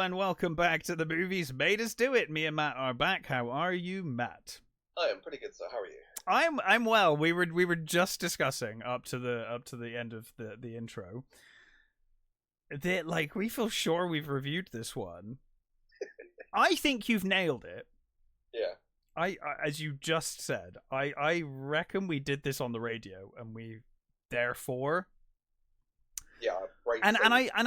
and welcome back to the Movies Made Us Do It. Me and Matt are back. How are you, Matt? I am pretty good, sir. How are you? I'm well. We were just discussing up to the end of the intro that we feel sure we've reviewed this one. I think you've nailed it. Yeah. I as you just said, I reckon we did this on the radio, and we therefore. Yeah, and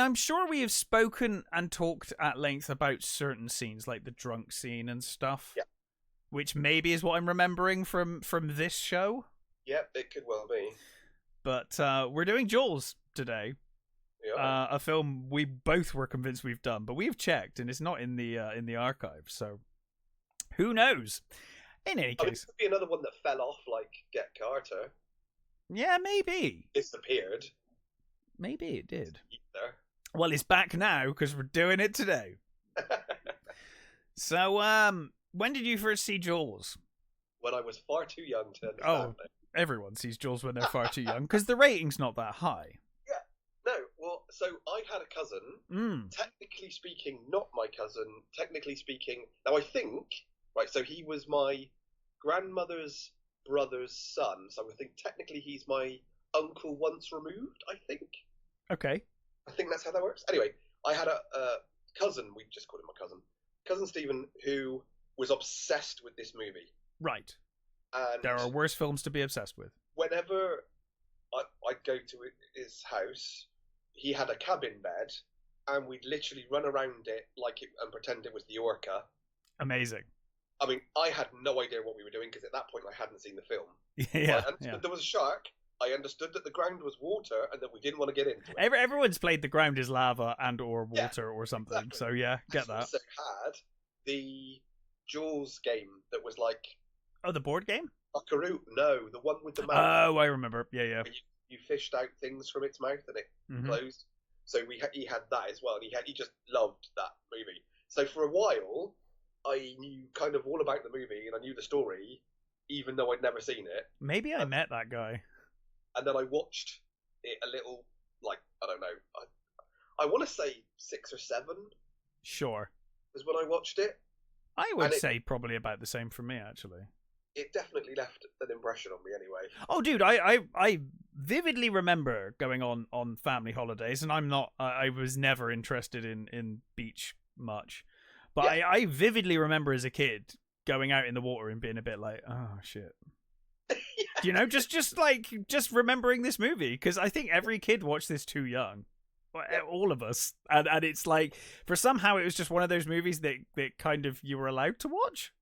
I'm sure we have spoken and talked at length about certain scenes, like the drunk scene and stuff. Yeah. Which maybe is what I'm remembering from this show. Yep, it could well be. But we're doing Jaws today. Yeah. A film we both were convinced we've done, but we've checked and it's not in the archive. So who knows? In any case, it could be another one that fell off, like Get Carter. Yeah, maybe. Disappeared. Maybe it did. Either. Well, it's back now because we're doing it today. So, when did you first see Jaws? When I was far too young to understand it. Everyone sees Jaws when they're far too young because the rating's not that high. Yeah. No, well, so I had a cousin. Technically speaking, not my cousin. Technically speaking, now I think, right, so he was my grandmother's brother's son. So I think technically he's my uncle once removed, I think. Okay. I think that's how that works. Anyway, I had a cousin, we just called him my cousin Stephen, who was obsessed with this movie. Right. And there are worse films to be obsessed with. Whenever I'd go to his house, he had a cabin bed, and we'd literally run around it and pretend it was the Orca. Amazing. I mean, I had no idea what we were doing because at that point I hadn't seen the film. Yeah. There was a shark. I understood that the ground was water and that we didn't want to get into it. Everyone's played the ground is lava and or water or something. Exactly. So yeah, get that. Also had the Jaws game that was like... Oh, the board game? Buckaroo. No, the one with the mouth. Oh, I remember. Yeah. You fished out things from its mouth and it closed. So he had that as well. And he just loved that movie. So for a while, I knew kind of all about the movie and I knew the story, even though I'd never seen it. Maybe I met that guy. And then I watched it a little, I don't know, I want to say 6 or 7. Sure. Was when I watched it. I would say probably about the same for me, actually. It definitely left an impression on me anyway. Oh, dude, I vividly remember going on family holidays, and I was never interested in beach much. But yeah. I vividly remember as a kid going out in the water and being a bit like, oh, shit. You know, just remembering this movie, because I think every kid watched this too young, all of us, and it's like for somehow it was just one of those movies that kind of you were allowed to watch.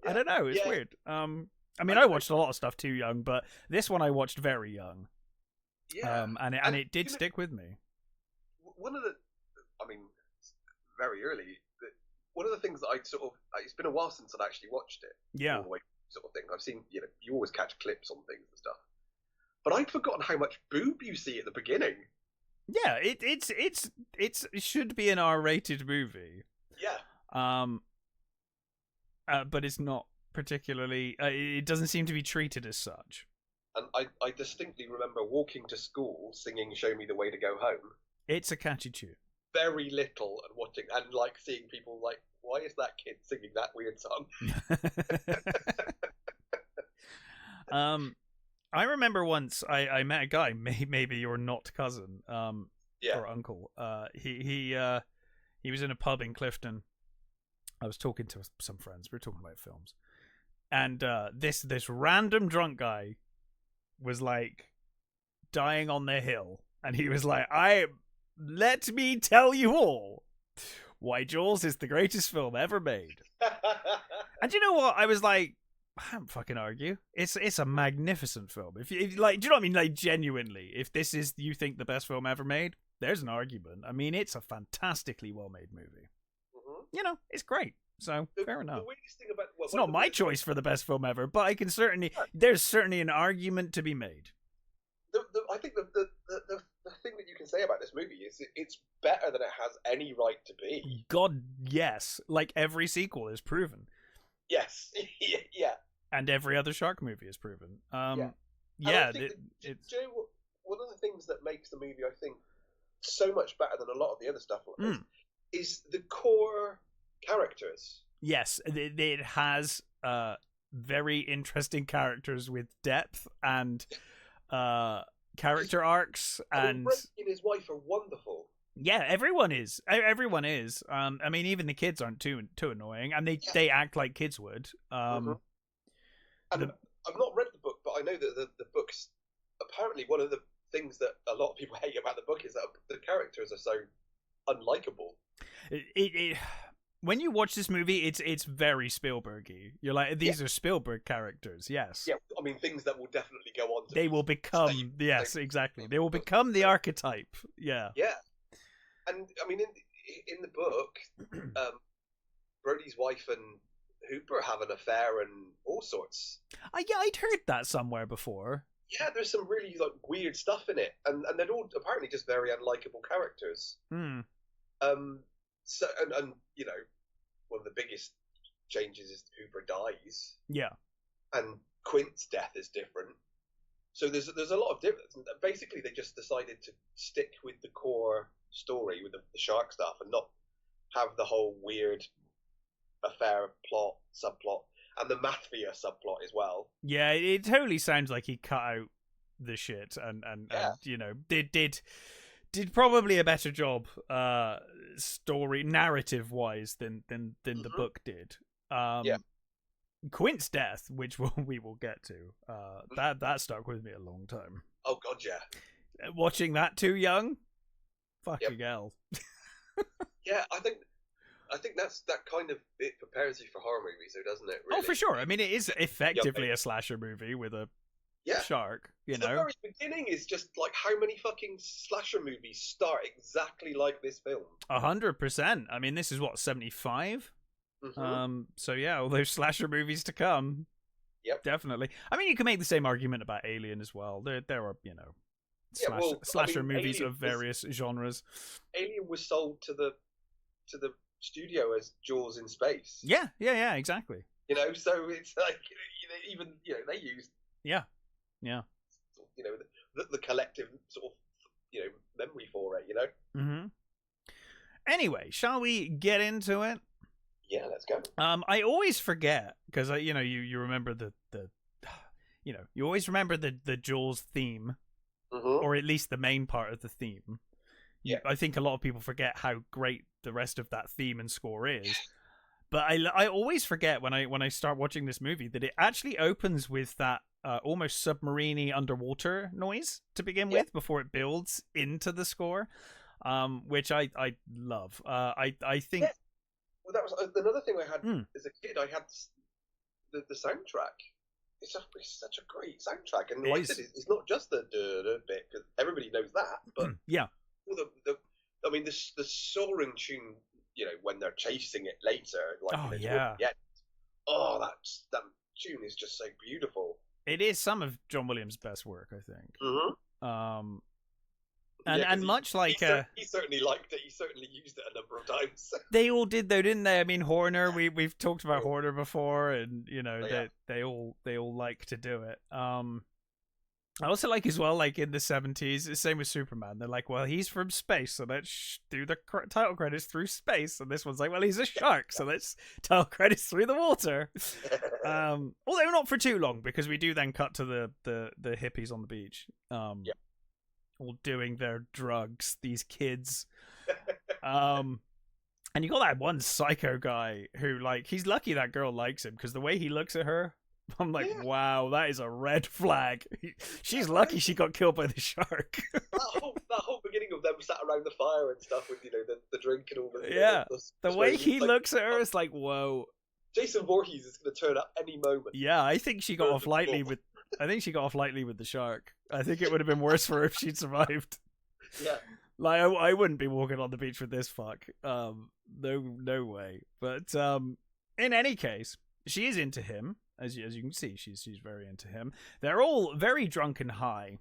I don't know, it's weird. I mean, I watched a lot of stuff too young, but this one I watched very young. Yeah, and it did stick with me. One of the, I mean, very early. One of the things that it's been a while since I'd actually watched it. Yeah. Sort of thing. I've seen, you always catch clips on things and stuff, but I'd forgotten how much boob you see at the beginning. Yeah, it should be an R-rated movie. Yeah. But it's not particularly. It doesn't seem to be treated as such. And I distinctly remember walking to school singing "Show Me the Way to Go Home." It's a catchy tune. Very little and watching and seeing people why is that kid singing that weird song? I remember once I met a guy, maybe your not cousin, or uncle. He was in a pub in Clifton. I was talking to some friends. We were talking about films, and this random drunk guy was dying on the hill, and he was like, let me tell you all why Jaws is the greatest film ever made. And you know what? I was like, I don't fucking argue. It's a magnificent film. If do you know what I mean? Genuinely, if this is you think the best film ever made, there's an argument. I mean, it's a fantastically well made movie. Mm-hmm. It's great. So fair enough. The weirdest thing about it's not my choice for the best film ever, but I can there's certainly an argument to be made. I think the thing that you can say about this movie is it's better than it has any right to be. God, yes. Every sequel is proven. Yes. Yeah. And every other shark movie is proven. Do you know one of the things that makes the movie, I think, so much better than a lot of the other stuff is the core characters. Yes, it has very interesting characters with depth and character arcs, and Brody and his wife are wonderful. Yeah, everyone is. Everyone is. I mean, even the kids aren't too annoying, and they act like kids would. And I've not read the book, but I know that the book's apparently one of the things that a lot of people hate about the book is that the characters are so unlikable. When you watch this movie, it's very Spielberg-y. You're like, these are Spielberg characters, yes. Yeah, I mean, things that will definitely go on to They will become, exactly. They will become the archetype, yeah. Yeah. And, I mean, in the book, Brody's wife and Hooper have an affair and all sorts. Yeah, I'd heard that somewhere before. Yeah, there's some really weird stuff in it, and they're all apparently just very unlikable characters. So and you know, one of the biggest changes is Hooper dies. Yeah, and Quint's death is different. So there's a lot of difference. Basically, they just decided to stick with the core story with the shark stuff and not have the whole weird affair plot, subplot, and the mafia subplot as well. Yeah, it totally sounds like he cut out the shit and you know did probably a better job story narrative wise than the book did. Quint's death, which we will get to, that stuck with me a long time. Oh god, yeah. Watching that too young, fucking hell. Yeah, I think that kind of, it prepares you for horror movies, though, doesn't it? Really? Oh, for sure. I mean, it is effectively a slasher movie with a shark. You know, the very beginning is just like how many fucking slasher movies start exactly like this film. 100%. I mean, this is what, 75. So yeah, all those slasher movies to come. Yep, definitely. I mean, you can make the same argument about Alien as well. There are, you know, slasher movies of various genres. Alien was sold to the studio as Jaws in space. Yeah, exactly. You know, so it's like, you know, even, you know, they used yeah, you know, the collective sort of, you know, memory for it. You know. Anyway, shall we get into it? Yeah, let's go. I always forget because you know you remember the you know you always remember the Jaws theme, or at least the main part of the theme. Yeah, I think a lot of people forget how great the rest of that theme and score is. But I always forget when I start watching this movie that it actually opens with that almost submarine-y underwater noise to begin with before it builds into the score, which I love. I think. Yeah. Well, that was another thing I had as a kid. I had the soundtrack. It's such a great soundtrack, and like I said, it's not just the bit because everybody knows that, but all I mean, the soaring tune, you know, when they're chasing it later, like that tune is just so beautiful. It is some of John Williams' best work, I think. And much like he certainly liked it. He certainly used it a number of times. They all did, though, didn't they? I mean, Horner. We've talked about Horner before, and you know they all like to do it. I also like as well, like in the 70s, the same with Superman. They're like, well, he's from space, so let's do the title credits through space. And this one's like, well, he's a shark, so let's title credits through the water. Although not for too long, because we do then cut to the hippies on the beach. All doing their drugs, these kids. And you got that one psycho guy who, like, he's lucky that girl likes him, because the way he looks at her, I'm like, wow, that is a red flag. She's lucky she got killed by the shark. that whole beginning of them sat around the fire and stuff with, you know, the drink and all the... The way he looks at her is like, whoa. Jason Voorhees is going to turn up any moment. Yeah, I think she got off lightly with... the shark. I think it would have been worse for her if she'd survived. Yeah. Like, I wouldn't be walking on the beach with this fuck. No way. But in any case, she is into him. As you can see, she's very into him. They're all very drunk and high.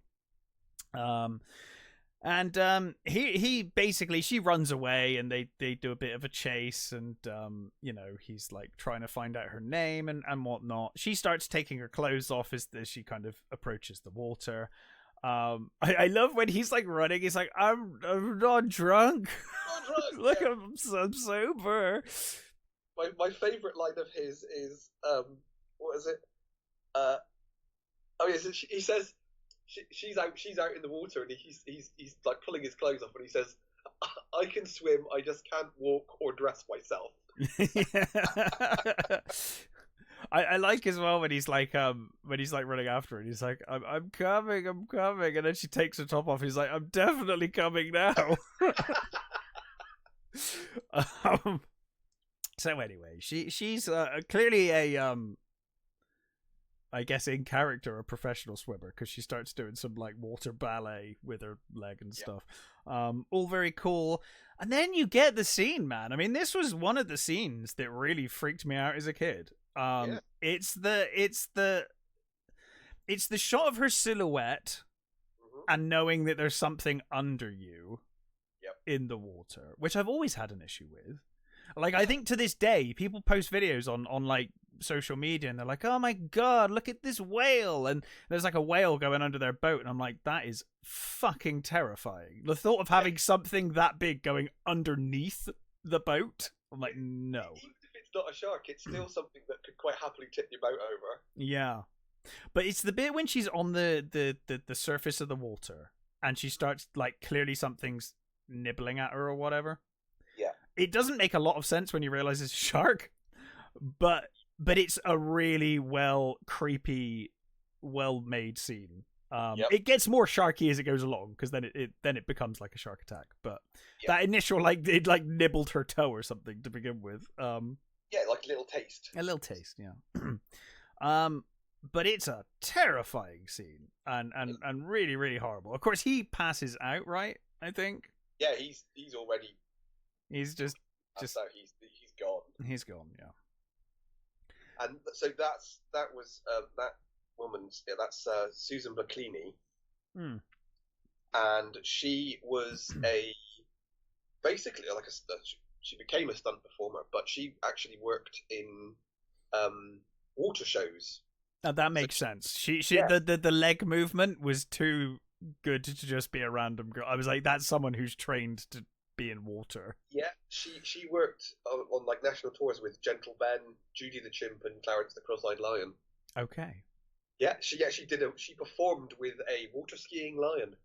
And he basically, she runs away and they do a bit of a chase, and you know, he's like trying to find out her name and whatnot. She starts taking her clothes off as she kind of approaches the water. I love when he's like running. He's like, I'm not drunk. I'm not drunk. Look, I'm sober. My favorite line of his is what is it? Oh yes, he says she's out in the water, and he's like pulling his clothes off, and he says, I can swim, I just can't walk or dress myself. I like as well when he's like running after her, and he's like, I'm coming, and then she takes her top off. He's like, I'm definitely coming now. So anyway, she's clearly a I guess in character a professional swimmer, because she starts doing some like water ballet with her leg and stuff. All very cool. And then you get the scene, man. I mean, this was one of the scenes that really freaked me out as a kid. It's the shot of her silhouette and knowing that there's something under you in the water, which I've always had an issue with. Like, I think to this day, people post videos on like social media, and they're like, oh my god, look at this whale, and there's like a whale going under their boat, and I'm like, that is fucking terrifying. The thought of having something that big going underneath the boat, I'm like, no. Even if it's not a shark, it's still something that could quite happily tip your boat over. Yeah. But it's the bit when she's on the surface of the water, and she starts, like, clearly something's nibbling at her or whatever. Yeah. It doesn't make a lot of sense when you realize it's a shark, but it's a really creepy, well-made scene. It gets more sharky as it goes along, because then it becomes like a shark attack. But that initial, like, it like nibbled her toe or something to begin with. Yeah, like a little taste. A little taste, yeah. But it's a terrifying scene and really, really horrible. Of course, he passes out, right? I think. Yeah, he's already. He's just. So he's gone. He's gone, yeah. And so that was that woman's. Yeah, that's Susan Baclini. And she was basically like she became a stunt performer, but she actually worked in water shows. Now that makes sense. The leg movement was too good to just be a random girl. I was like, that's someone who's trained to be in water. Yeah, she worked on like national tours with Gentle Ben, Judy the Chimp, and Clarence the Cross-Eyed Lion. Okay. Yeah, she she performed with a water skiing lion.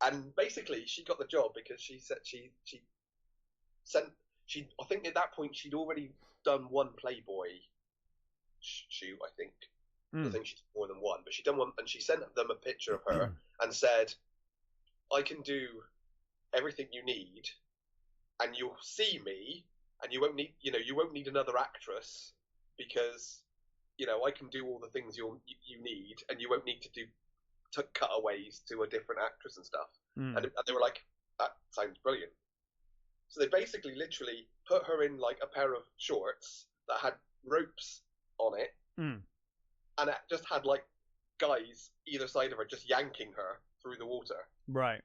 And basically, she got the job because she said I think at that point she'd already done one Playboy shoot. I think she's more than one, but she'd done one, and she sent them a picture of her and said, I can do everything you need, and you'll see me, and you won't need another actress, because I can do all the things you need, and you won't need to do cutaways to a different actress and stuff. And they were like, that sounds brilliant. So they basically literally put her in like a pair of shorts that had ropes on it, and it just had like guys either side of her just yanking her through the water. Right.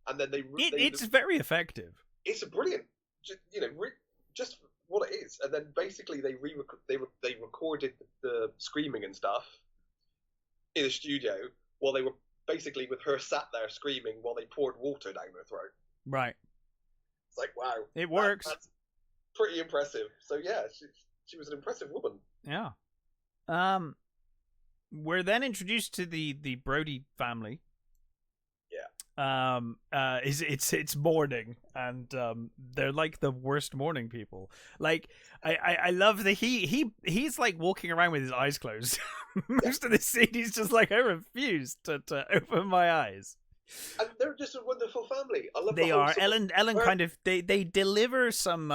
And then it's very effective. It's a brilliant, just what it is. And then basically they recorded the screaming and stuff in the studio while they were basically with her sat there screaming while they poured water down her throat. Right. It's like, wow. It works. That's pretty impressive. So yeah, she was an impressive woman. Yeah. We're then introduced to the Brody family. It's morning, and they're like the worst morning people. Like, I love that he's like walking around with his eyes closed. Most of the scene he's just like, I refuse to open my eyes. And they're just a wonderful family. I love. They are. Ellen kind of they deliver some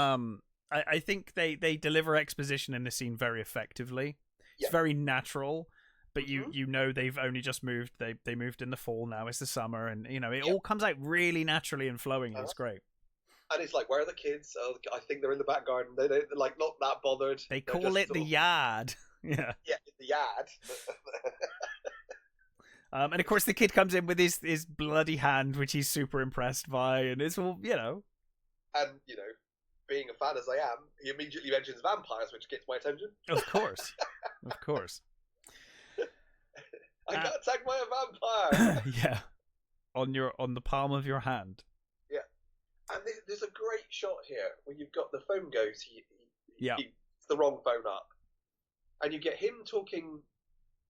I think they deliver exposition in the scene very effectively. It's very natural. But you know they've only just moved. They moved in the fall. Now it's the summer, and it all comes out really naturally and flowing. It's great. And it's like, where are the kids? Oh, I think they're in the back garden. They're like not that bothered. They call it the yard. Yeah. Yeah, the yard. And of course the kid comes in with his bloody hand, which he's super impressed by, and it's all And being a fan as I am, he immediately mentions vampires, which gets my attention. Of course, of course. I got attacked by a vampire. Yeah, on the palm of your hand. Yeah, and there's a great shot here where you've got the phone goes. He's the wrong phone up, and you get him talking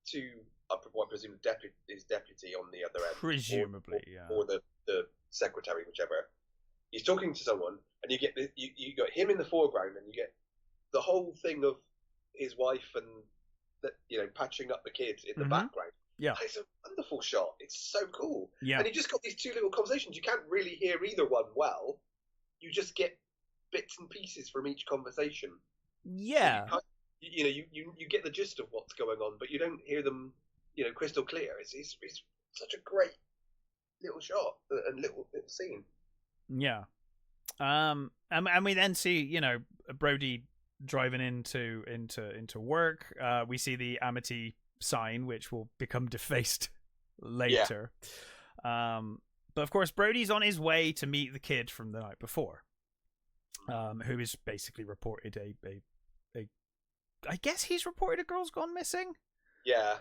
to I presume his deputy on the other end, presumably, or the secretary, whichever. He's talking to someone, and you get you got him in the foreground, and you get the whole thing of his wife and patching up the kids in the background. Yeah, it's a wonderful shot. It's so cool. Yeah, and you just got these two little conversations. You can't really hear either one well. You just get bits and pieces from each conversation. Yeah, so you get the gist of what's going on, but you don't hear them, crystal clear. It's such a great little shot and little scene. Yeah, and we then see Brody driving into work. We see the Amity sign, which will become defaced later. Yeah. But of course, Brody's on his way to meet the kid from the night before, who is basically reported a I guess he's reported a girl's gone missing. Yeah.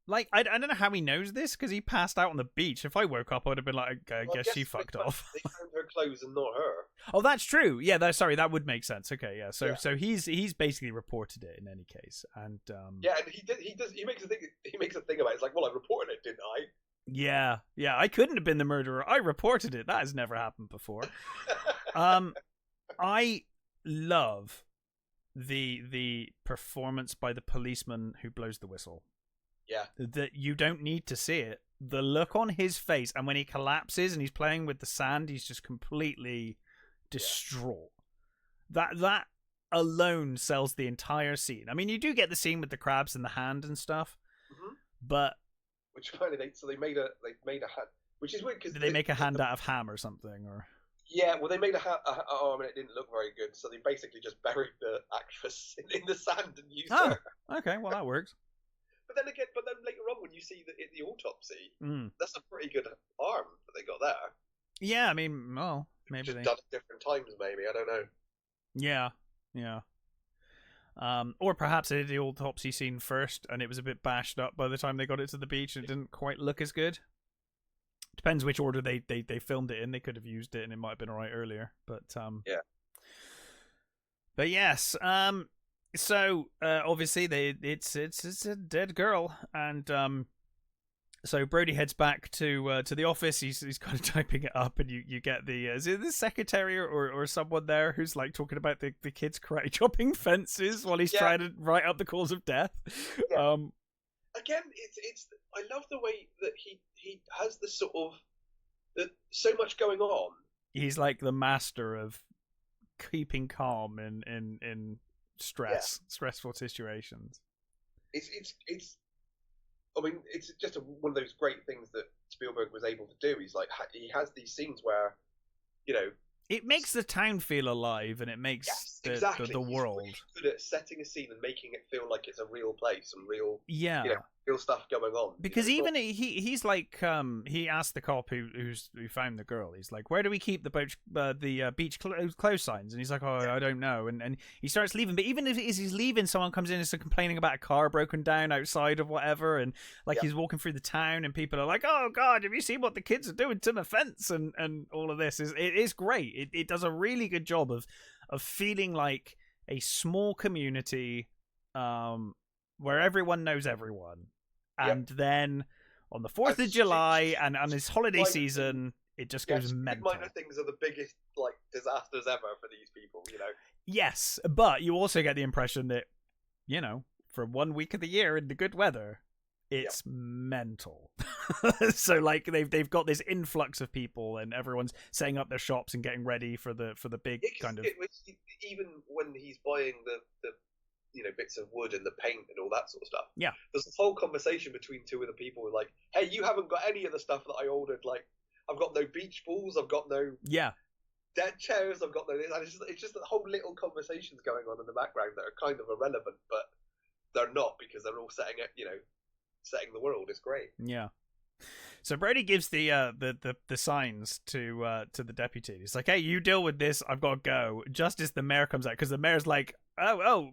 Like, I don't know how he knows this, because he passed out on the beach. If I woke up, I would have been like, I guess she fucked off. They found her clothes and not her. Oh, that's true. Yeah, that would make sense. Okay, yeah. So he's basically reported it in any case, and yeah, and he makes a thing about it. It's like, well, I reported it, didn't I? Yeah, I couldn't have been the murderer. I reported it. That has never happened before. I love the performance by the policeman who blows the whistle. Yeah. That you don't need to see it. The look on his face, and when he collapses and he's playing with the sand, he's just completely distraught. That alone sells the entire scene. I mean, you do get the scene with the crabs and the hand and stuff, but which finally they made a hand, which is weird because did they make a hand out of ham or something, or? Yeah, well, they made it didn't look very good, so they basically just buried the actress in the sand and used her. Okay, well that works. But then later on, when you see the autopsy, that's a pretty good arm that they got there. Yeah, I mean, well, maybe they done it different times. Maybe, I don't know. Yeah. Or perhaps they did the autopsy scene first, and it was a bit bashed up by the time they got it to the beach, and it didn't quite look as good. Depends which order they filmed it in. They could have used it, and it might have been alright earlier. But yeah. But yes, so obviously it's a dead girl, and so Brody heads back to the office. He's kind of typing it up, and you get the is it the secretary or someone there who's like talking about the kids karate chopping fences while he's trying to write up the cause of death. Yeah. Again, it's I love the way that he has this sort of so much going on. He's like the master of keeping calm in stressful situations. It's I mean, it's just one of those great things that Spielberg was able to do. He's like, he has these scenes where, it makes the town feel alive, and it makes the world. He's really good at setting a scene and making it feel like it's a real place and real, real stuff going on. Because even he's like, he asked the cop who found the girl. He's like, where do we keep the beach close signs? And he's like, I don't know. And he starts leaving. But even as he's leaving, someone comes in and is complaining about a car broken down outside of whatever. And like he's walking through the town, and people are like, oh God, have you seen what the kids are doing to the fence? And all of this it is great. It does a really good job of feeling like a small community where everyone knows everyone. And then on the 4th of July and on this holiday season, it just goes mental. Minor things are the biggest disasters ever for these people, Yes, but you also get the impression that, for 1 week of the year in the good weather, it's mental. So like they've got this influx of people, and everyone's setting up their shops and getting ready for the big kind of. Even when he's buying the bits of wood and the paint and all that sort of stuff. Yeah. There's this whole conversation between two of the people like, hey, you haven't got any of the stuff that I ordered. Like, I've got no beach balls. I've got no dead chairs. I've got no this. And it's just the whole little conversations going on in the background that are kind of irrelevant, but they're not because they're all setting it, setting the world. It's great. Yeah. So Brody gives the signs to the deputy. He's like, "Hey, you deal with this. I've got to go." Just as the mayor comes out, because the mayor's like, "Oh,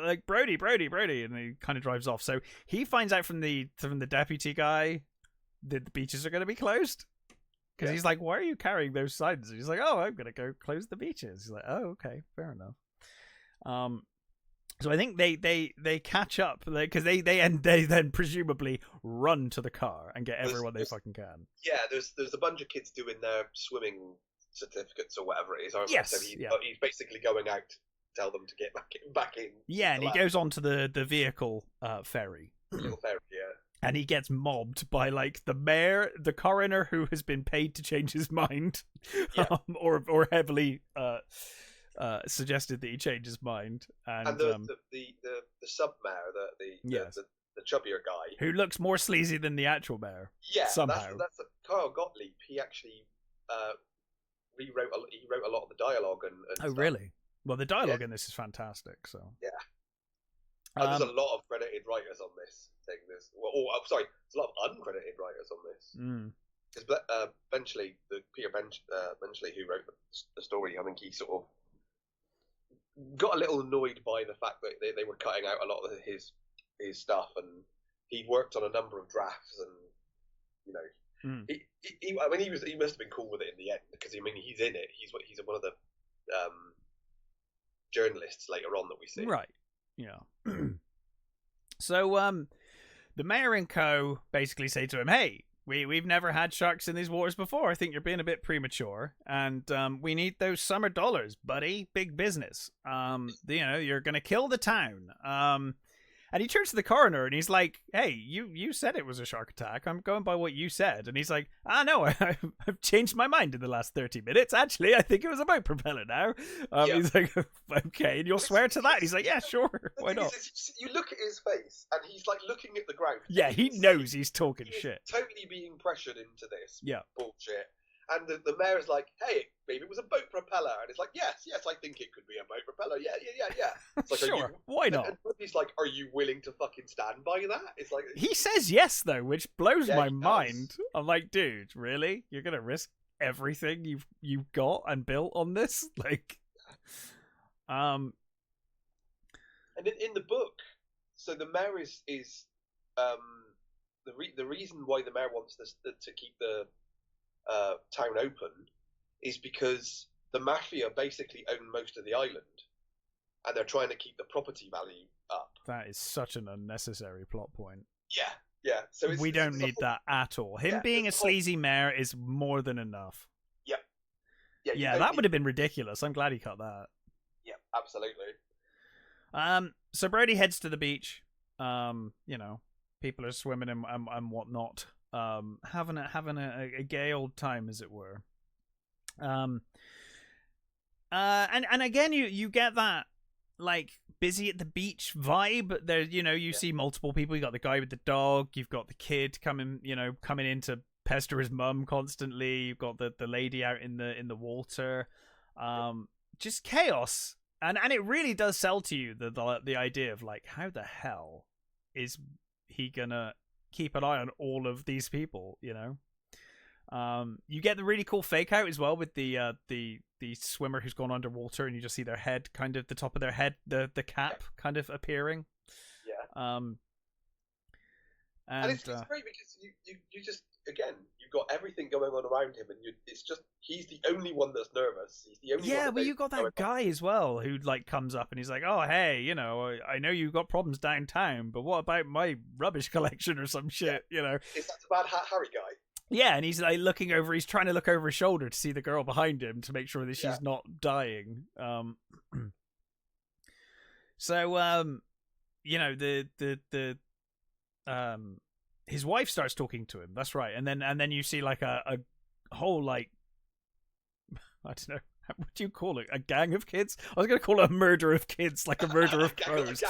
like Brody," and he kind of drives off. So he finds out from the deputy guy that the beaches are going to be closed. Because he's like, "Why are you carrying those signs?" And he's like, "Oh, I'm going to go close the beaches." He's like, "Oh, okay, fair enough." So I think they catch up because they then presumably run to the car and get everyone they fucking can. Yeah, there's a bunch of kids doing their swimming certificates or whatever it is. Yes, so he's basically going out to tell them to get back in. Yeah, and he goes on to the vehicle ferry. Little ferry, yeah. And he gets mobbed by like the mayor, the coroner who has been paid to change his mind, or heavily suggested that he change his mind, and the sub mayor, the chubbier guy who looks more sleazy than the actual mayor. Yeah, somehow that's Kyle Gottlieb. He actually wrote a lot of the dialogue and oh stuff. Really? Well, the dialogue in this is fantastic. So there's a lot of credited writers on this thing. There's a lot of uncredited writers on this. Because eventually, Peter Benchley, who wrote the story, I think he sort of got a little annoyed by the fact that they were cutting out a lot of his stuff, and he worked on a number of drafts, and he must have been cool with it in the end, because he's in it. He's one of the journalists later on that we see. Right. Yeah. So the mayor and co basically say to him, "Hey, we've never had sharks in these waters before. I think you're being a bit premature, and we need those summer dollars, buddy. Big business. You're gonna kill the town." And he turns to the coroner and he's like, "Hey, you said it was a shark attack. I'm going by what you said." And he's like, "No, I've changed my mind in the last 30 minutes. Actually, I think it was a boat propeller now." He's like, "Okay, and you'll swear to that?" And he's like, "Yeah, sure. Why not?" You look at his face and he's like looking at the ground. Yeah, he knows he's talking shit. Totally being pressured into this bullshit. And the mayor's like, "Hey, maybe it was a boat propeller." And it's like, yes, I think it could be a boat propeller. Yeah. It's like, sure, why not? And he's like, "Are you willing to fucking stand by that?" It's like, he says yes, though, which blows my mind. I'm like, dude, really? You're gonna risk everything you've got and built on this? Like, And in the book, so the mayor is the reason why the mayor wants this to keep the town open is because the mafia basically own most of the island, and they're trying to keep the property value up. That is such an unnecessary plot point. Yeah. So we don't need that at all. Him being a sleazy mayor is more than enough. Yeah, that would have been ridiculous. I'm glad he cut that. Yeah, absolutely. So Brody heads to the beach. People are swimming and whatnot. Having a gay old time, as it were. And again, you get that like busy at the beach vibe. There, you see multiple people. You got the guy with the dog. You've got the kid coming in to pester his mum constantly. You've got the lady out in the water. Just chaos, and it really does sell to you the idea of like, how the hell is he gonna keep an eye on all of these people? You get the really cool fake out as well with the swimmer who's gone underwater, and you just see their head, kind of the top of their head, the cap kind of appearing. And it's great because you just, again, you've got everything going on around him, and it's just, he's the only one that's nervous. He's the only one. Yeah, well, you got that guy as well who like comes up and he's like, "Oh, hey, I know you've got problems downtown, but what about my rubbish collection or some shit?" Is that the bad Harry guy? Yeah, and he's like he's trying to look over his shoulder to see the girl behind him to make sure that she's not dying. His wife starts talking to him. That's right, and then you see like a whole like, I don't know, what do you call it? A gang of kids? I was going to call it a murder of kids, like a murder of crows.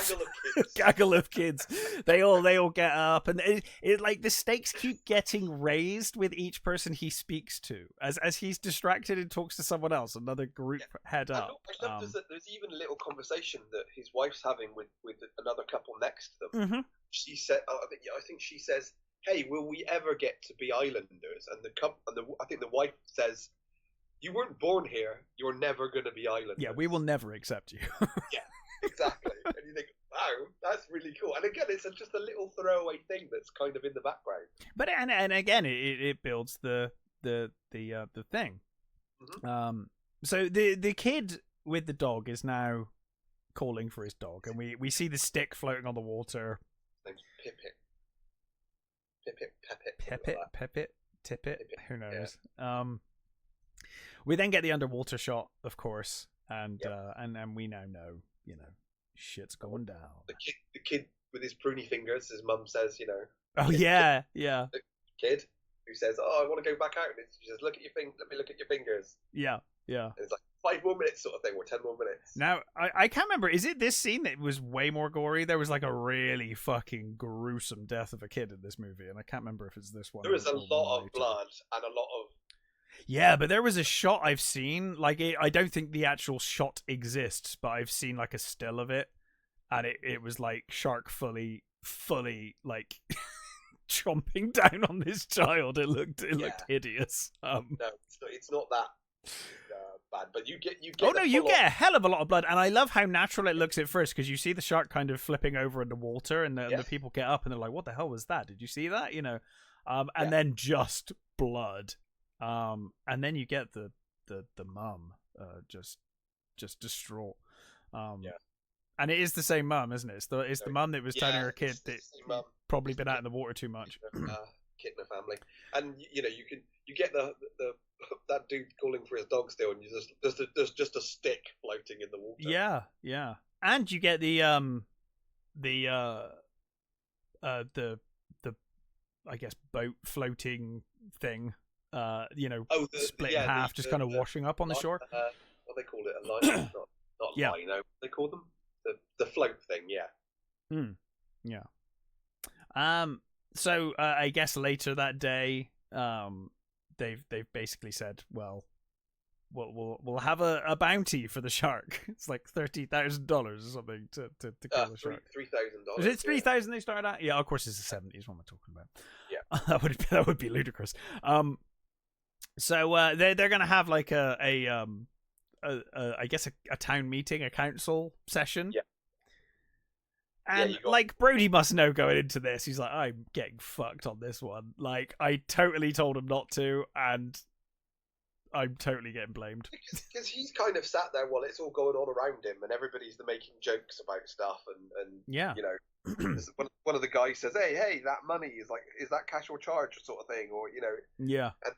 Gaggle of kids. They all get up, and it like the stakes keep getting raised with each person he speaks to, as he's distracted and talks to someone else, another group head up. I love there's even a little conversation that his wife's having with another couple next to them. Mm-hmm. She said, I think she says, "Hey, will we ever get to be islanders?" And I think the wife says, "You weren't born here. You're never going to be islanders. Yeah, we will never accept you." Yeah, exactly. And you think, wow, that's really cool. And again, it's just a little throwaway thing that's kind of in the background. But and again, it builds the thing. Mm-hmm. So the kid with the dog is now calling for his dog, and we see the stick floating on the water. His name's Pipit, Tippet, who knows? Yeah. We then get the underwater shot, of course, and we now know, shit's going down. The kid with his pruny fingers, his mum says, Oh yeah. The kid who says, "Oh, I want to go back out," and she says, "Look at your let me look at your fingers." Yeah. And it's like 5 more minutes sort of thing, or 10 more minutes. Now, I can't remember. Is it this scene that was way more gory? There was like a really fucking gruesome death of a kid in this movie, and I can't remember if it's this one. There was a lot of blood and a lot of... Yeah, but there was a shot I've seen. Like, I don't think the actual shot exists, but I've seen like a still of it, and it was like shark fully like chomping down on this child. It looked hideous. No, it's not that bad, but you get. Oh no, you get a hell of a lot of blood, and I love how natural it looks at first, because you see the shark kind of flipping over in the water, and the people get up and they're like, "What the hell was that? Did you see that?" And then just blood, and then you get the mum just distraught, and it is the same mum, isn't it? It's the mum that was telling her kid that probably been out in the water too much. Kid in the family, and you get the that dude calling for his dog still, and there's just a stick floating in the water. Yeah, and you get the I guess boat floating thing, split in half, just kind of washing up on the shore. What they call it, a line? not lino. They call them the float thing. Yeah. So I guess later that day, they've basically said, well, we'll have a bounty for the shark. It's like $30,000 or something to kill the shark. $3,000. Is it 3,000 they started at? Yeah, of course it's the 70s. What am I talking about? Yeah, that would be ludicrous. So they're gonna have like I guess a town meeting, a council session. Yeah. And like Brody must know going into this, he's like, I'm getting fucked on this one. Like, I totally told him not to, and I'm totally getting blamed. Because he's kind of sat there while it's all going on around him, and everybody's making jokes about stuff, and one of the guys says, hey, that money is that cash or charge sort of thing, or yeah, and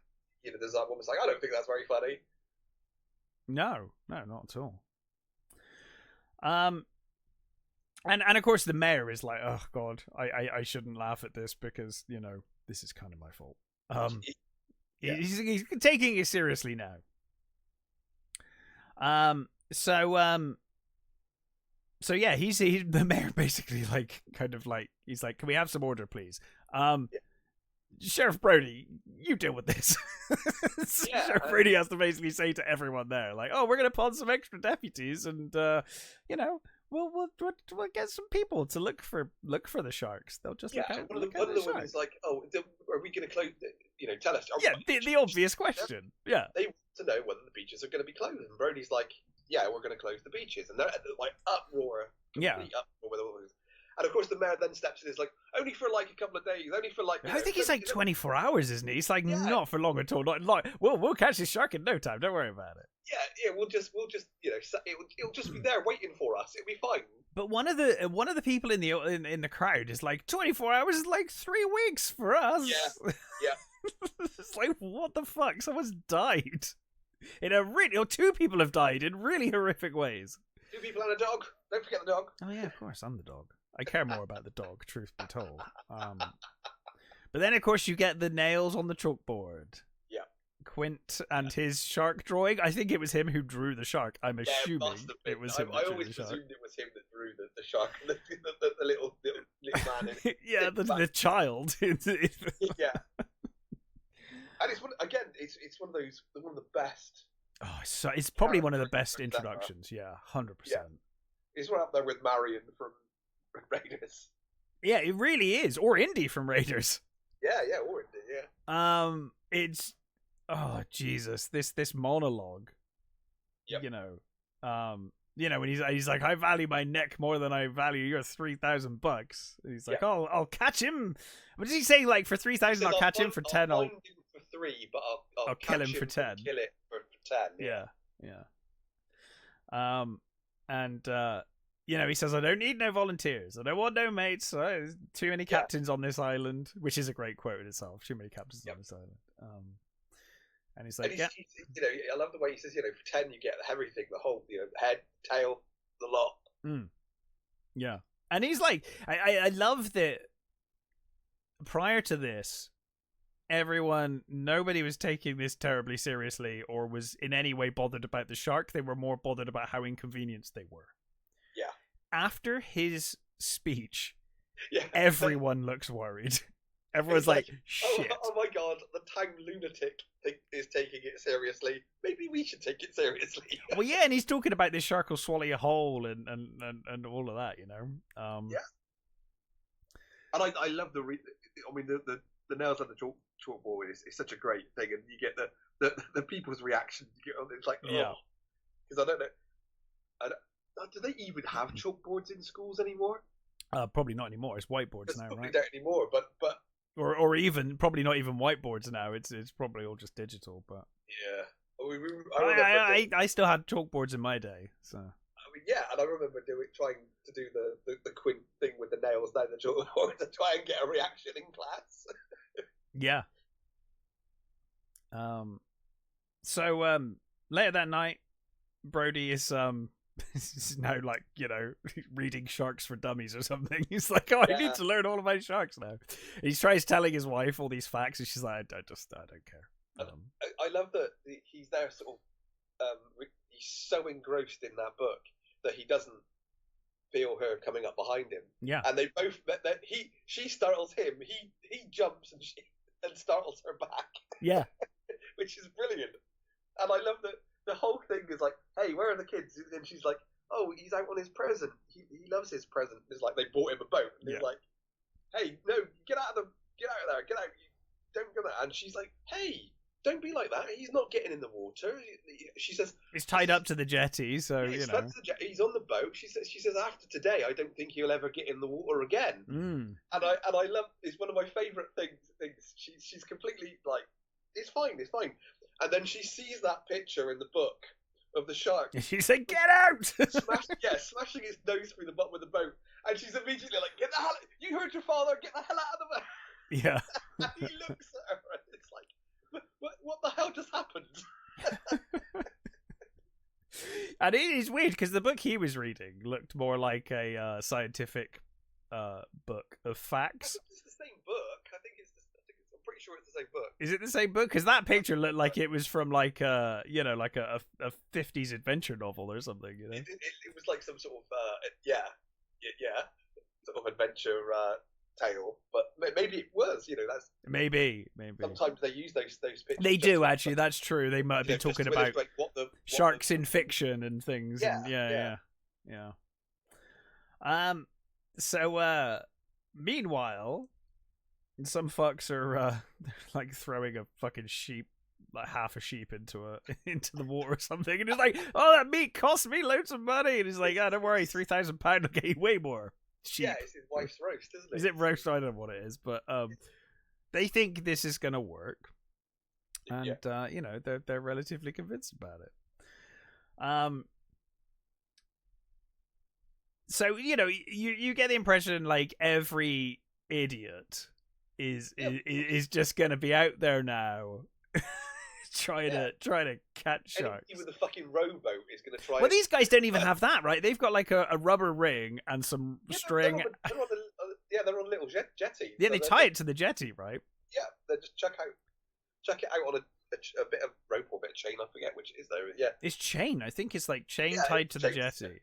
there's that woman's like, I don't think that's very funny. No, not at all. And of course the mayor is like, oh god, I shouldn't laugh at this because this is kind of my fault. He's taking it seriously now. So yeah, he's the mayor basically he's like, can we have some order, please? Sheriff Brody, you deal with this. Sheriff Brody has to basically say to everyone there, like, oh, we're gonna pawn some extra deputies, and We'll get some people to look for the sharks. They'll just look out. One of the women is like, "Oh, are we going to close? Tell us." The obvious question. Yeah, they want to know whether the beaches are going to be closed. And Brody's like, "Yeah, we're going to close the beaches," and they're like uproar. Uproar with all this. And of course, the mayor then steps in. Is like, only for like a couple of days. Only for like. I think he's like 24 hours, isn't he? He's like not for long at all. Like, we'll catch this shark in no time. Don't worry about it. Yeah. We'll just it'll just be there waiting for us. It'll be fine. But one of the people in the crowd is like, 24 hours is like 3 weeks for us. Yeah. It's like, what the fuck? Someone's died. Two people have died in really horrific ways. 2 people and a dog. Don't forget the dog. Oh yeah, of course, I'm the dog. I care more about the dog, truth be told. But then, of course, you get the nails on the chalkboard. Yeah. Quint and his shark drawing. I think it was him who drew the shark. I'm assuming it was him. I always presumed it was him that drew the shark. The little man in it. Yeah, the child. Yeah. And it's one of the best. Oh, it's probably one of the best introductions. Yeah, 100%. Yeah. It's right up there with Marion from Raiders. Yeah, it really is. Or Indy from Raiders. Yeah, Warrington, yeah. It's oh Jesus, this monologue. Yep. When he's like, I value my neck more than I value your $3,000. He's like, I'll catch him. What does he say? Like for 3,000, I'll catch him. For 10, I'll find him for 3, but I'll kill him for 10. Kill it for 10. Yeah. And he says, I don't need no volunteers. I don't want no mates. There's too many captains on this island, which is a great quote in itself. Too many captains on this island. And he's like, I love the way he says, for 10 you get everything, the whole, head, tail, the lot. Yeah. And he's like, I love that prior to this, nobody was taking this terribly seriously or was in any way bothered about the shark. They were more bothered about how inconvenienced they were. Yeah. After his speech, everyone looks worried. Everyone's like, shit. Oh my god, the town lunatic is taking it seriously. Maybe we should take it seriously. Well, yeah, and he's talking about this shark will swallow you whole and all of that, Yeah. And I love the nails on the chalkboard is such a great thing, and you get the people's reactions. You get, it's like, because I don't know. Do they even have chalkboards in schools anymore? Probably not anymore. It's whiteboards now, probably right? Not anymore, but or even probably not even whiteboards now. It's probably all just digital. But yeah, I still had chalkboards in my day. So and I remember trying to do the quint thing with the nails down the chalkboard to try and get a reaction in class. Yeah. So later that night, Brody is he's now like, reading Sharks for Dummies or something. He's like, I need to learn all about sharks now. He tries telling his wife all these facts, and she's like, I don't care. I love that he's there sort of, he's so engrossed in that book that he doesn't feel her coming up behind him. Yeah. And they both, she startles him, he jumps and startles her back. Yeah. Which is brilliant. And I love that the whole thing is like, hey, where are the kids? And she's like, oh, he's out on his present. He loves his present. It's like they bought him a boat. And he's like, hey, no, get out of there. Get out. Don't go there. And she's like, hey, don't be like that. He's not getting in the water. She says he's tied up to the jetty, so he's on the boat. She says after today, I don't think he'll ever get in the water again. And I love. It's one of my favourite things. She's completely like, it's fine. And then she sees that picture in the book of the shark. She said, "Get out!" Smashing his nose through the bottom of the boat, and she's immediately like, "Get the hell! You heard your father! Get the hell out of the boat!" Yeah. And he looks at her, and it's like, "What the hell just happened?" And it is weird because the book he was reading looked more like a scientific book of facts. It's the same book. I'm pretty sure it's the same book. Is it the same book? Because that picture looked like it was from like a 50s adventure novel or something. It was like some sort of sort of adventure tale, but maybe it was. That's maybe. Sometimes they use those pictures. They do actually. That's true. They might have been talking about sharks in fiction and things. Yeah. So meanwhile, some fucks are like throwing a fucking sheep, like half a sheep into the water or something, and he's like, "Oh, that meat cost me loads of money," and he's like, "Oh, don't worry, £3,000 will get you way more." Sheep. Yeah, it's his wife's roast, isn't it? Is it roast? I don't know what it is, but they think this is gonna work, and they're relatively convinced about it. So you get the impression like every idiot is just gonna be out there now, trying to catch sharks. Anything with a fucking rowboat is gonna try. Well, these guys don't even have that, right? They've got like a rubber ring and some string. They're on a little jetty. Yeah, they tie it to the jetty, right? Yeah, they just chuck it out on a bit of rope or a bit of chain. I forget which it is though. Yeah, it's chain. I think it's like chain tied to the jetty.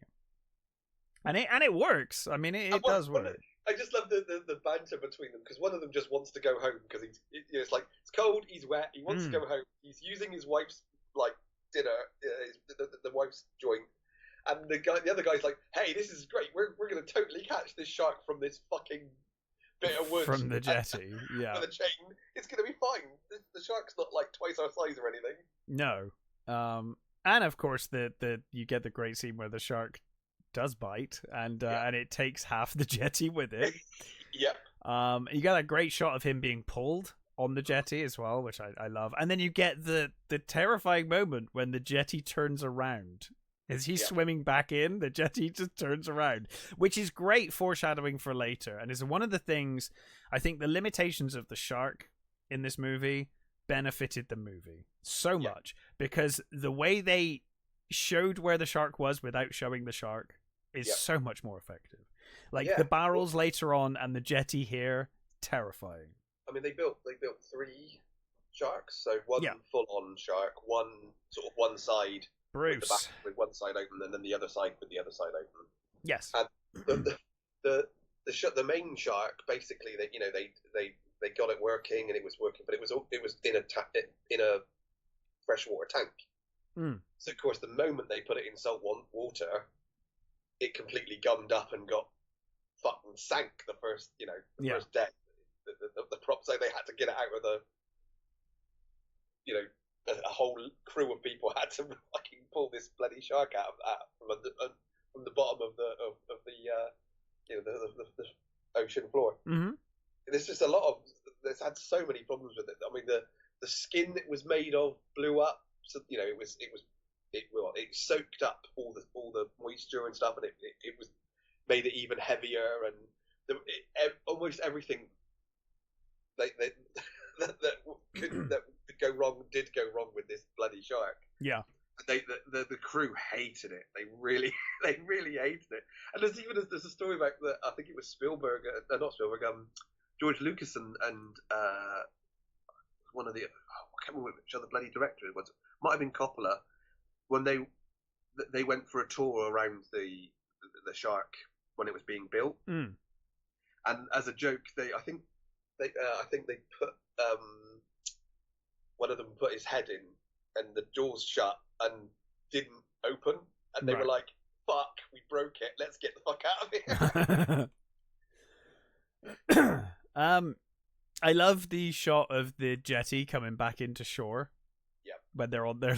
And it works. I mean, it does work. I just love the banter between them because one of them just wants to go home because it's like it's cold, he's wet, he wants to go home. He's using his wife's like dinner, the wife's joint, and the other guy's like, "Hey, this is great. We're gonna totally catch this shark from this fucking bit of wood from the jetty, yeah, with a chain, it's going to be fine. The shark's not like twice our size or anything. No, and of course the you get the great scene where the shark does bite, and it takes half the jetty with it. Yep. You get a great shot of him being pulled on the jetty as well, which I love, and then you get the terrifying moment when the jetty turns around. As he's swimming back in, the jetty just turns around, which is great foreshadowing for later, and is one of the things I think the limitations of the shark in this movie benefited the movie so much, because the way they showed where the shark was without showing the shark is so much more effective. Like the barrels later on and the jetty here, terrifying. I mean, they built 3 sharks, so one full-on shark, one sort of one side. Bruce with one side open, and then the other side with the other side open. Yes. And the main shark, basically, they got it working, and it was working, but it was in a freshwater tank. So of course, the moment they put it in salt water, it completely gummed up and got fucking sank the first first day. The prop, so they had to get it out of the a whole crew of people had to fucking pull this bloody shark out of that from the bottom of the ocean floor. Mm-hmm. There's just a lot of. There's had so many problems with it. I mean, the skin it was made of blew up. So it soaked up all the moisture and stuff, and it was made it even heavier, and almost everything that could go wrong did go wrong with this bloody shark. Yeah. The crew hated it. They really hated it. And there's a story about that. I think it was Spielberg, not Spielberg. George Lucas and one of the I can't remember which other bloody director it was. Might have been Coppola, when they went for a tour around the shark when it was being built. And as a joke, I think they put one of them put his head in, and the doors shut and didn't open, and they were like, "Fuck, we broke it. Let's get the fuck out of here." I love the shot of the jetty coming back into shore. Yeah. When they're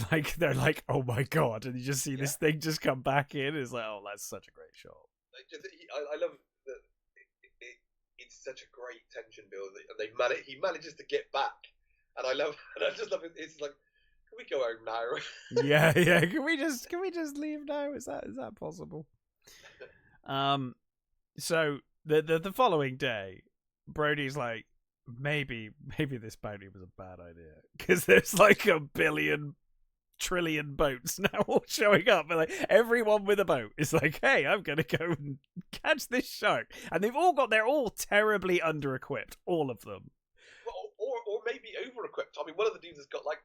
like, oh my god, and you just see this thing just come back in. It's like, oh, that's such a great shot. I love that. It's such a great tension build, and he manages to get back, and I just love it. It's like, can we go home now? yeah. Can we just leave now? Is that possible? So the following day, Brody's like, maybe this bounty was a bad idea, because there's like a billion trillion boats now all showing up, and like everyone with a boat is like, hey, I'm gonna go and catch this shark, and they're all terribly under equipped, all of them. Well, or maybe over equipped. I mean, one of the dudes has got like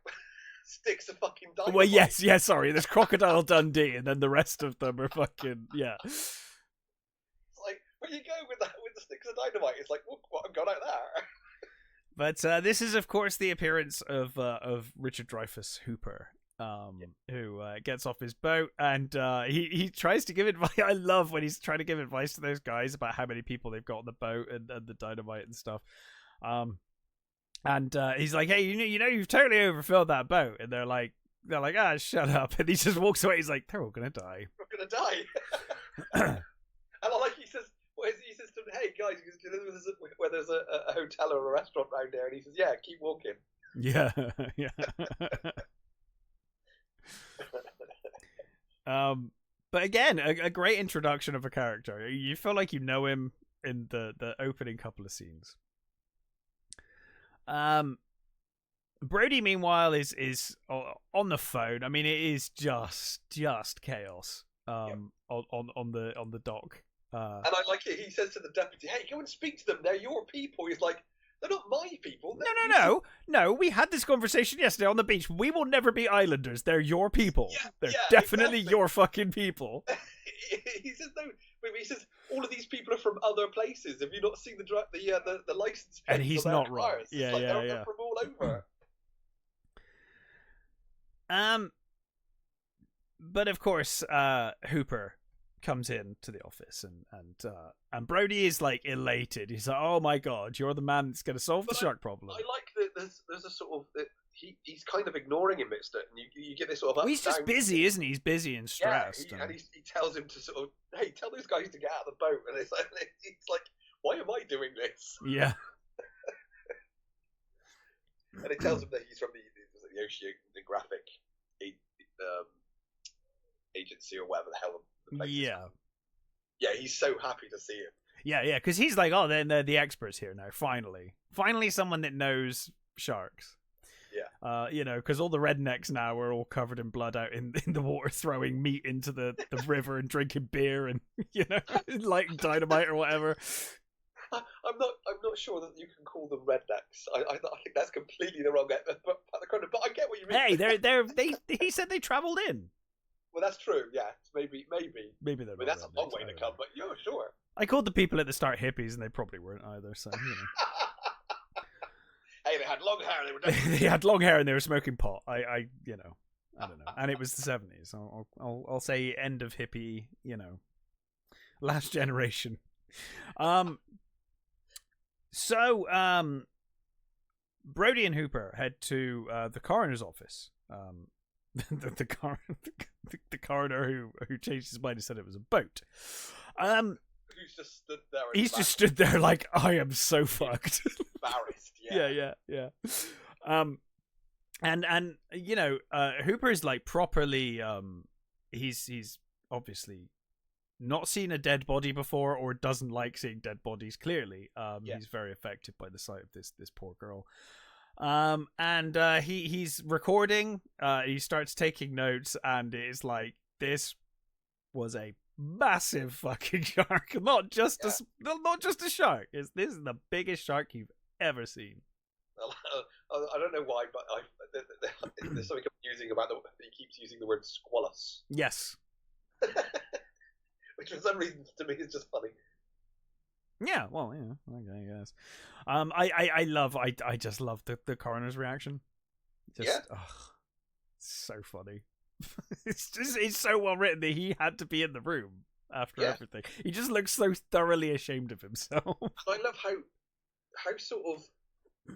sticks of fucking dynamite. Well, yes, sorry, there's Crocodile Dundee, and then the rest of them are fucking It's like, where you go with the sticks of dynamite? It's like, what I've got out there. But this is, of course, the appearance of Richard Dreyfuss Hooper, who gets off his boat, and he tries to give advice. I love when he's trying to give advice to those guys about how many people they've got on the boat and the dynamite and stuff. And he's like, hey, you know, you've totally overfilled that boat, and they're like, ah, shut up, and he just walks away. He's like, they're all gonna die. We're gonna die. And I like he says to them, hey guys, where there's a hotel or a restaurant around there, and he says, yeah, keep walking. Yeah. But again, a great introduction of a character. You feel like you know him in the opening couple of scenes. Brody, meanwhile, is on the phone. I mean, it is just chaos. On the dock. And I like it. He says to the deputy, "Hey, go and speak to them. They're your people." He's like, "They're not my people." No. We had this conversation yesterday on the beach. We will never be islanders. They're your people. They're definitely your fucking people. He says no. He says all of these people are from other places. Have you not seen the license? And he's not right. Cars? They're from all over. But of course, Hooper comes in to the office, and Brody is like elated. He's like, "Oh my god, you're the man that's going to solve the shark problem." I like that there's a sort of he's kind of ignoring him at it, and you get this sort of. Well, he's just busy, isn't he? He's busy and stressed. Yeah, and he tells him to sort of, hey, tell those guys to get out of the boat, and it's like, why am I doing this? Yeah. And it tells him that he's from the Oceanographic agency or whatever the hell the place is. Yeah, he's so happy to see him. Yeah, because he's like, oh, they're the experts here now. Finally, someone that knows sharks. Yeah. Because all the rednecks now are all covered in blood out in the water, throwing meat into the river and drinking beer and lighting dynamite or whatever. I'm not sure that you can call them rednecks. I think that's completely the wrong end. But I get what you mean. Hey, he said they travelled in. Well, that's true. Yeah, maybe they're. That's a long way to come. But yeah, sure. I called the people at the start hippies, and they probably weren't either. So Hey, they had long hair. They were. They had long hair, and they were smoking pot. I don't know. And it was the 70s. I'll say end of hippie. Last generation. So, Brody and Hooper head to the coroner's office. The coroner who changed his mind and said it was a boat. Who's just stood there? He's just stood there like, I am so fucked. Embarrassed. Yeah. And Hooper's like properly. He's obviously not seen a dead body before, or doesn't like seeing dead bodies. Clearly, he's very affected by the sight of this poor girl. And he's recording. He starts taking notes, and it's like, this was a massive fucking shark, not just a shark. This is the biggest shark you've ever seen. I don't know why, but there's something confusing about he keeps using the word squalus. Yes. Which for some reason to me is just funny. Yeah, well, okay, yes. I just love the coroner's reaction. It's so funny. It's so well written that he had to be in the room after everything. He just looks so thoroughly ashamed of himself. I love how sort of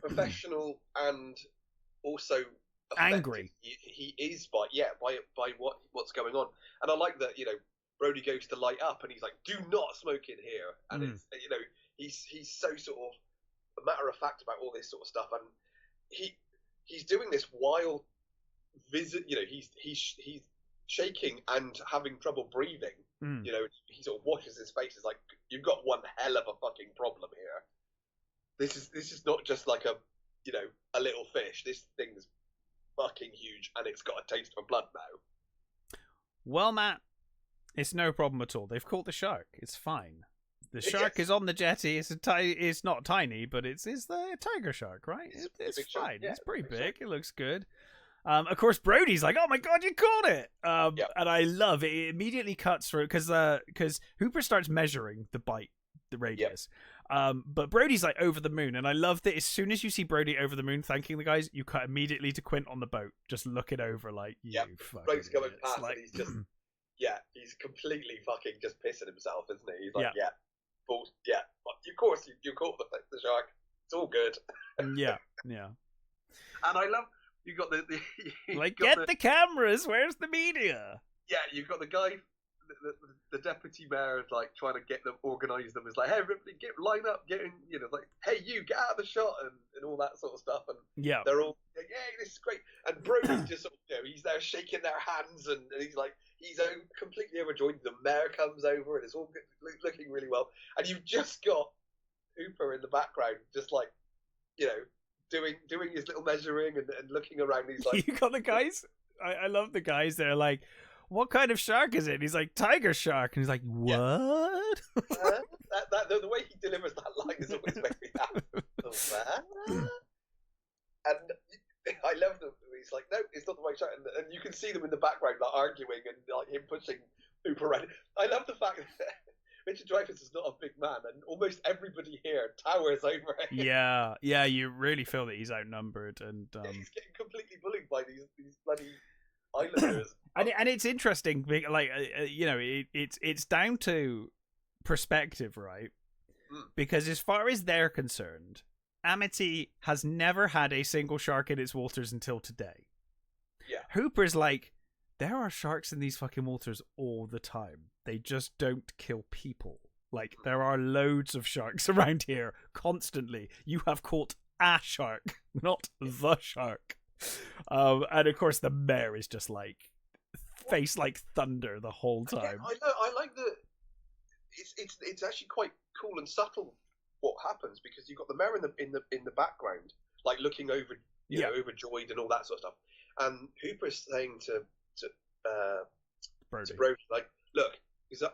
professional and also angry he is by what's going on. And I like that, Brody goes to light up and he's like, do not smoke in here. And it's, he's so sort of a matter of fact about all this sort of stuff. And he's doing this while he's shaking and having trouble breathing. He sort of washes his face. It's like, you've got one hell of a fucking problem here. This is not just like a little fish. This thing's fucking huge, and it's got a taste for blood now. Well, Matt, it's no problem at all. They've caught the shark. It's fine. The shark is on the jetty. It's not tiny, but it's the tiger shark, right? It's fine. It's pretty big. It looks good. Of course, Brody's like, "Oh my god, you caught it!" And I love it. It immediately cuts through because Hooper starts measuring the radius. But Brody's like over the moon, and I love that as soon as you see Brody over the moon thanking the guys, you cut immediately to Quint on the boat, just looking over like, you fucking Brody's going past, like, and he's just he's completely fucking just pissing himself, isn't he? He's like, of course you caught the shark. It's all good. Yeah. And I love you got the like, get the cameras. Where's the media? Yeah, you've got the guy. The deputy mayor is like trying to get them, organise them. Is like, hey, everybody, line up, get in. Like, hey, you get out of the shot and all that sort of stuff. And they're all like, hey, this is great. And Brody's just he's there shaking their hands, and he's like, he's completely overjoyed. The mayor comes over, and it's all looking really well. And you've just got Hooper in the background, just like, doing his little measuring and looking around. He's like, you got the guys. I love the guys. They're like, what kind of shark is it? And he's like, tiger shark. And he's like, what? The way he delivers that line is always makes me laugh. And I love them. He's like, no, it's not the right shark. And you can see them in the background, like, arguing and like him pushing Hooper around. I love the fact that Richard Dreyfuss is not a big man, and almost everybody here towers over him. Yeah, you really feel that he's outnumbered, and he's getting completely bullied by these bloody Islanders. And it's interesting, like you know, it's down to perspective, right? Because as far as they're concerned, Amity has never had a single shark in its waters until today. Yeah. Hooper's like, there are sharks in these fucking waters all the time. They just don't kill people. Like, there are loads of sharks around here constantly. You have caught a shark, not the shark. And of course, the mayor is just like face like thunder the whole time. Yeah, I know. I like the. It's actually quite cool and subtle what happens, because you've got the mayor in the background, like looking over, you know, overjoyed and all that sort of stuff. And Hooper's saying to Brody, like, look,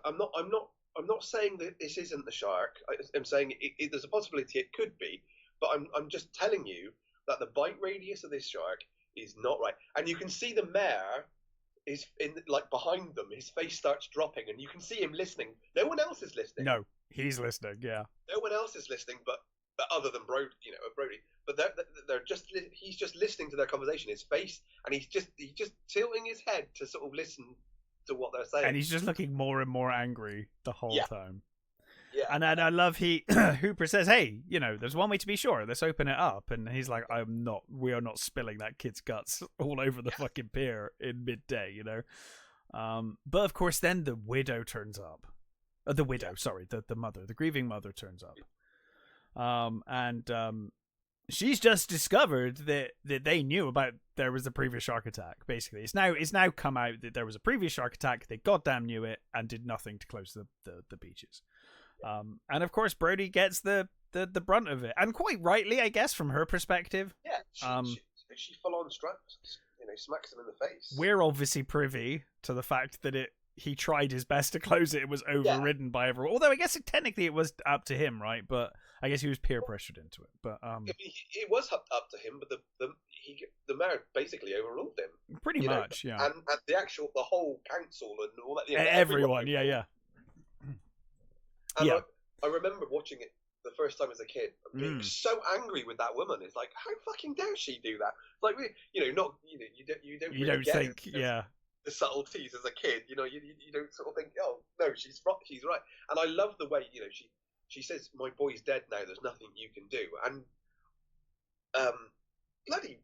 I'm not saying that this isn't the shark. I'm saying there's a possibility it could be, but I'm just telling you that the bite radius of this shark is not right. And you can see the mayor is in, like, behind them. His face starts dropping, and you can see him listening. No one else is listening. No, he's listening. Yeah. No one else is listening, but other than Brody, you know, Brody. But they're just he's just listening to their conversation. His face, and he's just tilting his head to sort of listen to what they're saying. And he's just looking more and more angry the whole time. Yeah. And I love Hooper says, hey, you know, there's one way to be sure. Let's open it up. And he's like, we are not spilling that kid's guts all over the fucking pier in midday, you know. But of course, then the widow turns up. The mother, the grieving mother turns up. She's just discovered that they knew about there was a previous shark attack. Basically, it's now come out that there was a previous shark attack. They goddamn knew it and did nothing to close the beaches. And of course, Brody gets the brunt of it, and quite rightly, I guess, from her perspective. Yeah, she full on smacks him in the face. We're obviously privy to the fact that he tried his best to close it. It was overridden by everyone. Although I guess technically it was up to him, right? But I guess he was peer pressured into it. But it was up to him, but the mayor basically overruled him. Pretty much, yeah. And the whole council and all that. Everyone, yeah. And I remember watching it the first time as a kid, and being so angry with that woman. It's like, how fucking dare she do that? It's like, you don't think, the subtleties as a kid. You don't sort of think, oh no, she's right. And I love the way she says, my boy's dead now. There's nothing you can do. And bloody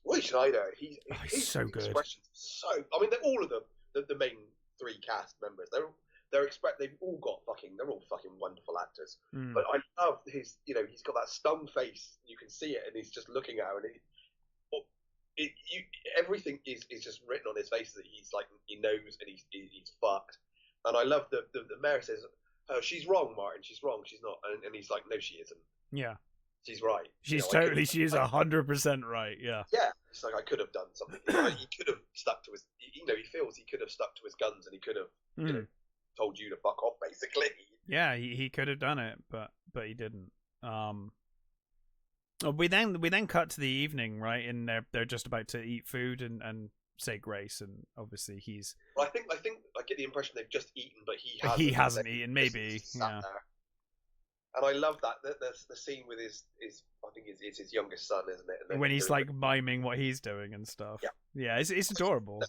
Roy Schneider, he's so good. Expressions I mean, they're all of the main three cast members. They're all fucking wonderful actors. But I love his, he's got that stone face. You can see it, and he's just looking at her, and everything is just written on his face that he's like, he knows, and he's fucked. And I love the mayor says, oh, she's wrong, Martin. She's wrong. She's not. And he's like, no, she isn't. Yeah. She's right. She is 100% right. Yeah. Yeah. It's like, I could have done something. He could have stuck to his. He feels he could have stuck to his guns, and he could have, told you to fuck off, basically. Yeah, he could have done it, but he didn't. We then cut to the evening, right? And they're just about to eat food and say grace, and obviously he's. Well, I think I get the impression they've just eaten, but he hasn't eaten. Maybe. Yeah. And I love that the scene with his I think it's his youngest son, isn't it? And when he's like miming what he's doing and stuff. Yeah, it's adorable.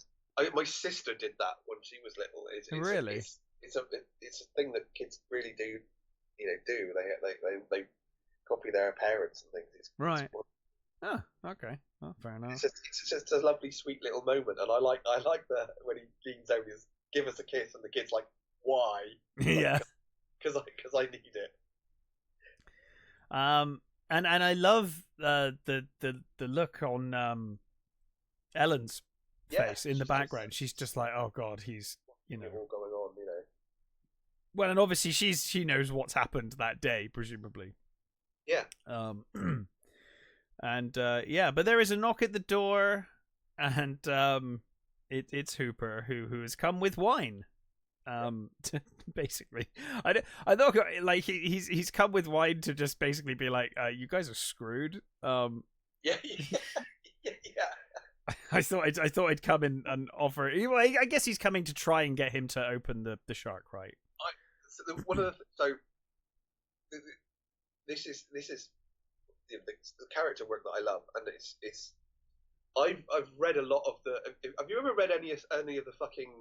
My sister did that when she was little. Really? It's a thing that kids really do. They copy their parents and things. Right. Oh, okay. Oh, fair enough. It's just a lovely, sweet little moment, and I like when he leans over, give us a kiss, and the kid's like, why? Yeah. Because I need it. And I love the look on Ellen's face in the background. She's just like, oh god, he's all going on, Well, and obviously she knows what's happened that day, presumably. Yeah. But there is a knock at the door, and it's Hooper who has come with wine. Basically, I thought like he's come with wine to just basically be like, you guys are screwed. Yeah. I thought I'd come in and offer. I guess he's coming to try and get him to open the shark, right? This is the character work that I love, and it's I've read a lot of the. Have you ever read any of the fucking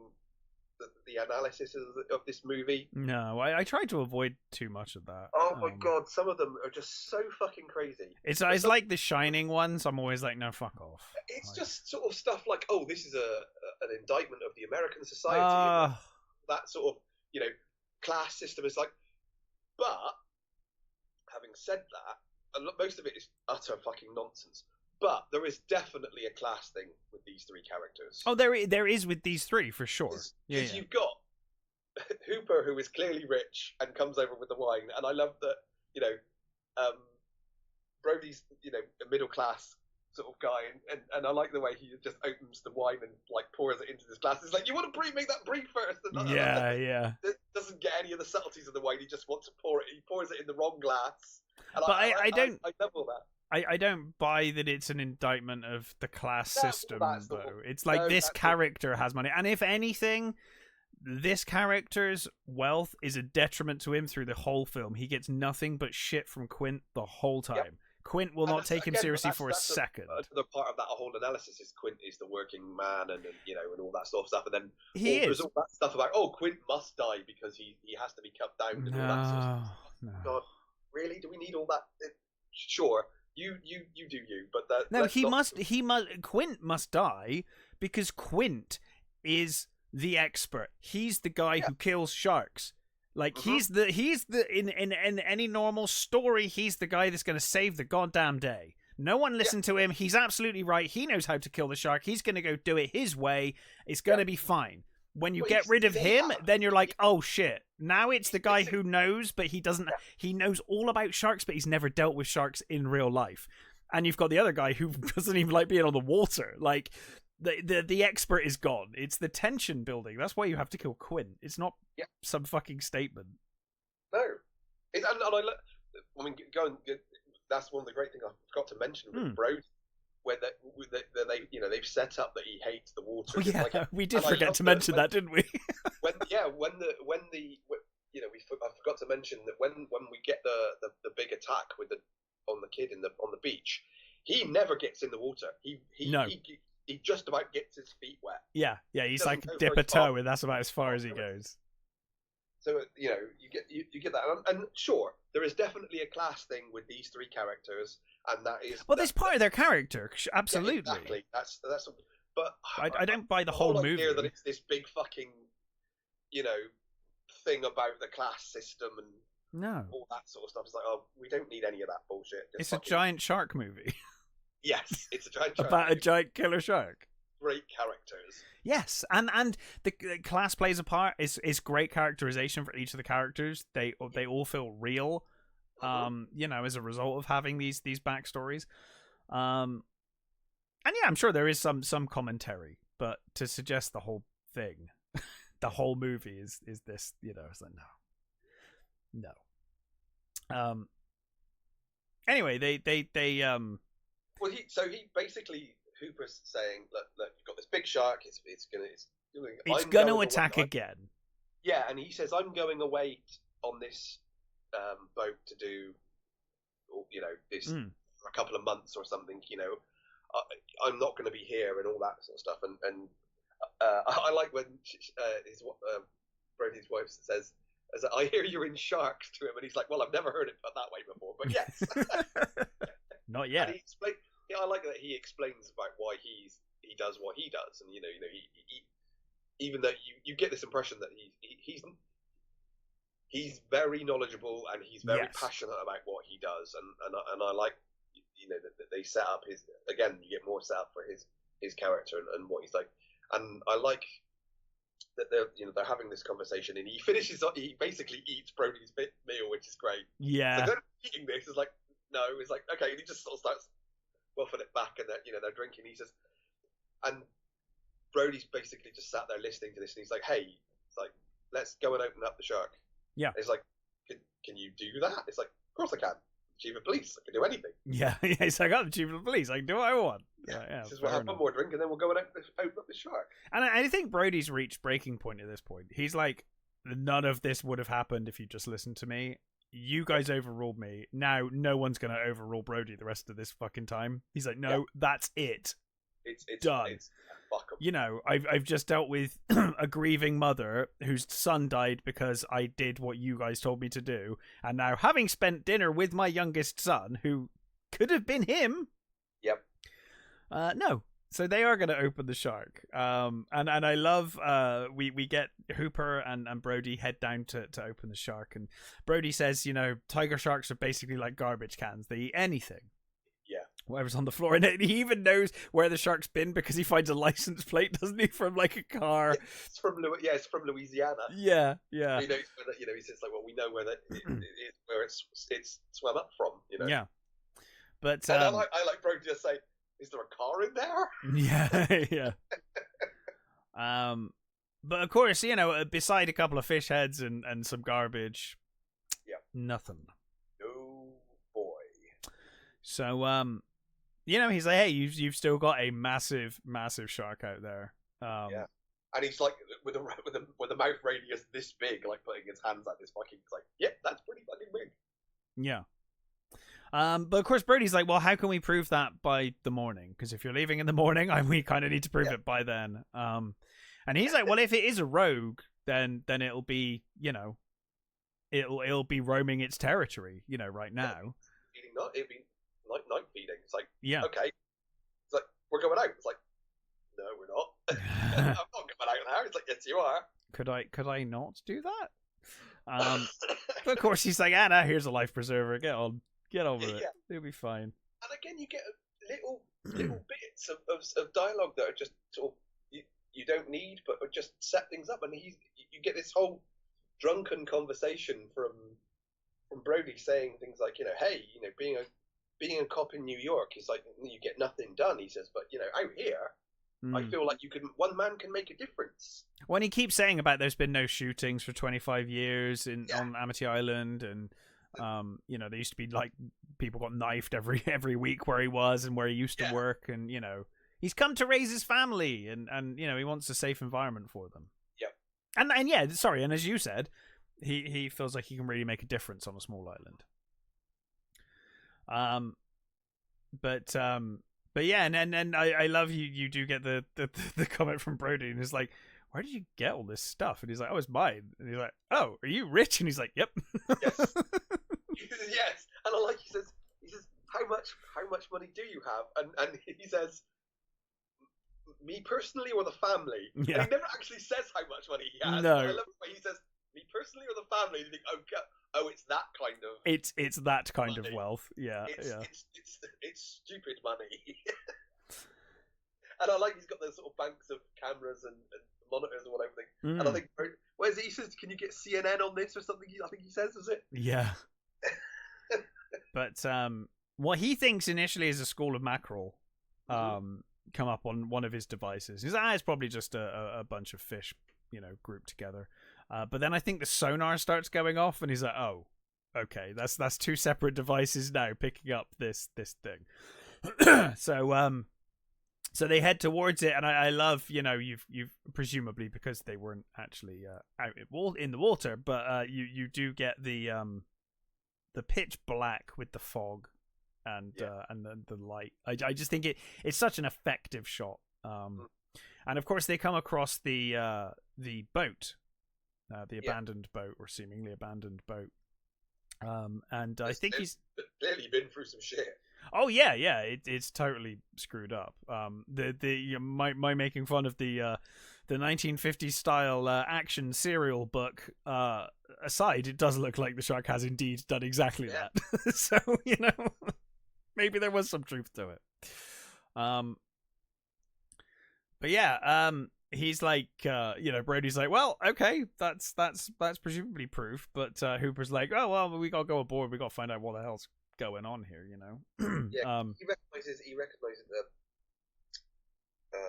the analysis of this movie? No, I try to avoid too much of that. Oh my god, some of them are just so fucking crazy. It's like the Shining ones. I'm always like, no, fuck off. It's just sort of stuff like, oh, this is an indictment of the American society. That sort of, class system is like. But having said that, most of it is utter fucking nonsense. But there is definitely a class thing with these three characters. Oh, there is with these three, for sure. Because you've got Hooper, who is clearly rich and comes over with the wine. And I love that, Brody's, a middle class sort of guy. And I like the way he just opens the wine and, pours it into this glass. It's like, you want to make that brief first. And yeah. It doesn't get any of the subtleties of the wine. He just wants to pour it. He pours it in the wrong glass. And but I don't... I love all that. I don't buy that it's an indictment of the class system, though. It's like this character has money. And if anything, this character's wealth is a detriment to him through the whole film. He gets nothing but shit from Quint the whole time. Yep. Quint will not take him seriously for a second. Another part of that whole analysis is Quint is the working man and all that sort of stuff. And then there's all that stuff about, Quint must die because he has to be cut down and all that sort of stuff. No. God, really? Do we need all that? Sure. You do you, but that Quint must die because Quint is the expert. He's the guy who kills sharks. Like he's the in any normal story, he's the guy that's going to save the goddamn day. No one listened to him. He's absolutely right. He knows how to kill the shark. He's going to go do it his way. It's going to be fine. When you get rid of him, then you're like, oh shit. Now it's the guy who knows, but he doesn't. He knows all about sharks, but he's never dealt with sharks in real life. And you've got the other guy who doesn't even like being on the water. Like the expert is gone. It's the tension building. That's why you have to kill Quint. It's not some fucking statement. No, that's one of the great things I forgot to mention with Brody. Where they've set up that he hates the water. Oh, yeah, we did forget to mention that, didn't we? I forgot to mention that when we get the big attack on the kid on the beach, he never gets in the water. He just about gets his feet wet. Yeah, he's like dip a toe, and that's about as far as he goes. So you get that, and sure, there is definitely a class thing with these three characters. And that is that's part of their character, absolutely. Yeah, exactly. That's. But I don't buy the whole movie. That it's this big fucking, thing about the class system and all that sort of stuff. It's like, we don't need any of that bullshit. It's a giant shark movie. Yes, it's a giant shark about movie. A giant killer shark. Great characters. Yes, and the class plays a part. Is great characterization for each of the characters. They all feel real. As a result of having these backstories, and I'm sure there is some commentary, but to suggest the whole thing, the whole movie is this, it's like no. Anyway, they Well, he basically Hooper's saying, look, you've got this big shark. It's going to attack again. Yeah, and he says, I'm going away on this boat to do, this for a couple of months or something. I'm not going to be here and all that sort of stuff. And I like when Brody's wife says, "I hear you're in sharks" to him, and he's like, "Well, I've never heard it put that way before, but yes." Not yet. And I like that he explains about why he does what he does, and he even though you get this impression that he's very knowledgeable and he's very passionate about what he does, and I like that they set up you get more set up for his character and what he's like, and I like that they're having this conversation, and he basically eats Brody's meal, which is great. Yeah, so they're eating this. It's like no, it's like okay, and he just sort of starts waffling it back, and they're drinking. He says, and Brody's basically just sat there listening to this, and he's like, hey, it's like, let's go and open up the shark. Yeah. It's like, can you do that? It's like, of course I can. Chief of police, I can do anything. Yeah, it's like, I'm the chief of police, I can do what I want. Yeah. He says, we'll have one more drink, and then we'll go and open up the shark. And I think Brody's reached breaking point at this point. He's like, none of this would have happened if you just listened to me. You guys overruled me. Now no one's going to overrule Brody the rest of this fucking time. He's like, no, that's it. It's done. Fuck 'em. You know, I've just dealt with a grieving mother whose son died because I did what you guys told me to do, and now having spent dinner with my youngest son, who could have been him. Yep. No. So they are going to open the shark. And I love we get Hooper and Brody head down to open the shark, and Brody says, you know, tiger sharks are basically like garbage cans. They eat anything. Yeah. Whatever's on the floor, and he even knows where the shark's been because he finds a license plate, doesn't he, from like a car? Yeah, it's from Louisiana. Yeah. He knows where that, you know, he says like, well, we know where that where it's swam up from, you know. Yeah. But and I like Brody to say, is there a car in Yeah, there? yeah. But of course, you know, beside a couple of fish heads and some garbage, nothing. No boy. So, you know, he's like, hey, you've still got a massive shark out there. Yeah. And he's like, with a mouth radius this big, like putting his hands at this fucking, he's like, yep, that's pretty fucking big. Yeah. But of course, Brody's like, well, how can we prove that by the morning? Because if you're leaving in the morning, we kind of need to prove it by then. And he's like, well, if it is a rogue, then it'll be, you know, it'll be roaming its territory, you know, right now. It'll be like night feeding. It's like, yeah, okay. It's like, we're going out. It's like, no, we're not. I'm not going out now. It's like, yes, you are. Could I not do that? But of course, he's like, Anna, here's a life preserver. Get over it. It'll be fine. And again, you get little bits of dialogue that are just sort of you don't need, but just set things up. And you get this whole drunken conversation from Brody saying things like, you know, hey, you know, being a cop in New York is like you get nothing done. He says, but you know, out here, I feel like one man can make a difference. When he keeps saying about there's been no shootings for 25 years on Amity Island, and you know, there used to be like people got knifed every week where he was and where he used to work, and you know, he's come to raise his family, and you know, he wants a safe environment for them. Yeah. And yeah, sorry, and as you said, he feels like he can really make a difference on a small island. But yeah, and I love you do get the comment from Brody, and he's like, where did you get all this stuff? And he's like, oh, it's mine. And he's like, oh, are you rich? And he's like, yep. Yes. Yes. And I like, he says, how much money do you have? And he says, me personally or the family? Yeah. And he never actually says how much money he has. No. I love the way he says, me personally or the family? And you think, oh, it's that kind of. It's that kind money. of wealth. Yeah. It's stupid money. And I like he's got those sort of banks of cameras and monitors and whatever. And I think, where's he says, can you get CNN on this or something? I think he says, is it? Yeah. But what he thinks initially is a school of mackerel come up on one of his devices. He's like, it's probably just a bunch of fish, you know, grouped together. But then I think the sonar starts going off, and he's like, oh, okay, that's two separate devices now picking up this thing. So they head towards it, and I love, you know, you've presumably, because they weren't actually out in the water, but you do get the pitch black with the fog and the light. I just think it's such an effective shot. And of course they come across the boat, the abandoned boat, or seemingly abandoned boat. And I think he's clearly been through some shit. Oh yeah, it's totally screwed up. My making fun of the 1950s style action serial book aside, it does look like the shark has indeed done exactly that. So you know, maybe there was some truth to it. But yeah, he's like, you know, Brody's like, well, okay, that's presumably proof. But Hooper's like, oh well, we gotta go aboard. We gotta find out what the hell's going on here, you know. He recognizes the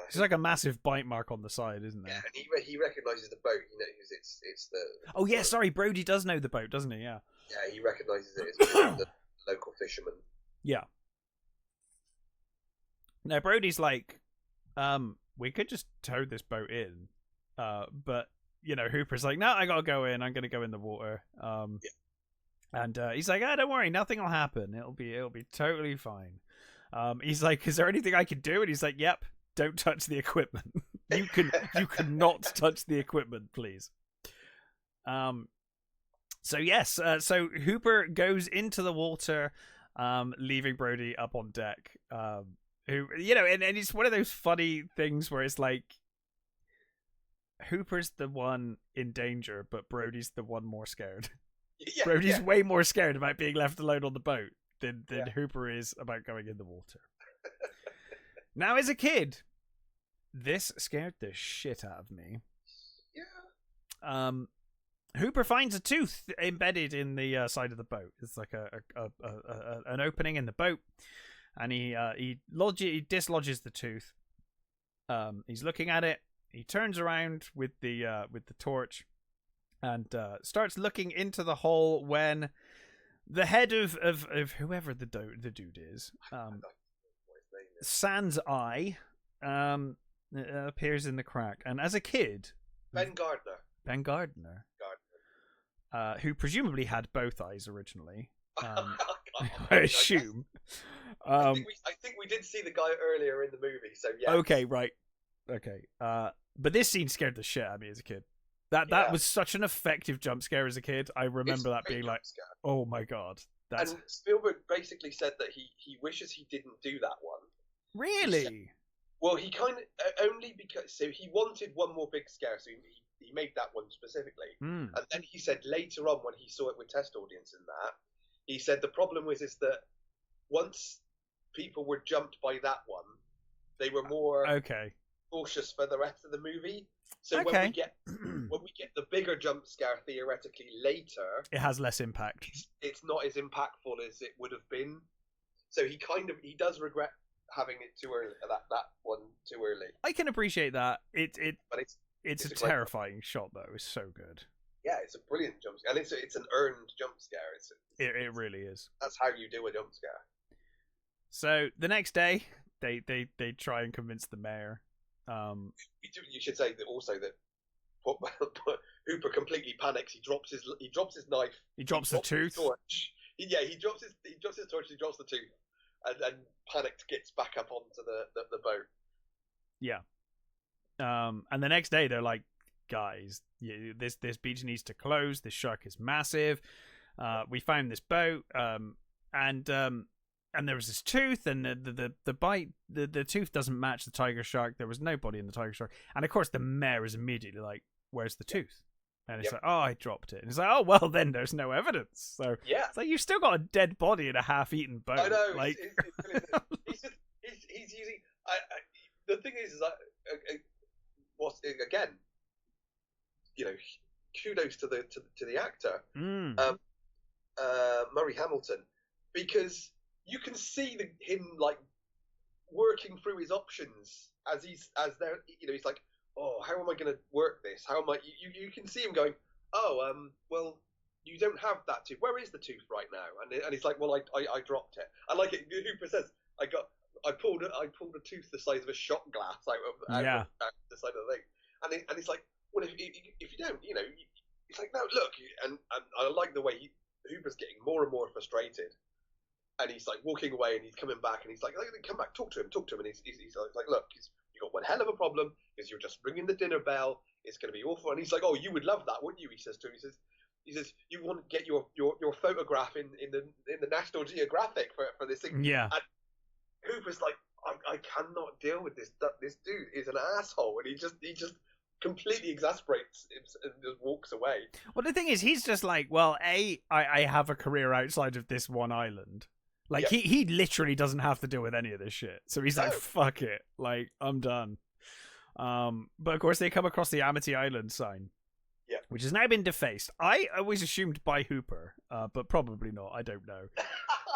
it's like a massive bite mark on the side, isn't there? Yeah, and he recognizes the boat. You know, it's the. Oh yeah, sorry, Brody does know the boat, doesn't he? Yeah. Yeah, he recognizes it as the local fisherman. Yeah. Now Brody's like, we could just tow this boat in, but you know, Hooper's like, no, I gotta go in. I'm gonna go in the water. And he's like, don't worry, nothing will happen. It'll be totally fine. He's like, is there anything I can do? And he's like, yep, don't touch the equipment. You could not touch the equipment, please. So yes, so Hooper goes into the water, leaving Brody up on deck. Who, you know, and it's one of those funny things where it's like Hooper's the one in danger, but Brody's the one more scared. Yeah, Brody's way more scared about being left alone on the boat than Hooper is about going in the water. Now, as a kid, this scared the shit out of me. Yeah. Hooper finds a tooth embedded in the side of the boat. It's like an opening in the boat, and he dislodges the tooth. He's looking at it. He turns around with the torch, and starts looking into the hole when the head of whoever the dude is, Sans eye, appears in the crack. And as a kid, Ben Gardner, who presumably had both eyes originally, I assume. I think we did see the guy earlier in the movie, so yeah. Okay, right. Okay. But this scene scared the shit out of me as a kid. That was such an effective jump scare as a kid. I remember that being like, oh my god. And Spielberg basically said that he wishes he didn't do that one. Really? He kind of only because he wanted one more big scare, so he made that one specifically. And then he said later on when he saw it with test audience and that, he said the problem is that once people were jumped by that one, they were more cautious for the rest of the movie. So when we get the bigger jump scare theoretically later, it has less impact. It's not as impactful as it would have been. So he does regret having it too early. That one too early. I can appreciate that. It's a terrifying shot though. It's so good. Yeah, it's a brilliant jump scare, and it's an earned jump scare. It really is. That's how you do a jump scare. So the next day, they try and convince the mayor. You should say that also that Hooper completely panics. He drops his knife. He drops the tooth. Torch. He drops his torch. He drops the tooth, and panicked gets back up onto the boat. Yeah. And the next day they're like, guys, this beach needs to close. This shark is massive. We found this boat. And there was this tooth, and the bite, the tooth doesn't match the tiger shark. There was no body in the tiger shark, and of course the mayor is immediately like, "Where's the tooth?" And it's like, "Oh, I dropped it." And it's like, "Oh, well, then there's no evidence." So it's like you've still got a dead body in a half-eaten boat. I know. Like he's using. The thing is what's again, kudos to the actor, Murray Hamilton, because you can see him like working through his options as he's like, oh, how am I going to work this? How am I? You can see him going, well, you don't have that tooth. Where is the tooth right now? And he's like, well, I dropped it. I like it. Hooper says, I pulled a tooth the size of a shot glass out of the side of the thing. And he's like, well, if you don't, he's like, no, look, and I like the way Hooper's getting more and more frustrated. And he's like walking away, and he's coming back, and he's like, "Come back, talk to him." And he's like, "Look, you got one hell of a problem because you're just ringing the dinner bell. It's going to be awful." And he's like, "Oh, you would love that, wouldn't you?" He says to him. He says, "You want to get your photograph in the National Geographic for this thing." Yeah. And Hooper's like, "I cannot deal with this. This dude is an asshole," and he just completely exasperates him and just walks away. Well, the thing is, he's just like, well, I have a career outside of this one island. Like, he literally doesn't have to deal with any of this shit. So he's like, fuck it. Like, I'm done. But of course, they come across the Amity Island sign. Yeah. Which has now been defaced. I always assumed by Hooper, but probably not. I don't know.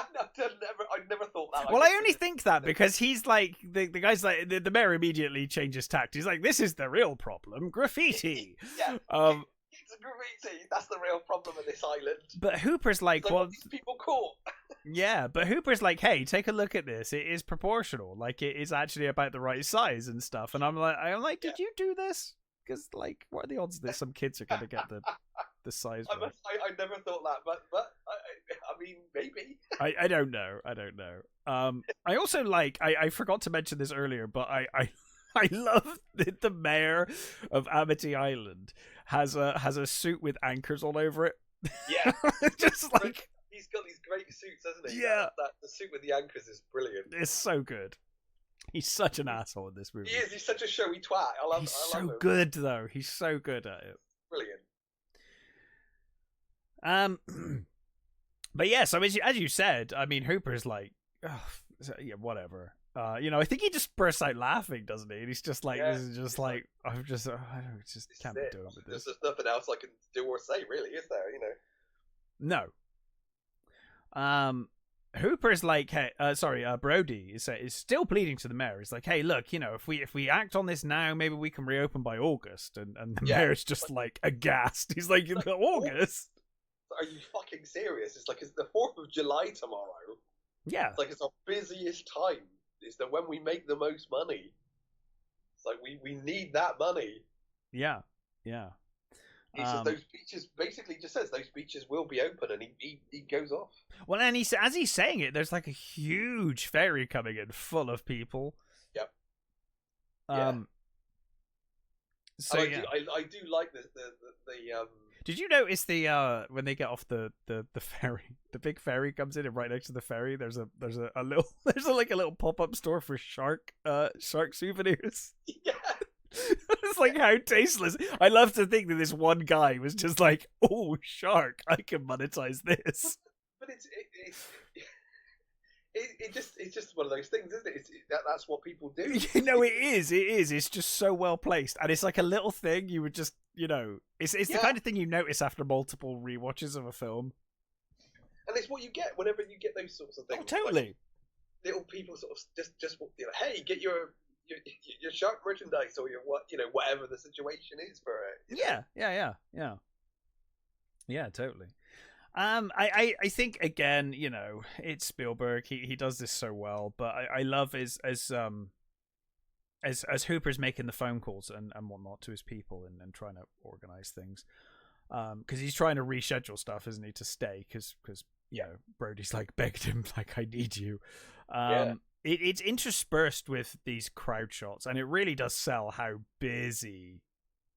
I never thought that. Well, I only think that because he's like, the guy's like, the mayor immediately changes tact. He's like, this is the real problem. Graffiti. Yeah. It's graffiti. That's the real problem of this island. But Hooper's like, well, these people caught. Yeah, but Hooper's like, hey, take a look at this. It is proportional. Like, it is actually about the right size and stuff. And I'm like, did you do this? Because, like, what are the odds that some kids are going to get the size right? I never thought that, but I mean, maybe. I don't know. I also like, I forgot to mention this earlier, but I love that the mayor of Amity Island has a suit with anchors all over it. Yeah, just like he's got these great suits, hasn't he? Yeah, the suit with the anchors is brilliant. It's so good. He's such an asshole in this movie. He is. He's such a showy twat. He's so good, though. He's so good at it. Brilliant. But yeah, so as you said, I mean, Hooper's like, oh, yeah, whatever. I think he just bursts out laughing, doesn't he? And he's just like, this is just like, I don't can't be doing with this. There's nothing else I can do or say, really, is there? No. Hooper's like, hey, Brody is still pleading to the mayor. He's like, hey, look, if we act on this now, maybe we can reopen by August. And the mayor's just like aghast. He's like, August? Are you fucking serious? It's like, it's the 4th of July tomorrow. Yeah. It's like, it's our busiest time. It's that when we make the most money. It's like, we need that money. Yeah. He says those beaches, basically just says those beaches will be open, and he goes off. Well, and as he's saying it, there's like a huge ferry coming in full of people. Yep. So I do like the Did you notice the when they get off the ferry, the big ferry comes in, and right next to the ferry there's a little like a little pop-up store for shark souvenirs. Yeah. It's like, how tasteless. I love to think that this one guy was just like, oh, shark, I can monetize this. But it's just one of those things, isn't it? That's what people do. It is. It's just so well placed, and it's like a little thing you would just, it's the kind of thing you notice after multiple rewatches of a film. And it's what you get whenever you get those sorts of things. Oh, totally. Like, little people sort of just hey, get your shark merchandise, or your whatever the situation is for it. Yeah, totally. I think again, it's Spielberg. He does this so well, but I love as Hooper's making the phone calls and whatnot to his people and trying to organize things, because he's trying to reschedule stuff, isn't he, to stay? Because Brody's like begged him, like, I need you. It's interspersed with these crowd shots, and it really does sell how busy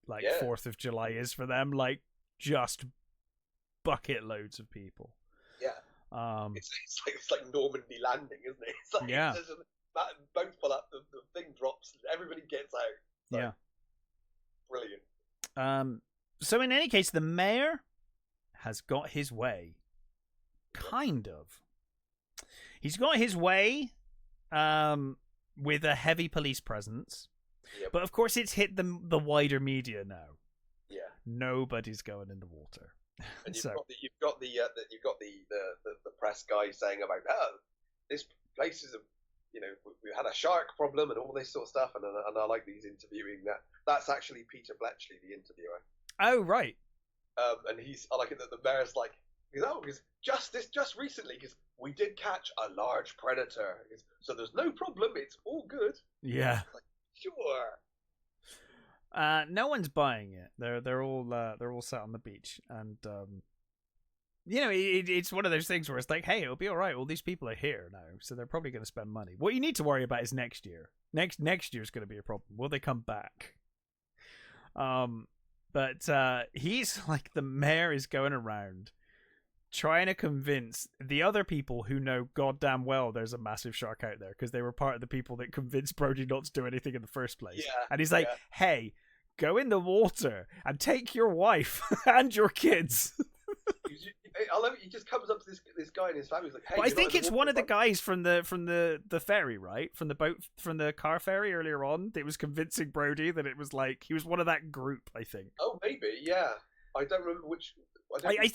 4th of July is for them. Like, just bucket loads of people. Yeah. It's like Normandy landing, isn't it? It's like, that boat pull up, the thing drops, everybody gets out. So, brilliant. So in any case, the mayor has got his way. Kind of. He's got his way with a heavy police presence. Yep. But of course it's hit the wider media now. Yeah. Nobody's going in the water. And you've got the press guy saying about this place is we had a shark problem and all this sort of stuff, and I like these interviewing that's actually Peter Bletchley, the interviewer. Oh, right. And I like it that the mayor's like, because just recently, because we did catch a large predator, so there's no problem, it's all good. Yeah. Like, sure. No one's buying it. They're all sat on the beach, and it's one of those things where it's like, hey, it'll be all right. All these people are here now, so they're probably going to spend money. What you need to worry about is next year. Next year's going to be a problem. Will they come back? But he's like, the mayor is going around trying to convince the other people who know goddamn well there's a massive shark out there, because they were part of the people that convinced Brody not to do anything in the first place. Yeah, and he's like, hey, go in the water and take your wife and your kids. I love it. He just comes up to this guy and his family. He's like, hey, but I think it's one of the guys from the ferry, right? From the car ferry earlier on. That was convincing Brody that it was like he was one of that group. I think. Oh, maybe, yeah. I don't remember which. I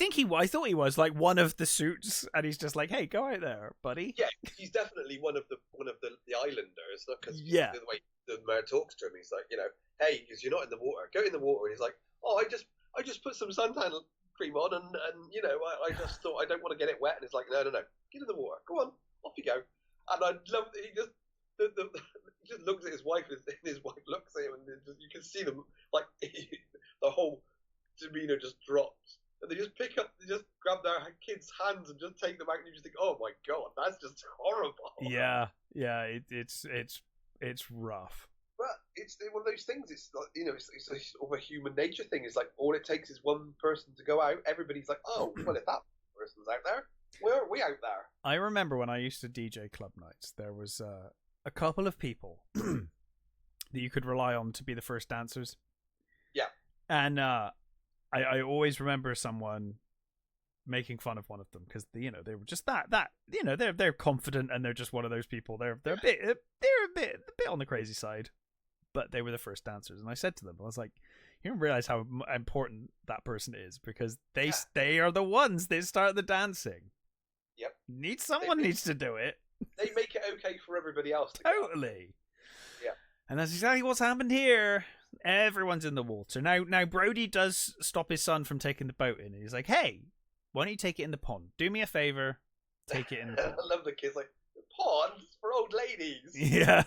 thought he was like one of the suits, and he's just like, "Hey, go out there, buddy." Yeah, he's definitely one of the islanders. Because the way the mayor talks to him, he's like, hey, because you're not in the water, go in the water. And he's like, oh, I just put some suntan cream on, and I just thought I don't want to get it wet. And it's like, no, get in the water, go on, off you go. And I love that he just he just looks at his wife, and his wife looks at him, and you can see them like the whole demeanor just drops. And they just grab their kids' hands and just take them out, and you just think, oh my god, that's just horrible. Yeah, it's rough. But it's one of those things. It's like, it's a sort of a human nature thing. It's like all it takes is one person to go out. Everybody's like, oh, well, if that person's out there, where are we out there? I remember when I used to DJ club nights, there was a couple of people that you could rely on to be the first dancers. Yeah. And I always remember someone making fun of one of them because they were just that they're confident and they're just one of those people. They're a bit on the crazy side, but they were the first dancers. And I said to them, I was like, you don't realize how important that person is because they are the ones that start the dancing. Yep. Someone needs to do it. They make it okay for everybody else to totally. Yeah. And that's exactly what's happened here. Everyone's in the water. Now Brody does stop his son from taking the boat in. And he's like, hey, why don't you take it in the pond? Do me a favor. Take it in the pond. I love the kids like, the pond's for old ladies. Yeah.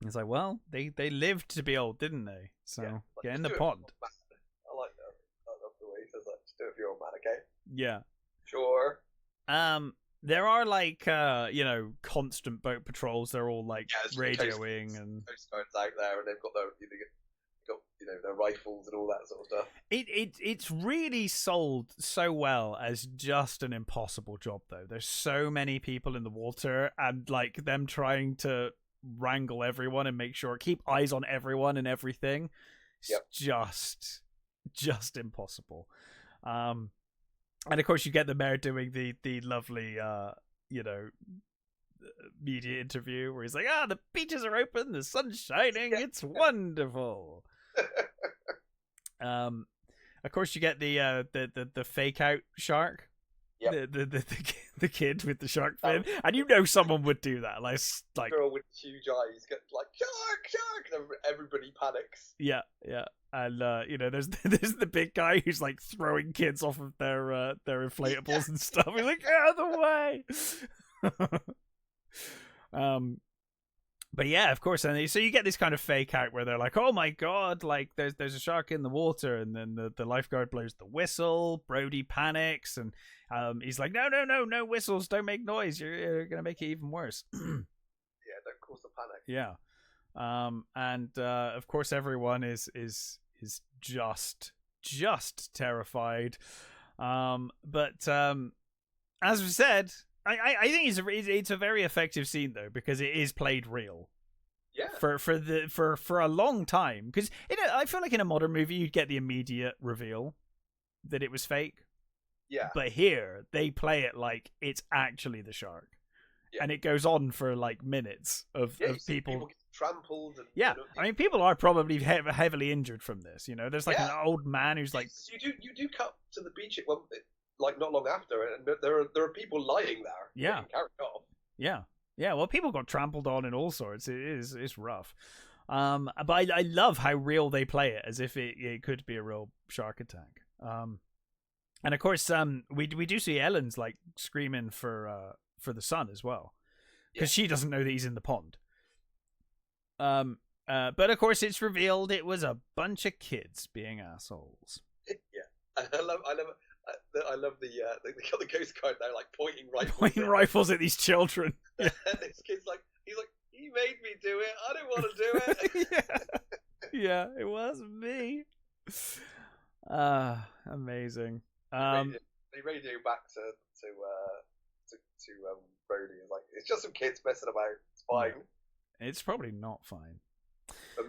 It's like, well, they lived to be old, didn't they? So get in the pond. I like that. I love the way he says that. Just do it for your old man, okay? Yeah. Sure. There are like constant boat patrols. They're all like radioing and Coast Guard's out there, and they've got their rifles and all that sort of stuff. It's really sold so well as just an impossible job though. There's so many people in the water and like them trying to wrangle everyone and make sure keep eyes on everyone and everything. It's just impossible. And of course, you get the mayor doing the lovely, media interview where he's like, the beaches are open, the sun's shining, it's wonderful. Of course, you get the fake out shark. Yep. The kid with the shark fin, and someone would do that. Like girl with huge eyes, get like shark, and everybody panics. Yeah. And there's the big guy who's like throwing kids off of their inflatables and stuff. He's like, out of the way. But yeah, of course, and so you get this kind of fake out where they're like, oh my god, like there's a shark in the water, and then the lifeguard blows the whistle. Brody panics, and he's like, no whistles, don't make noise, you're gonna make it even worse. Yeah, don't cause the panic. Yeah. And of course everyone is just terrified. But as we said, I think it's a very effective scene though, because it is played real. Yeah. For a long time, because I feel like in a modern movie you'd get the immediate reveal that it was fake. Yeah. But here they play it like it's actually the shark. Yeah. And it goes on for like minutes of people get trampled. And, I mean, people are probably heavily injured from this. There's like an old man who's like. You do cut to the beach like not long after, and there are people lying there. Yeah. Carried off. Yeah. Well, people got trampled on and all sorts. It's rough. But I love how real they play it, as if it could be a real shark attack. And of course, we do see Ellen's like screaming for the son as well, because she doesn't know that he's in the pond. But of course it's revealed it was a bunch of kids being assholes. Yeah, I love the Coast Guard there, like pointing rifles at these children. And this kid's like, he made me do it. I didn't want to do it. Yeah, it wasn't me. Amazing. They radio back to Brody. It's like, it's just some kids messing about. It's fine. It's probably not fine. But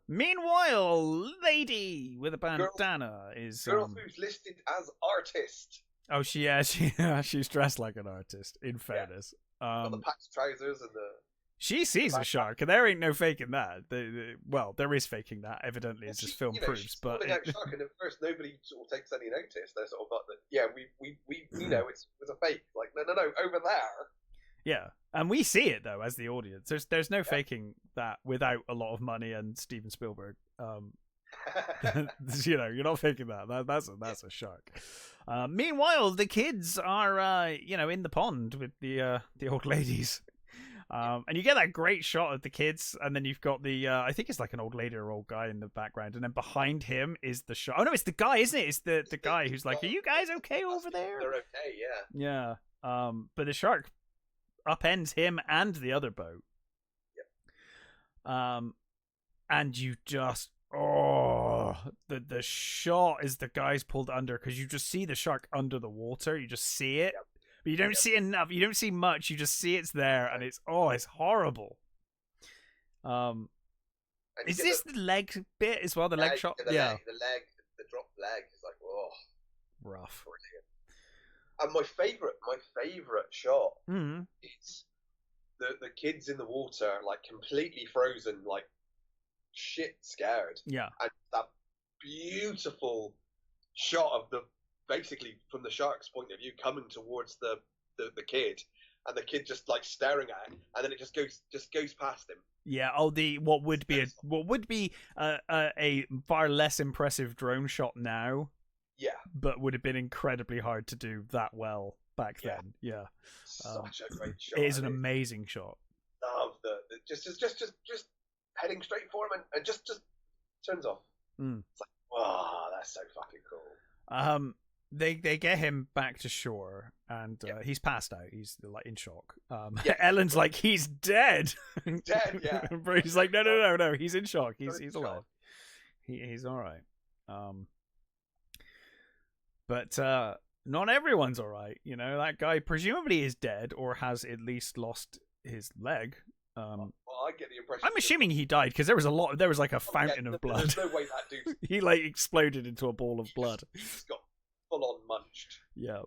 meanwhile, lady with a bandana is girl who's listed as artist. Oh, she's dressed like an artist. In fairness, got the patched trousers and the. She sees a shark, and there ain't no faking that. Well, there is faking that, evidently, as this film proves. But shark, and at first nobody sort of takes any notice. They're sort of like, we know it's a fake. Like, no, over there. Yeah, and we see it though as the audience. There's no faking that without a lot of money and Steven Spielberg. You're not faking that. That's a shark. Meanwhile, the kids are in the pond with the old ladies. And you get that great shot of the kids, and then you've got the I think it's like an old lady or old guy in the background, and then behind him is the shark. Oh no, it's the guy, isn't it? It's the guy who's like, "Are you guys okay over there?" They're okay, yeah. Yeah. But the shark upends him and the other boat. Yep. And you just the shot is the guy's pulled under because you just see the shark under the water. You just see it, but you don't see enough. You don't see much. You just see it's there, and it's horrible. Is this the leg bit as well? The leg shot, the leg, the dropped leg is like rough. Brilliant. And my favorite shot is the kids in the water, like completely frozen, like shit scared. Yeah. And that beautiful shot of basically from the shark's point of view coming towards the kid, and the kid just like staring at him, and then it just goes past him. Yeah. What would be a far less impressive drone shot now. Yeah. But would have been incredibly hard to do that well back then. Yeah. Such a great shot. It is an amazing shot. Love the just heading straight for him and just turns off. It's like, wow, that's so fucking cool. They get him back to shore, and he's passed out. He's like in shock. Ellen's like, he's dead. Dead, yeah. Brody's like, no, he's in shock. He's alive. He's all right. But not everyone's all right. You know, that guy presumably is dead or has at least lost his leg. Well, I get the impression. I'm assuming he died because there was like a fountain of blood. There's no way that dude. He like exploded into a ball of blood. He's got full on munched. Yeah.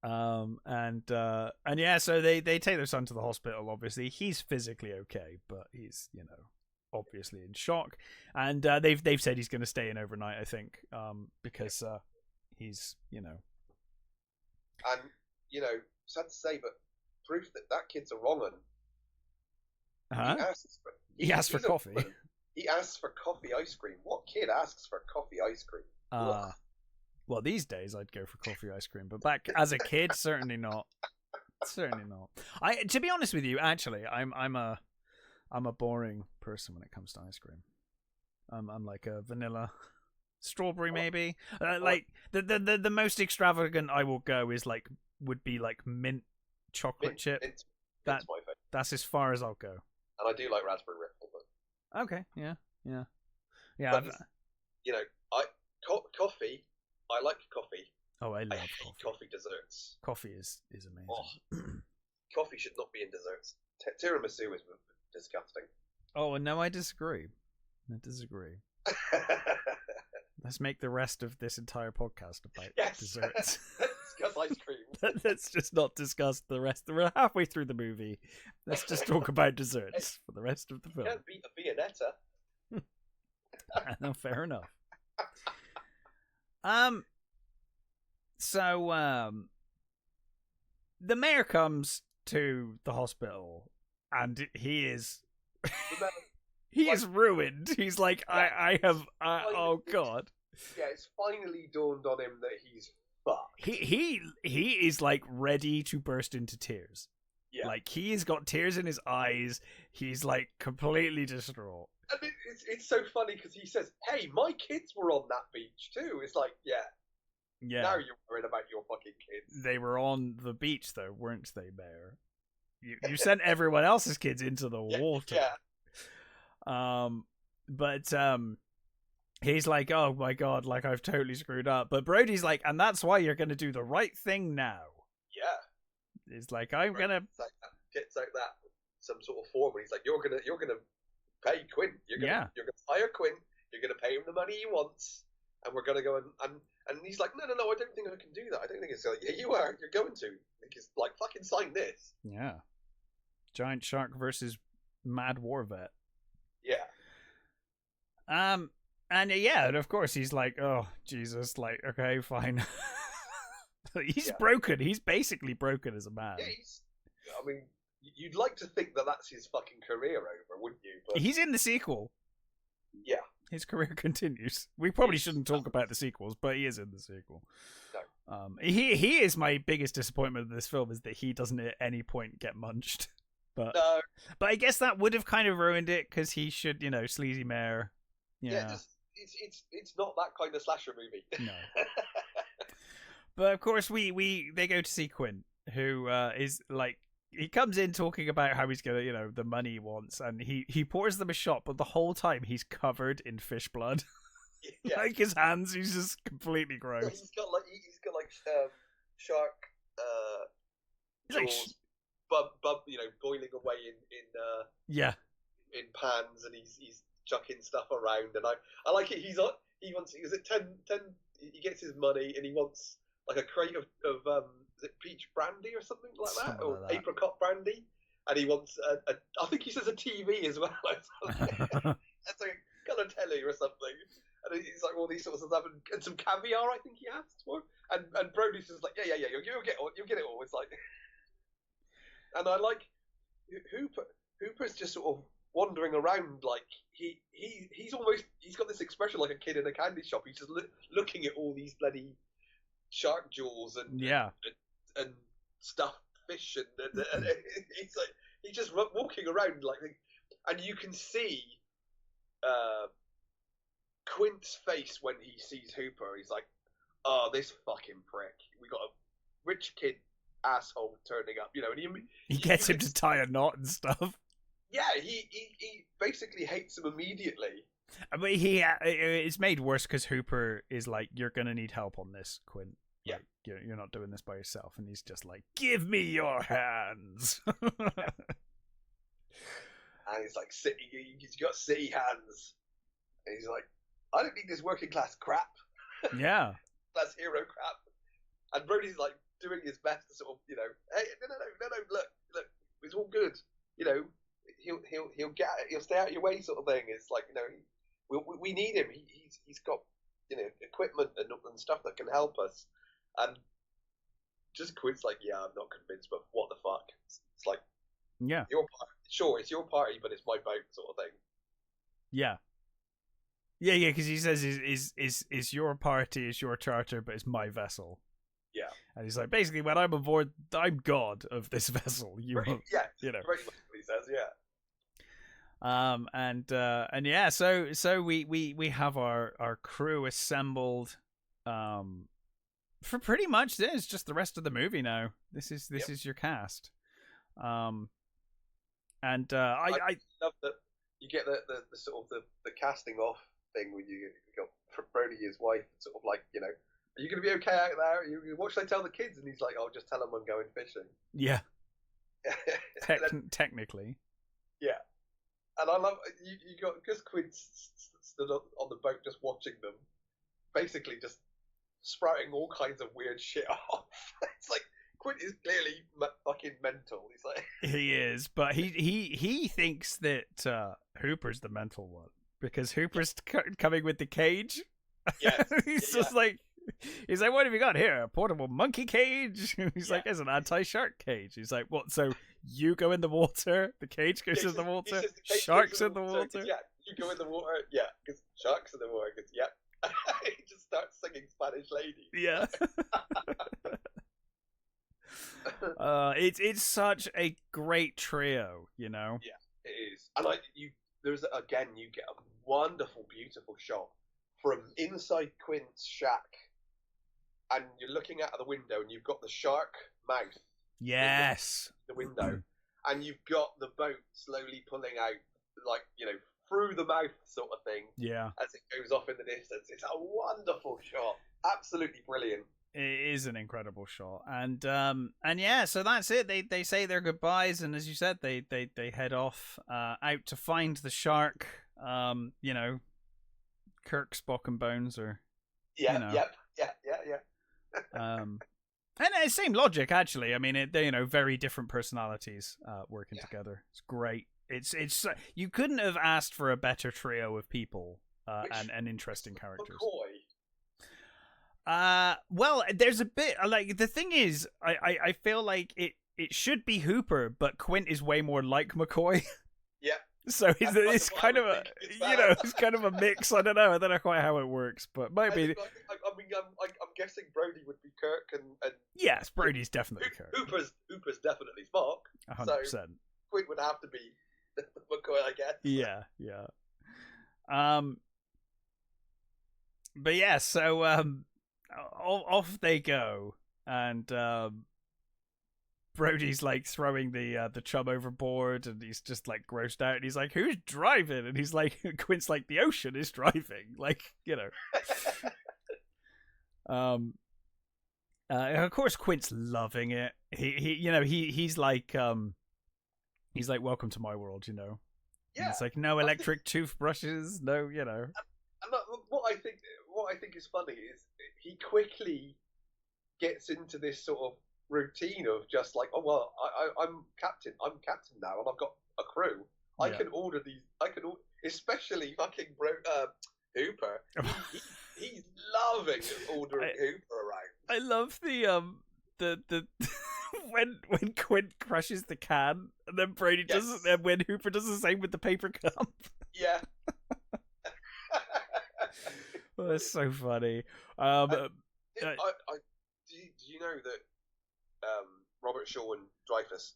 And yeah, so they take their son to the hospital. Obviously, he's physically okay, but he's obviously in shock. And they've said he's going to stay in overnight. I think because he's and sad to say, but proof that kid's a wrong un. He asks for coffee. He asks for coffee ice cream. What kid asks for coffee ice cream? Well, these days I'd go for coffee ice cream, but back as a kid, certainly not. Certainly not. To be honest with you, actually, I'm a boring person when it comes to ice cream. I'm like a vanilla, strawberry maybe. Like the most extravagant I will go is would be mint chocolate chip. Mint's my favorite. That's as far as I'll go. And I do like raspberry ripple, but okay, yeah. But, coffee. I like coffee. Oh, I love coffee desserts. Coffee is amazing. Oh, coffee should not be in desserts. Tiramisu is disgusting. Oh, and no, I disagree. Let's make the rest of this entire podcast about desserts. Let's discuss ice cream. Let's just not discuss the rest. We're halfway through the movie. Let's just talk about desserts for the rest of the film. You can't beat a Viennetta. No, fair enough. So the mayor comes to the hospital, and he is ruined. He's like, I have. Oh God. Yeah, it's finally dawned on him that he's fucked. He is like ready to burst into tears. Yeah. Like he's got tears in his eyes. He's like completely distraught. And it's so funny because he says, "Hey, my kids were on that beach too." It's like, yeah. Now you're worried about your fucking kids. They were on the beach though, weren't they, Mayor? You sent everyone else's kids into the water. Yeah. But he's like, oh my God, like I've totally screwed up. But Brody's like, and that's why you're gonna do the right thing now. Yeah. It's like I'm gonna gets out that some sort of form, and he's like, you're gonna pay Quinn. You're gonna hire Quinn. You're gonna pay him the money he wants, and we're gonna go and he's like, no, I don't think I can do that. I don't think it's like, yeah, you are. You're going to. Because like fucking sign this. Yeah. Giant shark versus mad war vet. Yeah. And of course he's like, oh Jesus, like okay, fine. He's broken. He's basically broken as a man. Yeah, I mean, you'd like to think that that's his fucking career over, wouldn't you? But he's in the sequel. Yeah. His career continues. We probably shouldn't talk about the sequels, but he is in the sequel. No. He is my biggest disappointment in this film is that he doesn't at any point get munched. But I guess that would have kind of ruined it because he should, sleazy mayor. Yeah. It's not that kind of slasher movie. No. But of course they go to see Quinn, who is like he comes in talking about how he's gonna, the money he wants, and he pours them a shot, but the whole time he's covered in fish blood. Yeah. Like his hands, he's just completely gross. Yeah, he's got shark jaws, boiling away in pans, and he's chucking stuff around, and I like it. He gets his money, and he wants like a crate of is it peach brandy or something like that, or like that. Apricot brandy, and he wants I think he says a TV as well. That's like colour telly or something. And he's like all these sorts of stuff, and some caviar, I think he asked for. And Brody's just like, yeah, you'll get it all. It's like, and I like Hooper. Hooper's just sort of wandering around, like he's got this expression like a kid in a candy shop. He's just looking at all these bloody shark jaws and stuffed fish, and he's just walking around like, and you can see Quint's face when he sees Hooper. He's like, oh, this fucking prick. We got a rich kid asshole turning up, and he gets him to tie a knot and stuff. Yeah, he basically hates him immediately. I mean, it's made worse because Hooper is like, you're gonna need help on this, Quint. Yeah, like, you're not doing this by yourself, and he's just like, give me your hands. And he's like, he's got city hands, and he's like, I don't need this working class crap. Yeah. That's hero crap. And Brody's like doing his best to sort of, hey, no, look, it's all good. He'll stay out of your way, sort of thing. It's like, we need him. He's got, equipment and stuff that can help us. And just Quint's like, yeah, I'm not convinced, but what the fuck? It's like, yeah, sure, it's your party, but it's my boat, sort of thing. Yeah. Yeah, because he says is your party, is your charter, but it's my vessel. Yeah. And he's like, basically, when I'm aboard, I'm god of this vessel. Pretty much what he says, yeah. And yeah, so we have our crew assembled, for pretty much this, just the rest of the movie now. This is your cast. I love that you get the sort of the casting off thing when you got Brody, his wife, sort of like, are you going to be okay out there? What should I tell the kids? And he's like, oh, just tell them I'm going fishing. Yeah. Technically. Yeah. And I love, you got, because Quinn stood on the boat just watching them, basically just sprouting all kinds of weird shit off. It's like, Quint is clearly fucking mental. He's like, he is, but he thinks that Hooper's the mental one. Because Hooper's coming with the cage. Yeah. He's just like, what have you got here? A portable monkey cage? He's like, it's an anti-shark cage. He's like, what? So you go in the water, the cage goes in the water, sharks in the water? Yeah, you go in the water, yeah, because sharks in the water, because, yeah. He just starts singing Spanish Lady. Yeah. It's such a great trio, Yeah, it is. And you get a wonderful, beautiful shot from inside Quint's shack, and you're looking out of the window, and you've got the shark mouth. Yes. The window, and you've got the boat slowly pulling out, like, through the mouth, sort of thing. Yeah. As it goes off in the distance, it's a wonderful shot. Absolutely brilliant. It is an incredible shot, and yeah, so that's it. They say their goodbyes, and as you said, they head off out to find the shark. Kirk, Spock, and Bones are. Yeah. And it's same logic, actually. I mean, they very different personalities working together. It's great. It's you couldn't have asked for a better trio of people and interesting characters. McCoy. Well, there's a bit like, the thing is, I feel like it should be Hooper, but Quint is way more like McCoy. Yeah. So it's kind of a it's kind of a mix. I don't know quite how it works, but maybe. I'm guessing Brody would be Kirk, and yes, Brody's definitely Kirk. Hooper's definitely Spock. 100%. So Quint would have to be McCoy, I guess. Yeah. But yeah, so off they go, and Brody's like throwing the chum overboard, and he's just like grossed out, and he's like, "Who's driving?" And he's like, Quint's like, "The ocean is driving," like, you know. Of course, Quint's loving it. He's like, "Welcome to my world," you know. Yeah. And it's like, no electric toothbrushes, no, you know. And what I think is funny is he quickly gets into this sort of routine of just like, oh well, I'm captain now, and I've got a crew. I can order these. Especially fucking Hooper. He's loving ordering Hooper around. I love the when Quint crushes the can, and then Brody does it, and when Hooper does the same with the paper cup. Yeah. Well, that's so funny. Do you know that Robert Shaw and Dreyfuss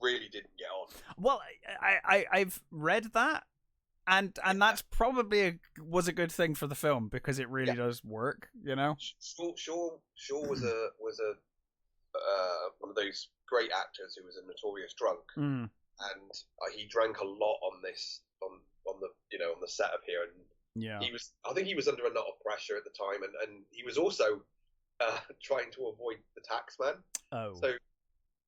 really didn't get on? Well, I've read that, and that's probably was a good thing for the film, because it really does work, you know. Shaw was a one of those great actors who was a notorious drunk, and he drank a lot on the set of here, and I think he was under a lot of pressure at the time, and he was also trying to avoid the tax man. Oh. So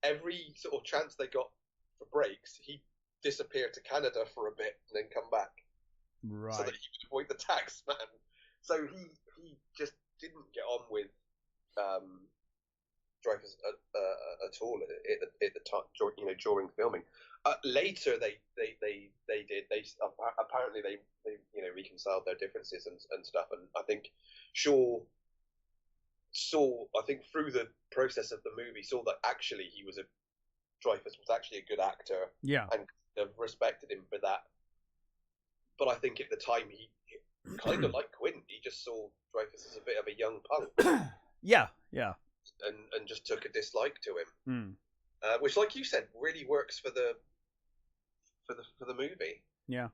every sort of chance they got for breaks, he'd disappear to Canada for a bit and then come back. Right. So that he could avoid the tax man. So he just didn't get on with Dreyfuss at all at the time, during filming. Later they did. Apparently they reconciled their differences and stuff. And I think Shaw saw, I think through the process of the movie, saw that actually Dreyfuss was actually a good actor. Yeah. And respected him for that. But I think at the time he kind of like Quint. He just saw Dreyfuss as a bit of a young punk. Yeah. And just took a dislike to him. Which, like you said, really works for the movie. Yeah.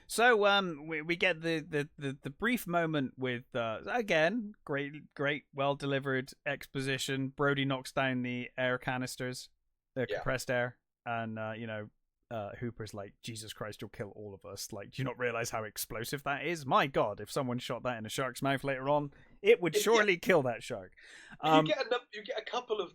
So we get the brief moment with again great well delivered exposition. Brody knocks down the air canisters, the compressed air, and Hooper's like, "Jesus Christ, you'll kill all of us. Like, do you not realize how explosive that is? My God, if someone shot that in a shark's mouth later on, it would surely kill that shark." You get a couple of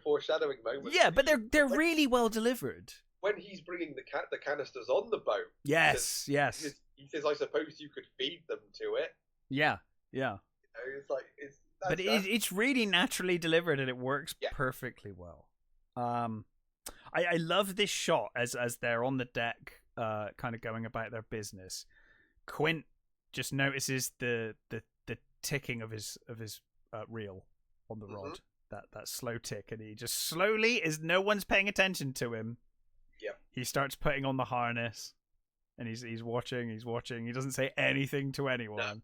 foreshadowing moments. Yeah, but they're really well delivered. When he's bringing the canisters on the boat. Yes. He says, "I suppose you could feed them to it." Yeah. It's like it's really naturally delivered, and it works perfectly well. I love this shot as they're on the deck, kind of going about their business. Quint just notices the ticking of his reel on the rod, that slow tick, and he just slowly, as no one's paying attention to him, he starts putting on the harness, and he's watching. He doesn't say anything to anyone.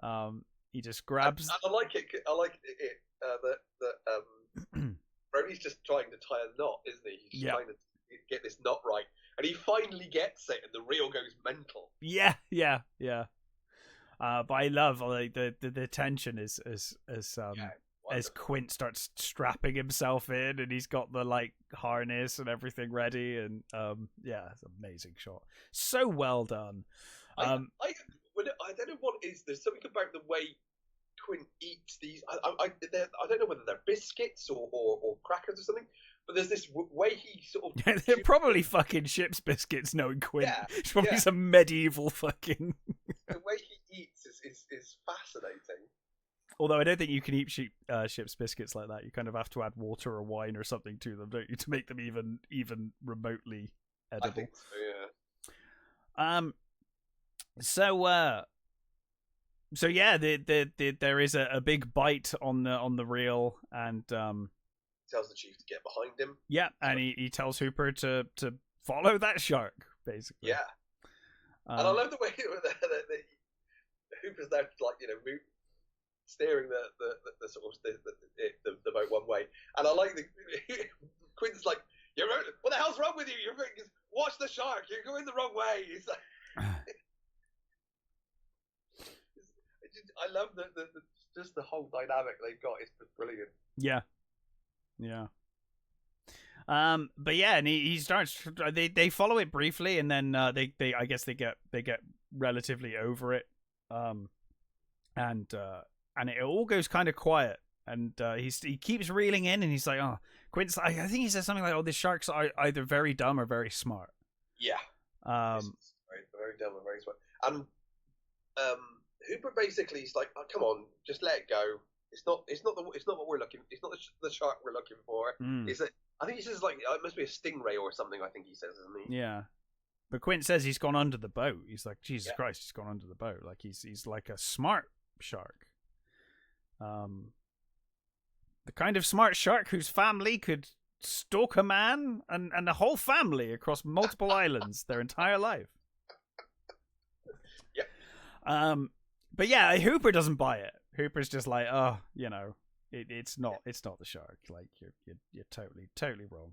No. He just grabs. I like it. That Brody's just trying to tie a knot, isn't he? He's trying to get this knot right, and he finally gets it, and the reel goes mental. Yeah. But I love the tension as Quint starts strapping himself in, and he's got the harness and everything ready, and it's an amazing shot. So well done. I don't know what it is. There's something about the way Quint eats these. I don't know whether they're biscuits or crackers or something. But there's this way he sort of... They're probably fucking ship's biscuits, knowing Quint. It's probably some medieval fucking... The way he eats is fascinating. Although I don't think you can eat ship's biscuits like that. You kind of have to add water or wine or something to them, don't you, to make them even remotely edible. I think so, yeah. So yeah, there is a big bite on the reel, and tells the chief to get behind him. Yeah, and he tells Hooper to follow that shark, basically. Yeah, and I love the way Hooper's there, steering the sort of the boat one way, and I like Quint's like, "What the hell's wrong with you? Watch the shark. You're going the wrong way." He's like, I love just the whole dynamic they've got. It's brilliant. Yeah. Yeah. But yeah, and he starts. They follow it briefly, and then they I guess they get relatively over it. And it all goes kind of quiet, and he keeps reeling in, and he's like, oh, Quint's. I think he says something like, oh, the sharks are either very dumb or very smart. Yeah. Very dumb and very smart. And Hooper basically is like, oh, come on, just let it go. It's not what we're looking. It's not the shark we're looking for. It's that I think he says like it must be a stingray or something. I think he says, isn't he? Yeah. But Quint says he's gone under the boat. He's like, Jesus Christ, he's gone under the boat. Like he's like a smart shark. The kind of smart shark whose family could stalk a man and a whole family across multiple islands their entire life. Yeah. But yeah, Hooper doesn't buy it. Hooper's just like, oh, it's not the shark. Like you're totally wrong.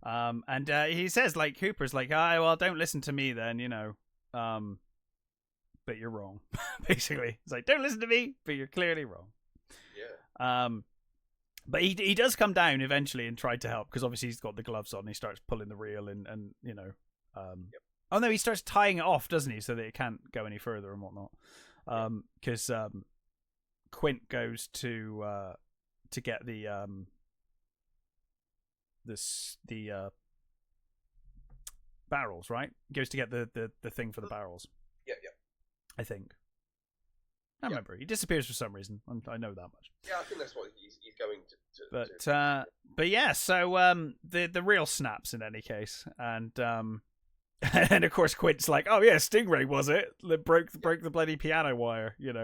And he says, like, Hooper's like, well, don't listen to me then, but you're wrong. Basically, it's like, don't listen to me, but you're clearly wrong. Yeah. But he does come down eventually and try to help, because obviously he's got the gloves on. He starts pulling the reel and Yep. Oh no, he starts tying it off, doesn't he, so that it can't go any further and whatnot. Because Quint goes to get the barrels, right? He goes to get the thing for the barrels. Yeah. I think. I remember. He disappears for some reason. I know that much. Yeah, I think that's what he's going to. But yeah, so the reel snaps in any case, and and of course Quint's like, oh yeah, Stingray was it that broke the bloody piano wire, Yeah,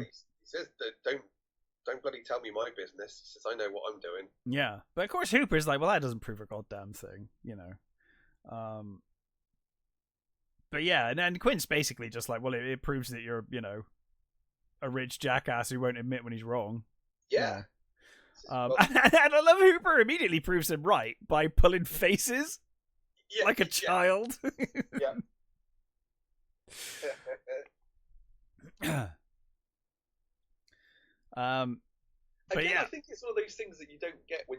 he says that don't bloody tell me my business. He says I know what I'm doing. Yeah, but of course Hooper's like, well, that doesn't prove a goddamn thing, But yeah, and Quint's basically just like, well, it proves that you're, a rich jackass who won't admit when he's wrong. Yeah. And I love Hooper immediately proves him right by pulling faces like a child. Yeah. But again, yeah. I think it's one of those things that you don't get when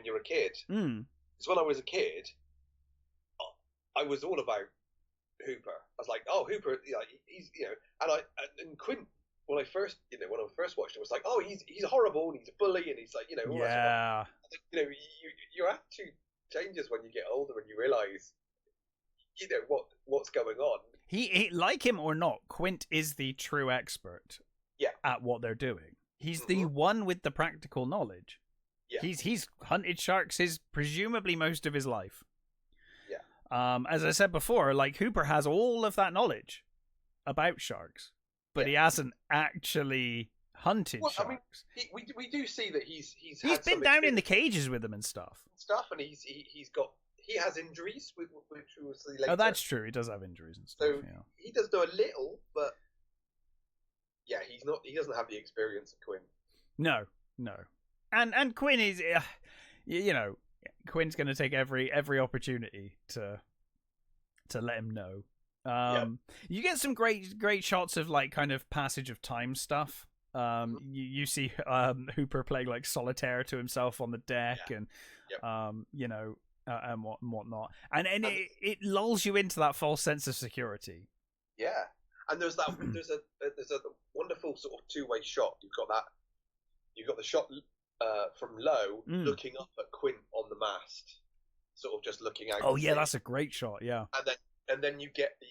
you're a kid. Because when I was a kid, I was all about Hooper. I was like, oh, Hooper, he's and Quint. When I first watched it, was like, oh, he's horrible and he's a bully and he's like, all that sort of, your attitude changes when you get older and you realise, what's going on. He like him or not, Quint is the true expert. At what they're doing. He's the one with the practical knowledge. Yeah. He's hunted sharks presumably most of his life. Yeah. As I said before, like Hooper has all of that knowledge about sharks, but he hasn't actually hunted sharks. I mean, we do see that he's been down in the cages with them and stuff, and he has injuries, which we will see later. Oh, that's true. He does have injuries and stuff. So he does know a little, but yeah, he doesn't have the experience of Quinn. No. And Quinn is, Quinn's going to take every opportunity to let him know. You get some great shots of like kind of passage of time stuff. You see Hooper playing like solitaire to himself on the deck, and and whatnot, and it lulls you into that false sense of security. Yeah, and there's a wonderful sort of two-way shot. You've got the shot from low, looking up at Quint on the mast, sort of just looking out. Oh yeah, that's a great shot. Yeah, and then you get the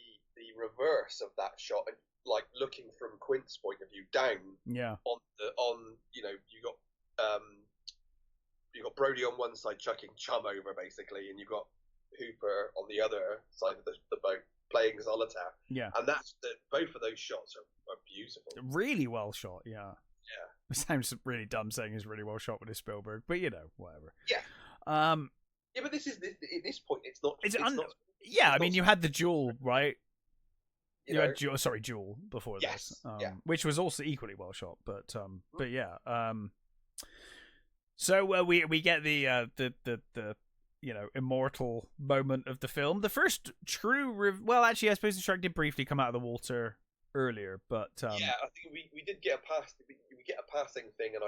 reverse of that shot, like looking from Quint's point of view down. Yeah. You got Brody on one side chucking chum over basically, and you've got Hooper on the other side of the boat playing solitaire. Yeah. And both of those shots are beautiful. Really well shot. Yeah. Yeah. It sounds really dumb saying it's really well shot with Spielberg, but whatever. Yeah. Yeah, but at this point, it's not. I mean, you had the Jewel, right? You had Jewel before this, which was also equally well shot. But yeah. So we get the immortal moment of the film. The first true well, actually, I suppose the shark did briefly come out of the water earlier, but I think we did get a pass. We get a passing thing, and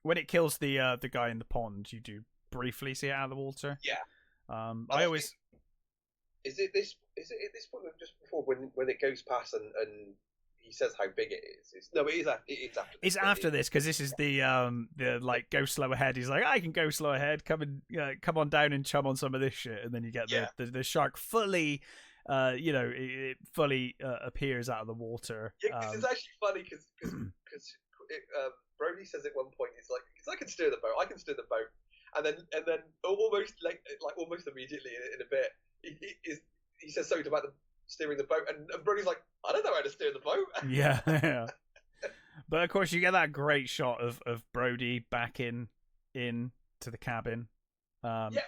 when it kills the guy in the pond, you do briefly see it out of the water. Yeah. I always. Is it at this point, just before when it goes past and he says how big it is? No, it is after. It's after this, because this is the like go slow ahead. He's like, I can go slow ahead. Come on down and chum on some of this shit, and then you get the shark fully. It fully appears out of the water. Yeah, because it's actually funny because Brody says at one point, he's like, because I can steer the boat, and then almost like almost immediately in a bit, he says something about steering the boat, and Brody's like, I don't know how to steer the boat. Yeah. But of course, you get that great shot of Brody back in to the cabin.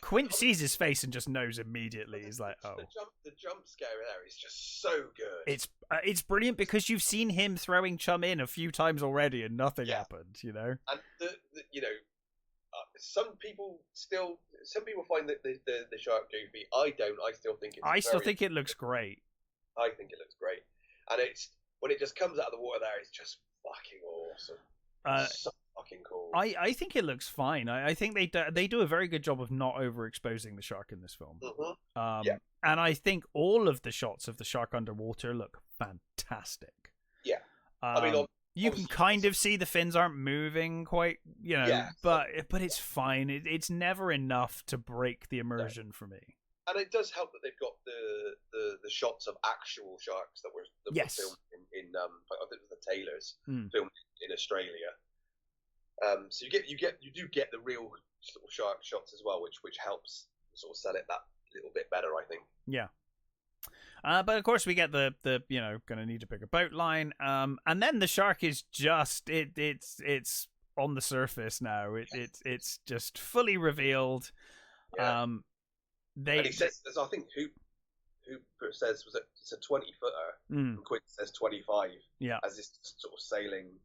Quint sees his face and just knows immediately. He's like, "Oh." The jump scare there is just so good. It's brilliant because you've seen him throwing chum in a few times already and nothing happened. You know. And some people find that the shark goofy. I don't. I still think I still think it looks great. I think it looks great, and it's when it just comes out of the water there, it's just fucking awesome. So fucking cool. I think it looks fine. I think they do a very good job of not overexposing the shark in this film. Mm-hmm. And I think all of the shots of the shark underwater look fantastic. Yeah. You can kind of see the fins aren't moving quite, but it's fine. It's never enough to break the immersion for me. And it does help that they've got the shots of actual sharks that were filmed in I think it was the Taylors filmed in Australia. So you do get the real sort of shark shots as well, which helps sort of sell it that little bit better, I think. Yeah. But of course we get the gonna need a bigger boat line. And then the shark is just it's on the surface now. It's just fully revealed. Yeah. And he says, I think Hooper says it's a 20-footer, and Quint says 25. Yeah. As it's sort of sailing,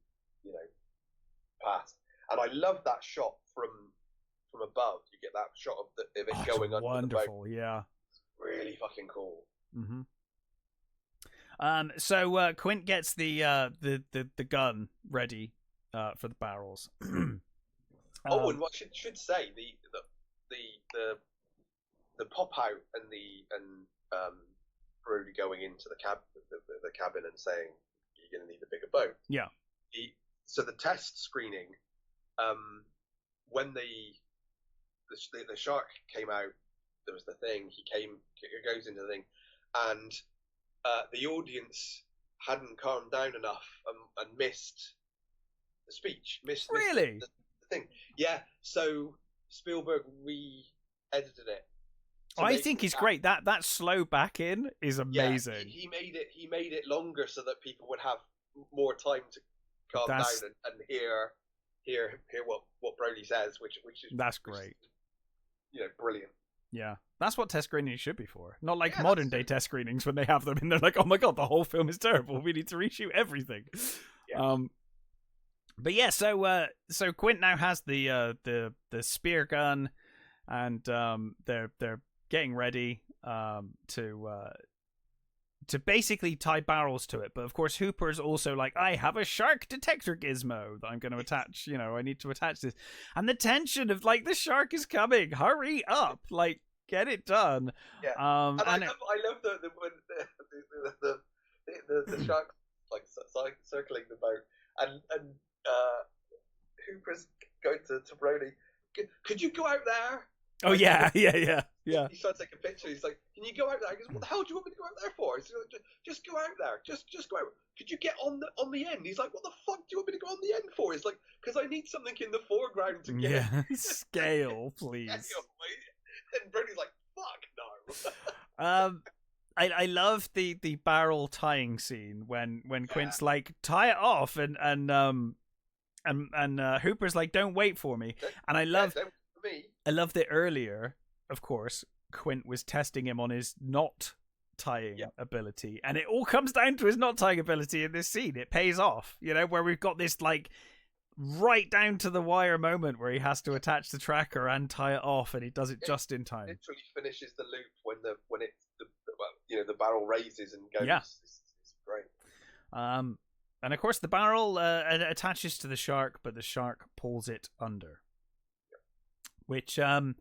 past. And I love that shot from above. You get that shot of it going under wonderful, the boat. Yeah. It's really fucking cool. Mm-hmm. So Quint gets the gun ready for the barrels. And what should say the pop out and Brody going into the cabin and saying you're going to need a bigger boat. Yeah. So the test screening, when the shark came out, there was the thing. He goes into the thing, and the audience hadn't calmed down enough and missed the speech. Missed the thing. Yeah. So Spielberg re-edited it. I think it's great. That slow back in is amazing. Yeah, he made it longer so that people would have more time to calm down and hear what Brody says, which is great. Brilliant. Yeah, that's what test screenings should be for. Not like modern day test screenings when they have them and they're like, oh my god, the whole film is terrible. We need to reshoot everything. Yeah. But yeah, so Quint now has the spear gun, and they're getting ready to basically tie barrels to it. But of course Hooper's also like, I have a shark detector gizmo that I'm going to attach, I need to attach this. And the tension of like, the shark is coming, hurry up, like get it done. Yeah. I love the shark like circling the boat and Hooper's going to Brody. Could you go out there? Oh yeah. He's trying to take a picture. He's like, "Can you go out there?" He goes, "What the hell do you want me to go out there for?" He's like, "Just go out there. Just go out. Could you get on the end?" He's like, "What the fuck do you want me to go on the end for?" He's like, "Because I need something in the foreground to get." Yeah, scale, please. And Brody's like, "Fuck no." I love the barrel tying scene when Quint's like, tie it off, and Hooper's like, don't wait for me. And I love that earlier, of course, Quint was testing him on his knot tying ability, and it all comes down to his knot tying ability in this scene. It pays off, where we've got this like right down to the wire moment where he has to attach the tracker and tie it off, and he does it just in time. Literally finishes the loop when the barrel raises and goes. Yeah. It's great. And of course, the barrel attaches to the shark, but the shark pulls it under. Which I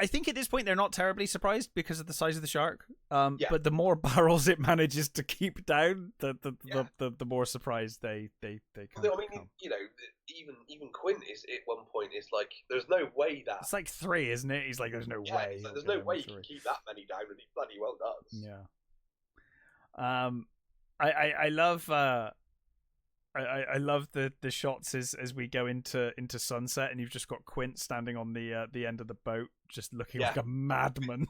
think at this point they're not terribly surprised because of the size of the shark. But the more barrels it manages to keep down, the more surprised they come. I mean, you know, even Quint is at one point is like, there's no way that it's like 3, isn't it? He's like, there's no way. Like, there's no way he can keep that many down, and he bloody well does. Yeah. I love. I love the shots as we go into sunset, and you've just got Quint standing on the end of the boat, just looking like a madman.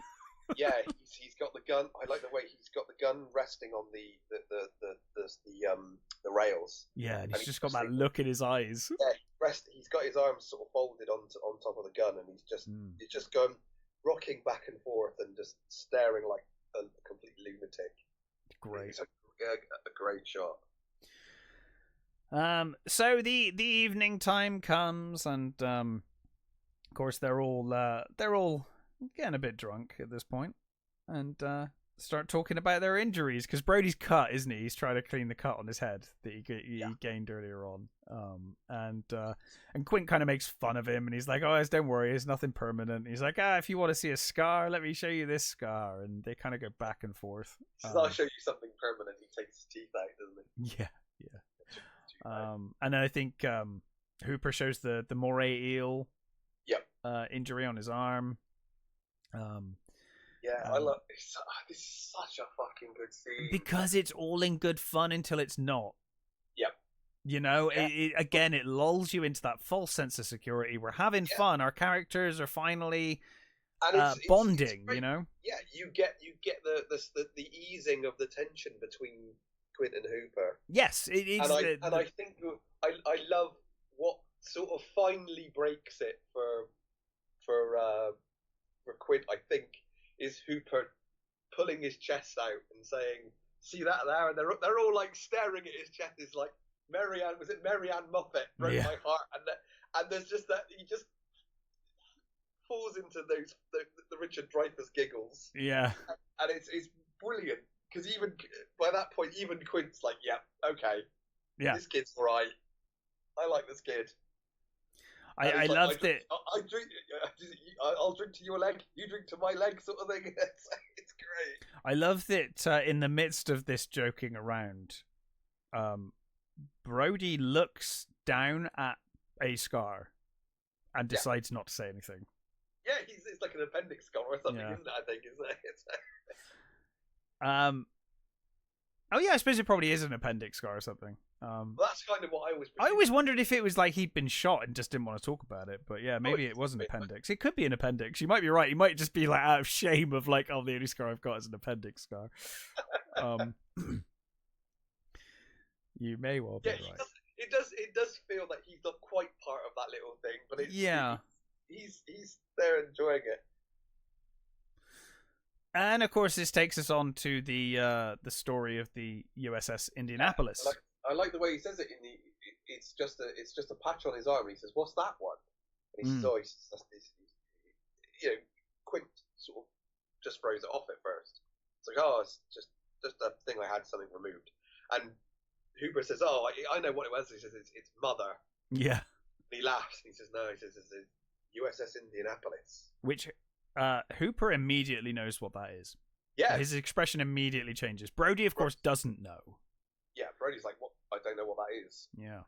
Yeah, he's got the gun. I like the way he's got the gun resting on the rails. Yeah, and he's just got that look in his eyes. Yeah, he's got his arms sort of folded on top of the gun, and he's just going rocking back and forth and just staring like a complete lunatic. Great, it's a great shot. So the evening time comes, and of course they're all getting a bit drunk at this point, and start talking about their injuries, because Brody's cut, isn't he? He's trying to clean the cut on his head that he gained earlier on. And Quint kind of makes fun of him, and he's like, "Oh, don't worry, it's nothing permanent." He's like, "If you want to see a scar, let me show you this scar." And they kind of go back and forth. I'll show you something permanent. He takes his teeth out, doesn't he? Yeah. And then I think Hooper shows the moray eel injury on his arm. I love this. This is such a fucking good scene because it's all in good fun until it's not. Yep. You know, it lulls you into that false sense of security. We're having fun. Our characters are finally bonding. It's you know. Yeah, you get the easing of the tension between Quint and Hooper. Yes, and I think I love what sort of finally breaks it for Quint. I think is Hooper pulling his chest out and saying, "See that there?" And they're all like staring at his chest. It's like Marianne Moffat broke my heart, and there's just that he just falls into those the Richard Dreyfuss giggles. Yeah, and it's brilliant. Because even by that point, even Quint's like, "Yeah, okay, this kid's all right. I like this kid." I loved it. I'll drink to your leg, you drink to my leg, sort of thing. It's great. I loved it. In the midst of this joking around, Brody looks down at a scar and decides not to say anything. Yeah, it's like an appendix scar or something, isn't it? I think it's. Oh yeah, I suppose it probably is an appendix scar or something. That's kind of what I always. I always wondered if it was like he'd been shot and just didn't want to talk about it. But yeah, maybe it was an appendix. It could be an appendix. You might be right. You might just be like out of shame of like, "Oh, the only scar I've got is an appendix scar." You may well be right. It does feel like he's not quite part of that little thing, but he's there enjoying it. And of course, this takes us on to the story of the USS Indianapolis. I like the way he says it. It's just a patch on his arm. He says, "What's that one?" And he says, "Oh, Quint sort of just throws it off at first. It's like, "Oh, it's just a thing I had something removed." And Hooper says, "Oh, I know what it was." He says, "It's mother." Yeah. And he laughs. And he says, "No," he says, "It's USS Indianapolis." Which Hooper immediately knows what that is. Yeah. His expression immediately changes. Brody, of course, doesn't know. Yeah, Brody's like, "What? I don't know what that is." Yeah.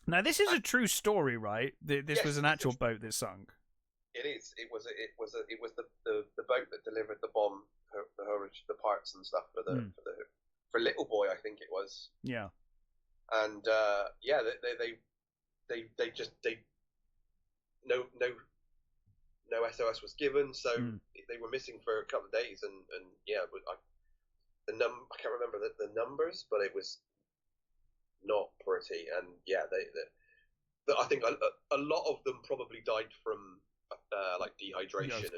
Now, this is a true story, right? This was an actual boat that sunk. It is. It was the boat that delivered the bomb, the parts and stuff for Little Boy, I think it was. Yeah. And no SOS was given, so they were missing for a couple of days, and I can't remember the numbers, but it was not pretty, and I think a lot of them probably died from like dehydration, and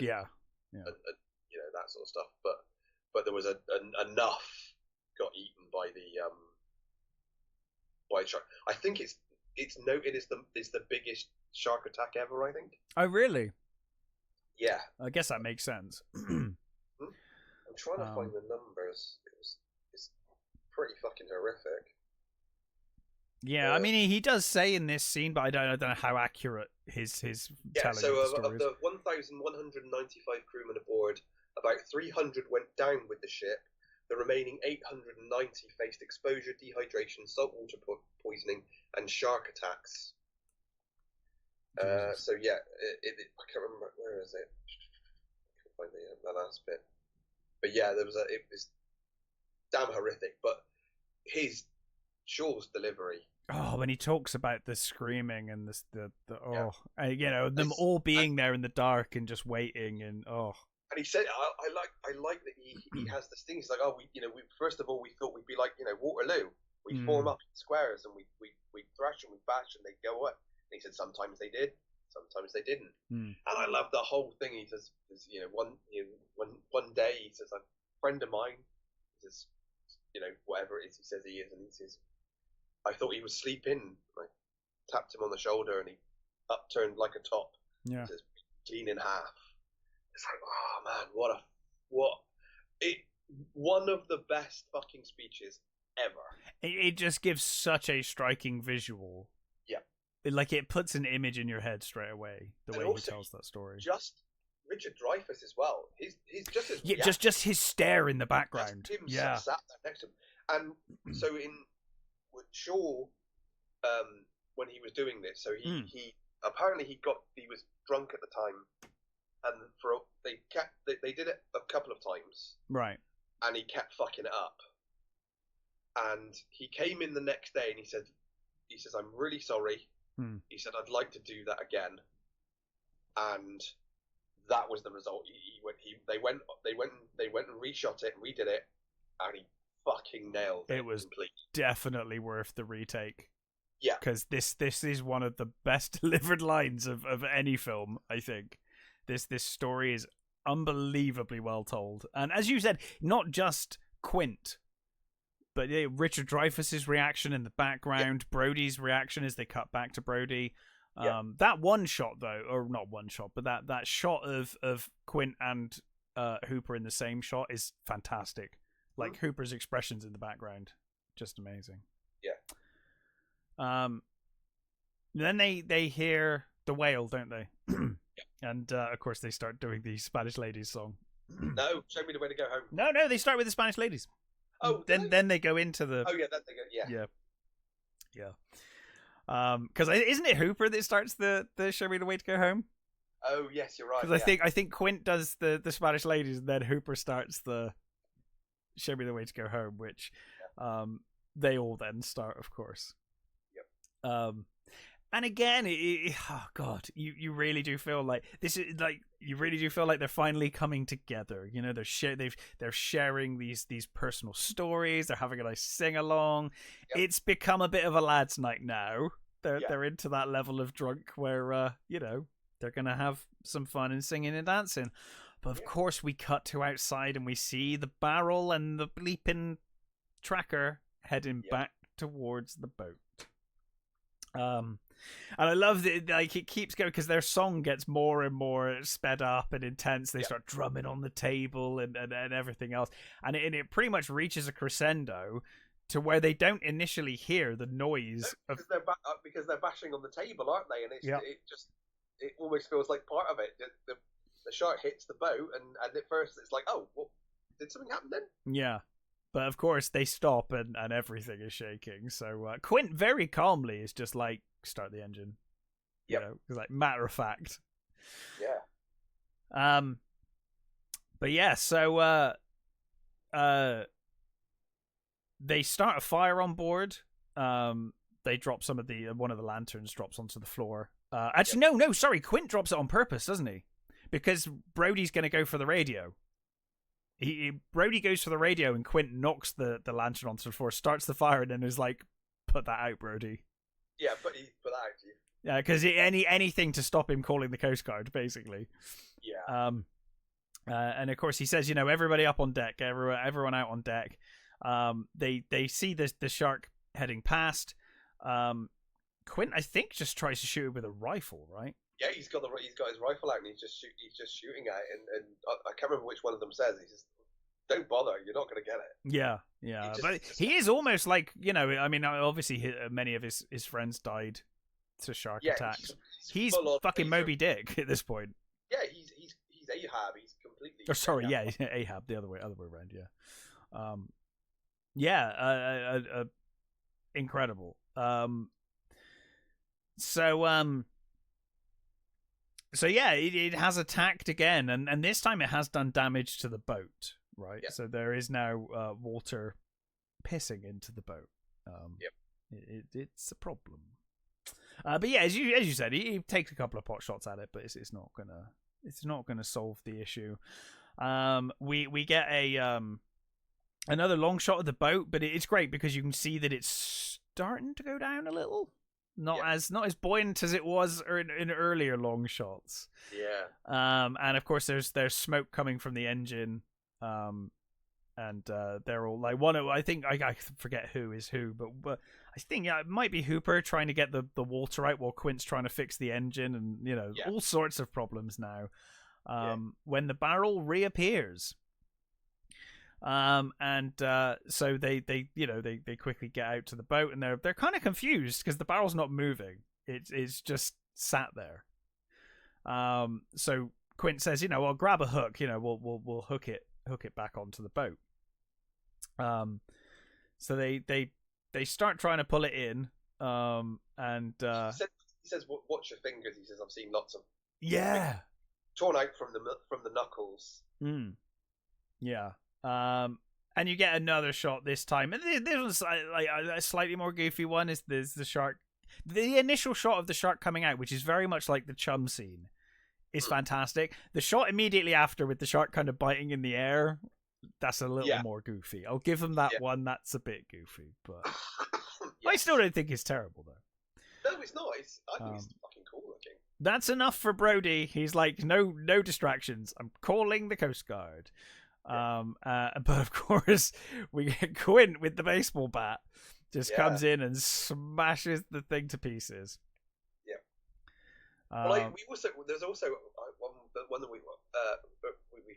that sort of stuff, but there was enough got eaten by the shark. I think it's the biggest shark attack ever, I think. Oh, really? Yeah. I guess that makes sense. I'm trying to find the numbers. It's pretty fucking horrific. Yeah, I mean, he does say in this scene, but I don't know how accurate his telling so of the story of the 1,195 crewmen aboard, about 300 went down with the ship. The remaining 890 faced exposure, dehydration, saltwater poisoning, and shark attacks. So yeah, I can't remember, where is it? I can't find the last bit. But yeah, it was damn horrific. But his Shaw's delivery. Oh, when he talks about the screaming and you know, them all being there in the dark and just waiting, and And he said, I like that he has this thing. He's like, we first of all we thought we'd be like, Waterloo. We form up in squares and we thrash and we bash and they go away. And he said sometimes they did, sometimes they didn't. And I love the whole thing. He says, one day he says, a friend of mine, he says, whatever it is he says he is, and he says, I thought he was sleeping. I tapped him on the shoulder and he upturned like a top. Yeah. He says, clean in half. It's like, oh man, one of the best fucking speeches ever. It just gives such a striking visual. Yeah. It puts an image in your head straight away, the way he tells that story. Just Richard Dreyfuss as well. He's just as just his stare in the background. Just him sat there next to him. And so with Shaw, when he was doing this, so he apparently he was drunk at the time, and they did it a couple of times, right? And he kept fucking it up. And he came in the next day and he says, I'm really sorry. He said, I'd like to do that again. And that was the result. They went and reshot it and redid it, and he fucking nailed it. It was definitely worth the retake. Yeah, because this is one of the best delivered lines of any film. I think this story is unbelievably well told, and as you said, not just Quint, but Richard Dreyfuss's reaction in the background, Brody's reaction as they cut back to Brody. That one shot though, or not one shot, but that shot of Quint and Hooper in the same shot is fantastic. Like Hooper's expressions in the background, just amazing. Yeah. Then they hear the whale, don't they? And of course they start doing the Spanish Ladies song. No, show me the way to go home. No, they start with the Spanish Ladies. Oh, then they go into the. Oh yeah, then they go. Yeah. Because isn't it Hooper that starts the "Show Me the Way to Go Home"? Oh yes, you're right. Because I think Quint does the Spanish Ladies, and then Hooper starts the "Show Me the Way to Go Home," which they all then start, of course. Yep. And again, oh god, you really do feel like this is like you really do feel like they're finally coming together. You know, they're sharing these personal stories. They're having a nice sing along. Yep. It's become a bit of a lads' night now. They're into that level of drunk where they're gonna have some fun and singing and dancing. But of course, we cut to outside and we see the barrel and the bleeping tracker heading back towards the boat. And I love that it keeps going because their song gets more and more sped up and intense. They start drumming on the table and everything else, and it pretty much reaches a crescendo to where they don't initially hear the noise because they're bashing on the table, aren't they? And it almost feels like part of it. The shark hits the boat, and at first it's like, oh, what, did something happen then? Yeah. But of course they stop and everything is shaking. So Quint very calmly is just like, start the engine. Yeah. Like matter of fact. Yeah. But yeah, so they start a fire on board. They drop some of one of the lanterns drops onto the floor. Actually, no, sorry, Quint drops it on purpose, doesn't he? Because Brody's going to go for the radio. Brody goes for the radio and Quint knocks the lantern onto the floor, starts the fire, and then is like, "Put that out, Brody." Yeah, put that out. Yeah, because anything to stop him calling the Coast Guard, basically. Yeah. And of course he says, everybody up on deck, everyone out on deck. They see the shark heading past. Quint, I think, just tries to shoot it with a rifle, right? Yeah, he's got his rifle out and he's just shooting at it, and I can't remember which one of them says. He says, don't bother. You're not going to get it. Yeah, yeah. But he is almost like, you know, I mean, obviously many of his friends died to shark attacks. He's fucking Moby Dick at this point. Yeah, he's Ahab. He's completely. Oh, sorry, Ahab. Yeah, Ahab. The other way around. Yeah. Incredible. So yeah, it has attacked again, and this time it has done damage to the boat, right? Yeah. So there is now water pissing into the boat. It's a problem. But yeah, as you said, he takes a couple of pot shots at it, but it's not gonna solve the issue. We get another long shot of the boat, but it's great because you can see that it's starting to go down a little. Not as buoyant as it was in earlier long shots. Yeah. And of course there's smoke coming from the engine. And they're all like I think I forget who is who, but I think it might be Hooper trying to get the water out while Quint's trying to fix the engine, and all sorts of problems now. When the barrel reappears. So they quickly get out to the boat, and they're kind of confused because the barrel's not moving. It's just sat there. So Quint says, well, grab a hook, we'll hook it back onto the boat. So they start trying to pull it in. And he says, watch your fingers. He says, I've seen lots of torn out from the knuckles. Yeah. And you get another shot this time, and this was like a slightly more goofy one. Is there's the shark, the initial shot of the shark coming out, which is very much like the chum scene, is fantastic. The shot immediately after with the shark kind of biting in the air, that's a little more goofy. I'll give him that one. That's a bit goofy, but I still don't think it's terrible though. No, it's not. I think it's fucking cool looking. That's enough for Brody. He's like, no distractions. I'm calling the Coast Guard. But of course we get Quint with the baseball bat just comes in and smashes the thing to pieces. There's also one that we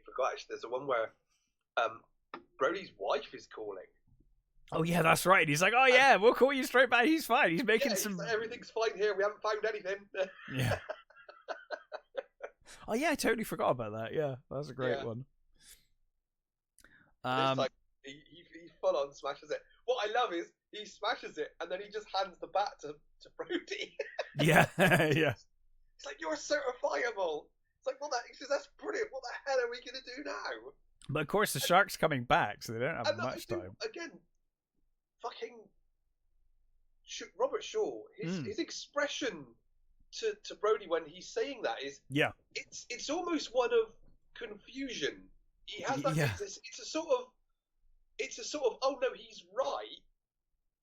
forgot, actually. There's a one where Brody's wife is calling. Oh yeah, that's right. He's like, oh yeah, we'll call you straight back. He's fine. He's making some. Like, everything's fine here. We haven't found anything. Yeah. Oh yeah, I totally forgot about that. Yeah, that's a great one. It's like he full on smashes it. What I love is he smashes it and then he just hands the bat to Brody. Yeah. It's like, you're certifiable. It's like, he says, that's brilliant. What the hell are we gonna do now? But of course the shark's coming back, so they don't have much time. Again, fucking Robert Shaw. His expression to Brody when he's saying that is it's almost one of confusion. He has that. It's a sort of oh no, he's right,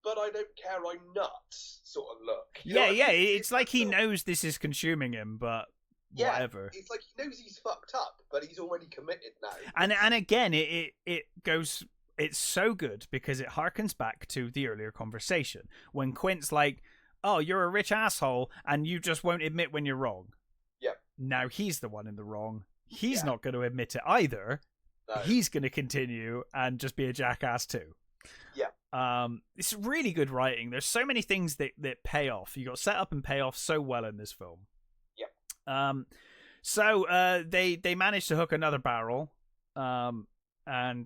but I don't care, I'm nuts sort of look. It's like he knows this is consuming him, but whatever. It's like he knows he's fucked up, but he's already committed now. And again, it goes. It's so good because it harkens back to the earlier conversation when Quint's like, "Oh, you're a rich asshole, and you just won't admit when you're wrong." Yeah. Now he's the one in the wrong. He's not going to admit it either. No. He's going to continue and just be a jackass too. Yeah. It's really good writing. There's so many things that pay off. You got set up and pay off so well in this film. Yeah. So they managed to hook another barrel. And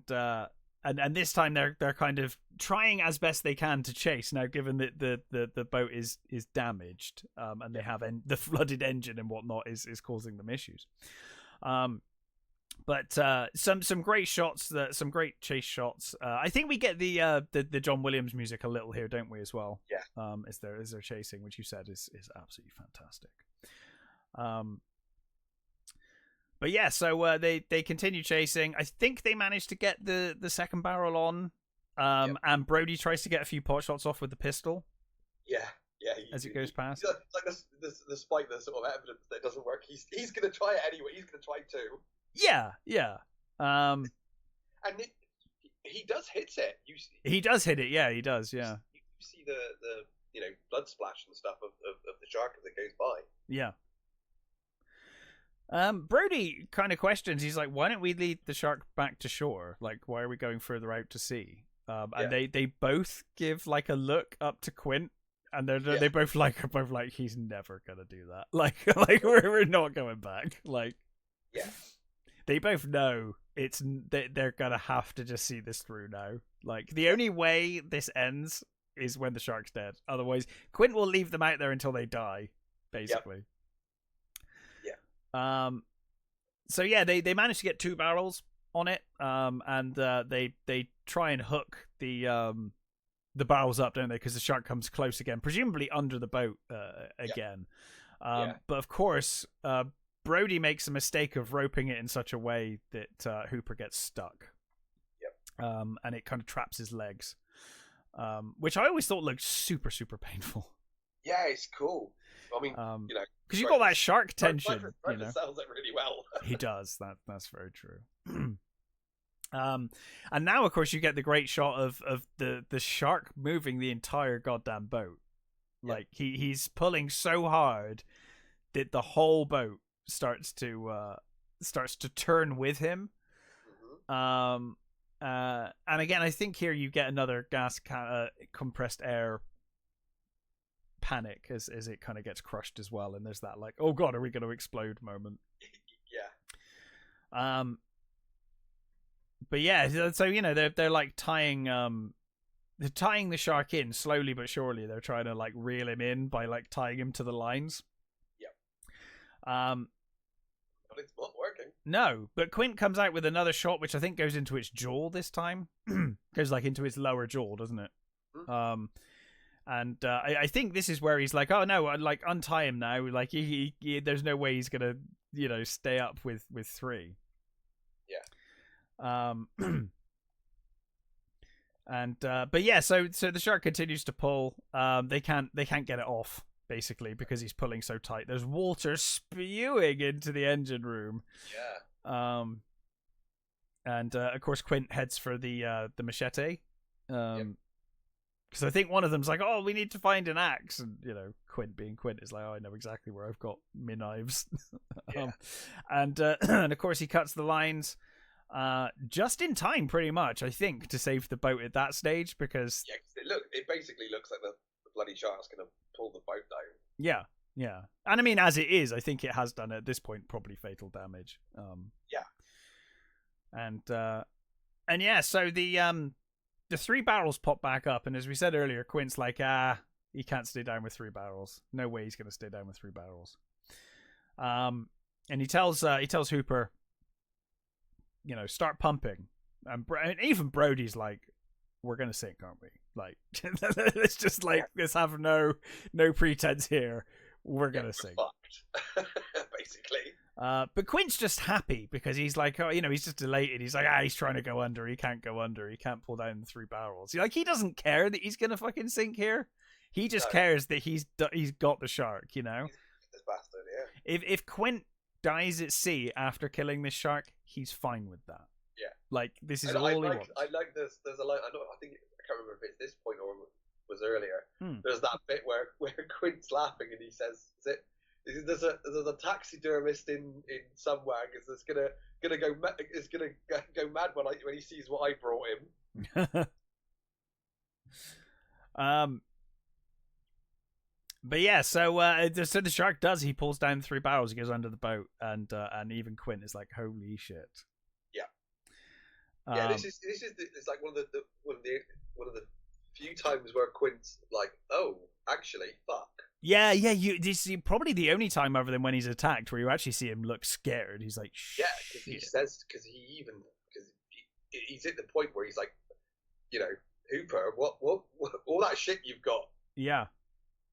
this time they're kind of trying as best they can to chase. Now, given that the boat is damaged, and they have the flooded engine and whatnot is causing them issues. But some great shots, some great chase shots. I think we get the John Williams music a little here, don't we, as well? Yeah. As they're chasing, which you said is absolutely fantastic. But yeah, so they continue chasing. I think they managed to get the second barrel on. And Brody tries to get a few pot shots off with the pistol. Yeah. As it goes past. Like despite the sort of evidence that it doesn't work, he's going to try it anyway. He's going to try too. Yeah. And he does hit it. He does hit it. Yeah, he does. Yeah. You see the blood splash and stuff of the shark as it goes by. Yeah. Brody kind of questions. He's like, "Why don't we lead the shark back to shore? Like, why are we going further out to sea?" And they both give like a look up to Quint, and they both like he's never gonna do that. Like we're not going back. Like, they both know they're gonna have to just see this through now. Like, the only way this ends is when the shark's dead. Otherwise, Quint will leave them out there until they die, basically. So yeah, they managed to get 2 barrels on it, and they try and hook the barrels up, don't they? Because the shark comes close again, presumably under the boat again. But of course, Brody makes a mistake of roping it in such a way that Hooper gets stuck. And it kind of traps his legs, which I always thought looked super, super painful. Yeah, it's cool. I mean, because you've got that shark tension. Brody sells it really well. He does. That's very true. And now, of course, you get the great shot of the shark moving the entire goddamn boat. Like, he's pulling so hard that the whole boat starts to turn with him. And again, I think here you get another gas compressed air panic as it kind of gets crushed as well, and there's that like, oh god, are we going to explode moment. But yeah, so they're like tying the shark in slowly but surely. They're trying to like reel him in by like tying him to the lines. But it's not working. No, but Quint comes out with another shot, which I think goes into its jaw this time. Goes like into its lower jaw, doesn't it? And I think this is where he's like, oh no, I'd like untie him now. Like he there's no way he's gonna stay up with 3. And but yeah, so the shark continues to pull. They can't get it off, basically, because he's pulling so tight. There's water spewing into the engine room. And of course Quint heads for the machete. Because I think one of them's like, oh, we need to find an axe, and Quint being Quint is like, oh, I know exactly where I've got my knives. And of course he cuts the lines just in time, pretty much, I think, to save the boat at that stage, because it basically looks like the bloody shark's gonna pull the boat down. Yeah, and I mean, as it is, I think it has done at this point probably fatal damage. And yeah, so the 3 barrels pop back up, and as we said earlier, Quint's like, he can't stay down with 3 barrels. No way he's going to stay down with 3 barrels. And he tells Hooper, start pumping. And even Brody's like, we're going to sink, aren't we? Like, let's just let's have no pretense here. We're going to sink. Basically. But Quint's just happy because he's like, oh, he's just elated. He's like, he's trying to go under. He can't go under. He can't pull down the 3 barrels. He doesn't care that he's gonna fucking sink here. He just cares that he's got the shark. This bastard, If Quint dies at sea after killing this shark, he's fine with that. Like, this is all he wants. I like this. There's a line. I can't remember if it's this point or was earlier. There's that bit where Quint's laughing and he says, there's a taxidermist in somewhere that's gonna go mad when he sees what I brought him. But yeah, so the shark does. He pulls down 3 barrels. He goes under the boat, and even Quint is like, holy shit. This is it's like one of the few times where Quint's like, oh, actually, fuck. Yeah. This is probably the only time other than when he's attacked where you actually see him look scared. He's like, shit. Because he says, because he's at the point where he's like, Hooper, what all that shit you've got. Yeah.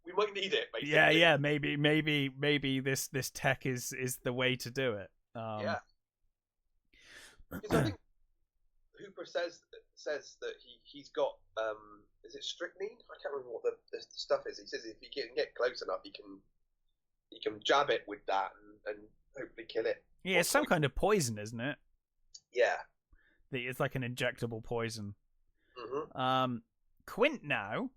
We might need it, basically. Yeah. Maybe this tech is the way to do it. Because I think Hooper says that he's got is it strychnine? I can't remember what the stuff is. He says if he can get close enough, he can jab it with that and hopefully kill it. Yeah, it's some kind of poison, isn't it? Yeah, it's like an injectable poison. Quint now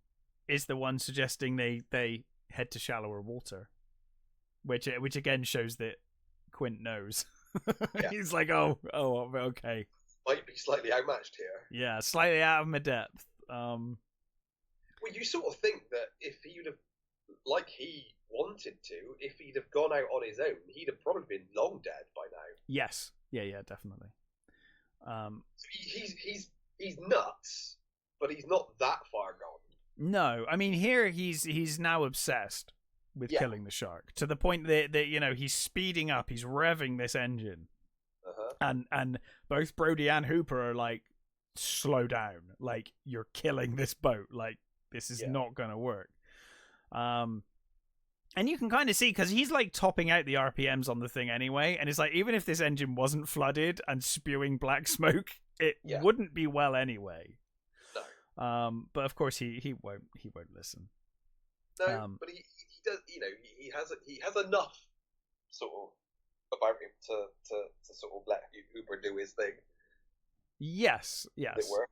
is the one suggesting they head to shallower water, which again shows that Quint knows. Yeah. He's like, oh, okay. Might be slightly outmatched here. Yeah, slightly out of my depth. Well, you sort of think that if he'd have, like he wanted to, if he'd have gone out on his own, he'd have probably been long dead by now. Yes. Yeah, definitely. So he's nuts, but he's not that far gone. No, I mean here he's now obsessed with killing the shark to the point that he's speeding up, he's revving this engine, and both Brody and Hooper are like, slow down, like you're killing this boat, like this is not gonna work. And you can kind of see because he's like topping out the RPMs on the thing anyway, and it's like even if this engine wasn't flooded and spewing black smoke, it wouldn't be well anyway. No. But of course he won't listen. No, but he does. He has enough sort of about him to sort of let Hooper do his thing. Yes. It work.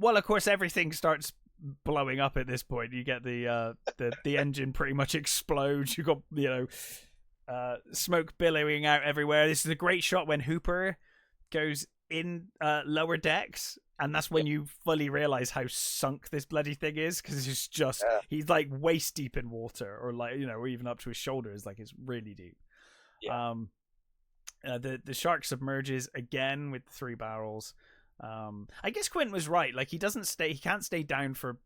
Well, of course, everything starts blowing up at this point. You get the engine pretty much explodes. You got smoke billowing out everywhere. This is a great shot when Hooper goes in lower decks, and that's when you fully realize how sunk this bloody thing is, because it's just he's like waist deep in water, or like or even up to his shoulders, like it's really deep. The shark submerges again with the 3 barrels. I guess Quint was right. Like he can't stay down for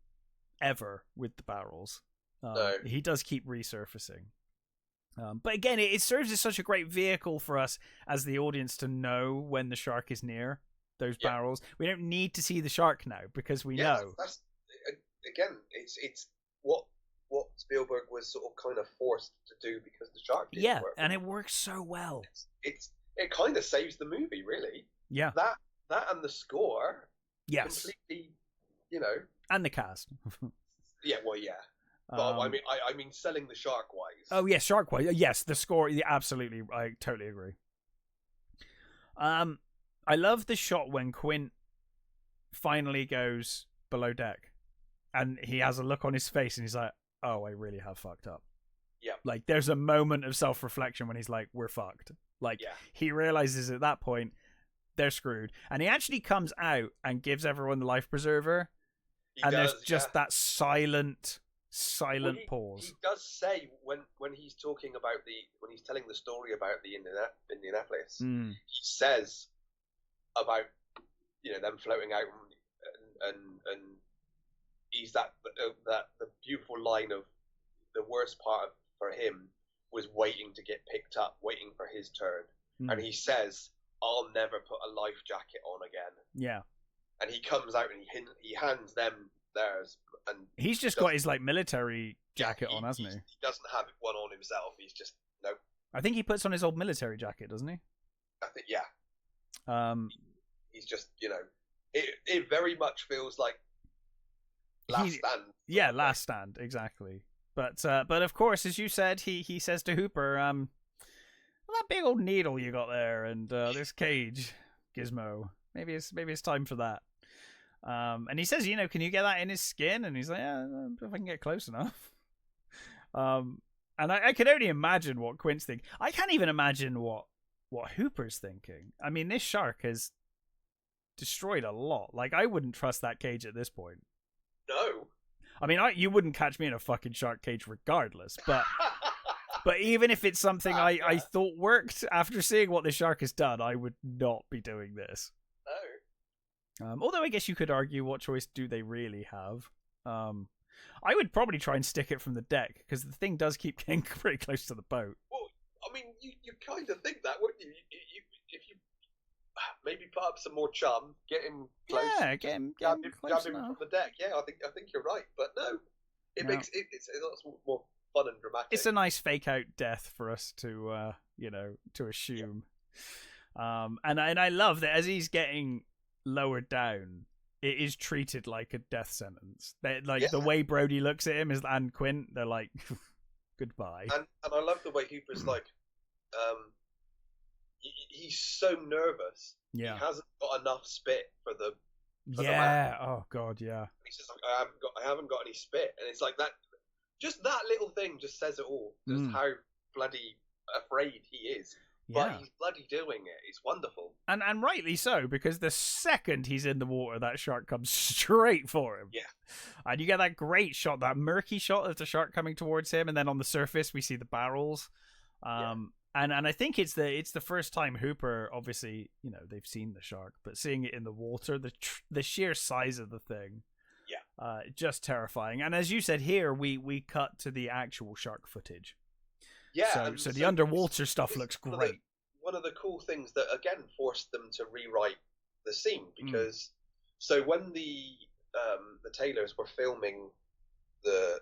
ever with the barrels. No. He does keep resurfacing. But again, it serves as such a great vehicle for us as the audience to know when the shark is near those barrels. We don't need to see the shark now because we know. That's again, it's what Spielberg was sort of kind of forced to do because the shark didn't work. And it works so well. It kind of saves the movie, really. Yeah. That and the score. Yes. Completely, And the cast. Yeah, well, yeah. But I mean, selling the shark wise. Oh yes, shark wise. Yes, the score. Yeah, absolutely. I totally agree. I love the shot when Quint finally goes below deck, and he has a look on his face, and he's like, "Oh, I really have fucked up." Yeah. Like there's a moment of self-reflection when he's like, "We're fucked." Like he realizes at that point they're screwed, and he actually comes out and gives everyone the life preserver, there's just that silent pause. He does say when he's talking about when he's telling the story about the Indianapolis, he says about them floating out and he's the beautiful line of the worst part for him was waiting to get picked up, waiting for his turn, and he says, "I'll never put a life jacket on again." Yeah, and he comes out and he hands them theirs, and he's just got his like military jacket on, hasn't he? He doesn't have one on himself. He's just nope. I think he puts on his old military jacket, doesn't he? I think he's just it very much feels like Last Stand. Yeah, Last Stand, exactly. But of course, as you said, he says to Hooper, well, that big old needle you got there, and this cage, Gizmo. Maybe it's time for that. And he says, can you get that in his skin? And he's like, yeah, if I can get close enough. And I can only imagine what Quint's thinking. I can't even imagine what Hooper's thinking. I mean, this shark has destroyed a lot. Like, I wouldn't trust that cage at this point. No. I mean, you wouldn't catch me in a fucking shark cage regardless, but even if it's something I thought worked, after seeing what this shark has done, I would not be doing this. No. Although I guess you could argue, what choice do they really have? I would probably try and stick it from the deck, because the thing does keep getting pretty close to the boat. Well, I mean, you kind of think that, wouldn't you? If you maybe put up some more chum, get him close. Yeah, get him grab close him enough. from the deck. Yeah, I think you're right. But no, makes it's lots more fun and dramatic. It's a nice fake out death for us to to assume. Yeah. And I love that as he's getting lowered down, it is treated like a death sentence. The way Brody looks at him and Quint, they're like, goodbye. And I love the way Hooper's like, he's so nervous. Yeah. He hasn't got enough spit for the man. Oh god, yeah. He says like, I haven't got any spit, and it's like that. Just that little thing just says it all. Just how bloody afraid he is. Yeah. But he's bloody doing it. It's wonderful. And rightly so, because the second he's in the water, that shark comes straight for him. Yeah. And you get that great shot, that murky shot of the shark coming towards him, and then on the surface we see the barrels. And I think it's the first time Hooper, obviously, you know, they've seen the shark, but seeing it in the water, the sheer size of the thing, just terrifying. And as you said here, we cut to the actual shark footage. Yeah. So the underwater stuff looks great. One of the cool things that again forced them to rewrite the scene, because so when the Taylors were filming the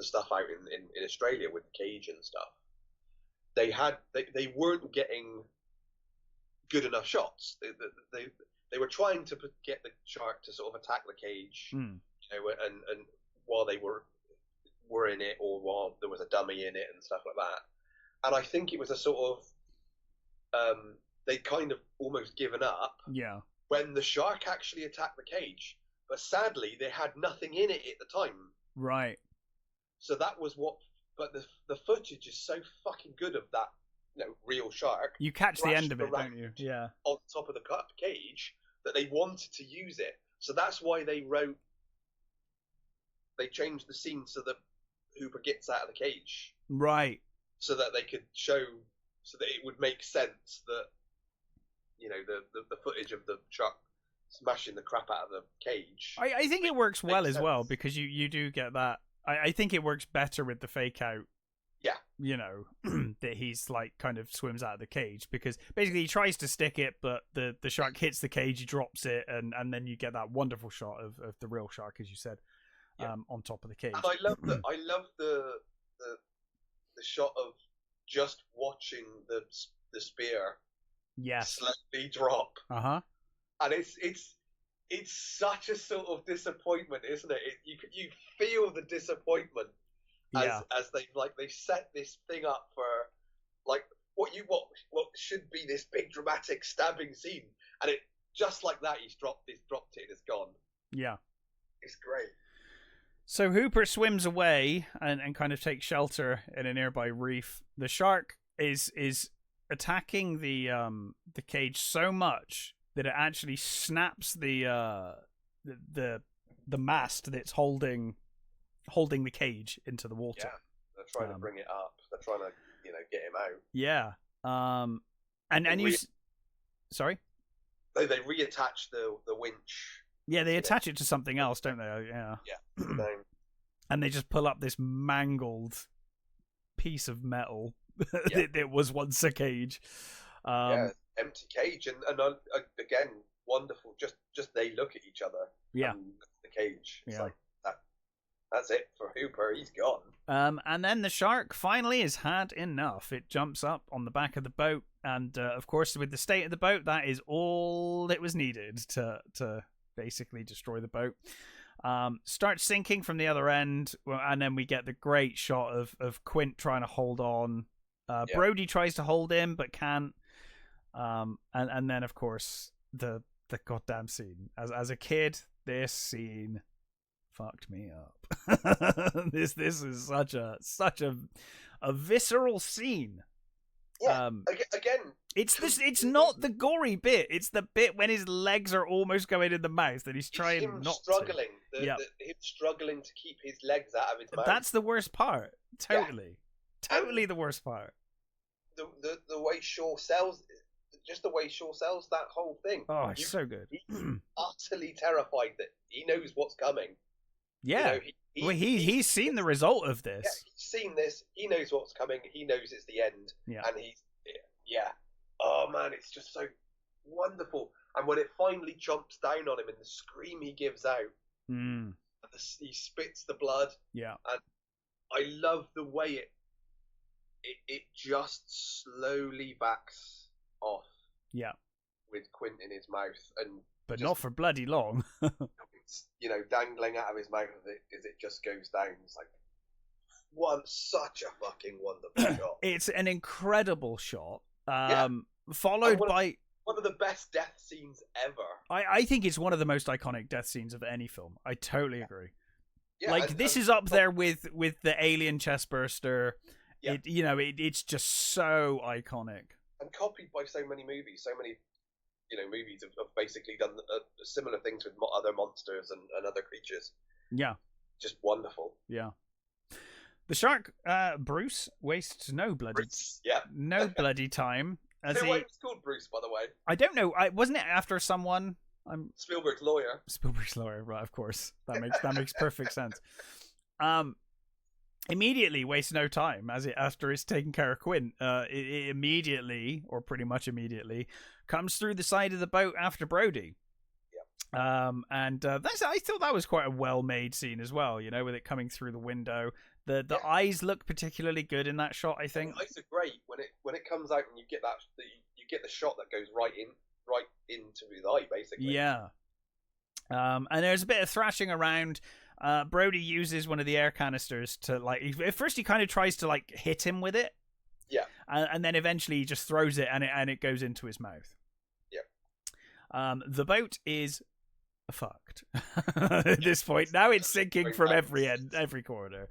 stuff out in Australia with Cage and stuff, they weren't getting good enough shots. They were trying to get the shark to sort of attack the cage, you know, and while they were in it, or while there was a dummy in it and stuff like that. And I think it was a sort of they'd kind of almost given up when the shark actually attacked the cage. But sadly, they had nothing in it at the time. Right. So that was what. But the footage is so fucking good of that, you know, real shark. You catch the end of it, don't you? Yeah. On top of the cage, that they wanted to use it. So that's why they changed the scene so that Hooper gets out of the cage. Right. So that they could show, so that it would make sense that, you know, the footage of the shark smashing the crap out of the cage. I think it works well as well, because you do get that. I think it works better with the fake out. Yeah. You know, that he's like kind of swims out of the cage, because basically he tries to stick it, but the shark hits the cage, he drops it, and then you get that wonderful shot of the real shark, as you said, on top of the cage. And I love the shot of just watching the spear slowly drop. Uh-huh. And it's such a sort of disappointment, isn't it? You feel the disappointment as they set this thing up for like what should be this big dramatic stabbing scene, and it just like that he's dropped it and it's gone. Yeah, it's great. So Hooper swims away and kind of takes shelter in a nearby reef. The shark is attacking the cage so much that it actually snaps the mast that's holding the cage into the water. Yeah, they're trying to bring it up. They're trying to, you know, get him out. Yeah. And you sorry? They reattach the winch. Yeah, they attach it to something else, don't they? Yeah. Yeah. And they just pull up this mangled piece of metal that was once a cage. Empty cage, and again, wonderful. Just they look at each other. Yeah. The cage. It's like that. That's it for Hooper. He's gone. And then the shark finally has had enough. It jumps up on the back of the boat, and of course, with the state of the boat, that is all that was needed to basically destroy the boat. Starts sinking from the other end, and then we get the great shot of Quint trying to hold on. Brody tries to hold him but can't. And then of course the goddamn scene. As a kid, this scene fucked me up. This is such a visceral scene. Yeah. Again, it's not the gory bit. It's the bit when his legs are almost going in the mouth that he's trying him not struggling. to. Him struggling to keep his legs out of his mouth. That's the worst part. Totally the worst part. The way Shaw sells, just the way Shaw sells that whole thing. Oh, it's so good. He's utterly terrified that he knows what's coming. Yeah. You know, he's seen the result of this. Yeah, he's seen this. He knows what's coming. He knows it's the end. Yeah. And oh man, it's just so wonderful. And when it finally jumps down on him and the scream he gives out, he spits the blood. Yeah. And I love the way it just slowly backs off. Yeah. With Quint in his mouth, but not for bloody long. It's, you know, dangling out of his mouth as it just goes down. It's like such a fucking wonderful shot. It's an incredible shot. Followed by one of the best death scenes ever. I think it's one of the most iconic death scenes of any film. I totally agree. Yeah, this is up there with the alien chestburster It's just so iconic and copied by so many movies. So many, movies have basically done similar things with other monsters and other creatures. Yeah, just wonderful. Yeah. The shark, Bruce, wastes no bloody time. Why it's called Bruce, by the way? I don't know. Wasn't it after someone? Spielberg's lawyer. Spielberg's lawyer, right? Of course, that makes perfect sense. Immediately wastes no time after it's taken care of Quint. It immediately, or pretty much immediately, comes through the side of the boat after Brody. And I thought that was quite a well-made scene as well. With it coming through the window. The eyes look particularly good in that shot, I think. The eyes are great when it comes out and you get the shot that goes right into his eye, basically. Yeah. And there's a bit of thrashing around. Brody uses one of the air canisters to at first he kind of tries to hit him with it. Yeah. And then eventually he just throws it and it goes into his mouth. Yeah. The boat is fucked at this point. Now it's sinking from every corner.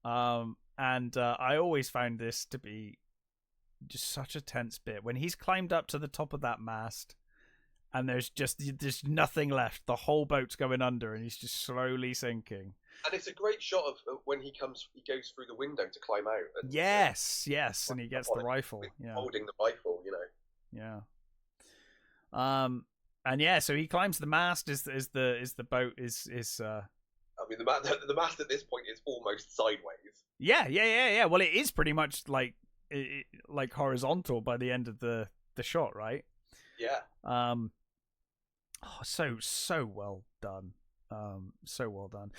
And I always found this to be just such a tense bit when he's climbed up to the top of that mast and there's nothing left. The whole boat's going under and he's just slowly sinking. And it's a great shot of when he goes through the window to climb out. And, yes, and he gets the rifle. Yeah. Holding the rifle, Yeah. And so he climbs the mast as the boat is. I mean, the mast at this point is almost sideways. Yeah. Well, it is pretty much like horizontal by the end of the shot, right? Yeah. So well done. So well done.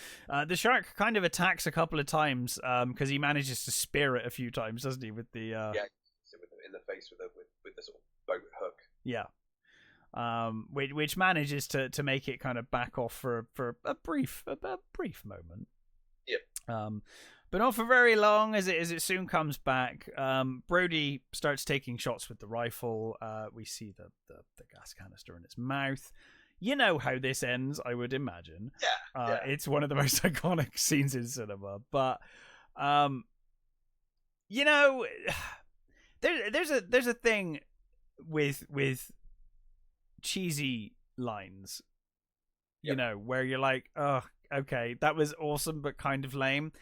The shark kind of attacks a couple of times because he manages to spear it a few times, doesn't he? With the in the face with the sort of boat hook. Yeah. Which manages to make it kind of back off for a brief moment. Yep. But not for very long, as it soon comes back. Brody starts taking shots with the rifle. We see the gas canister in its mouth. You know how this ends, I would imagine. Yeah. It's one of the most iconic scenes in cinema. But there's a thing with cheesy lines, where you're like, oh, okay, that was awesome, but kind of lame.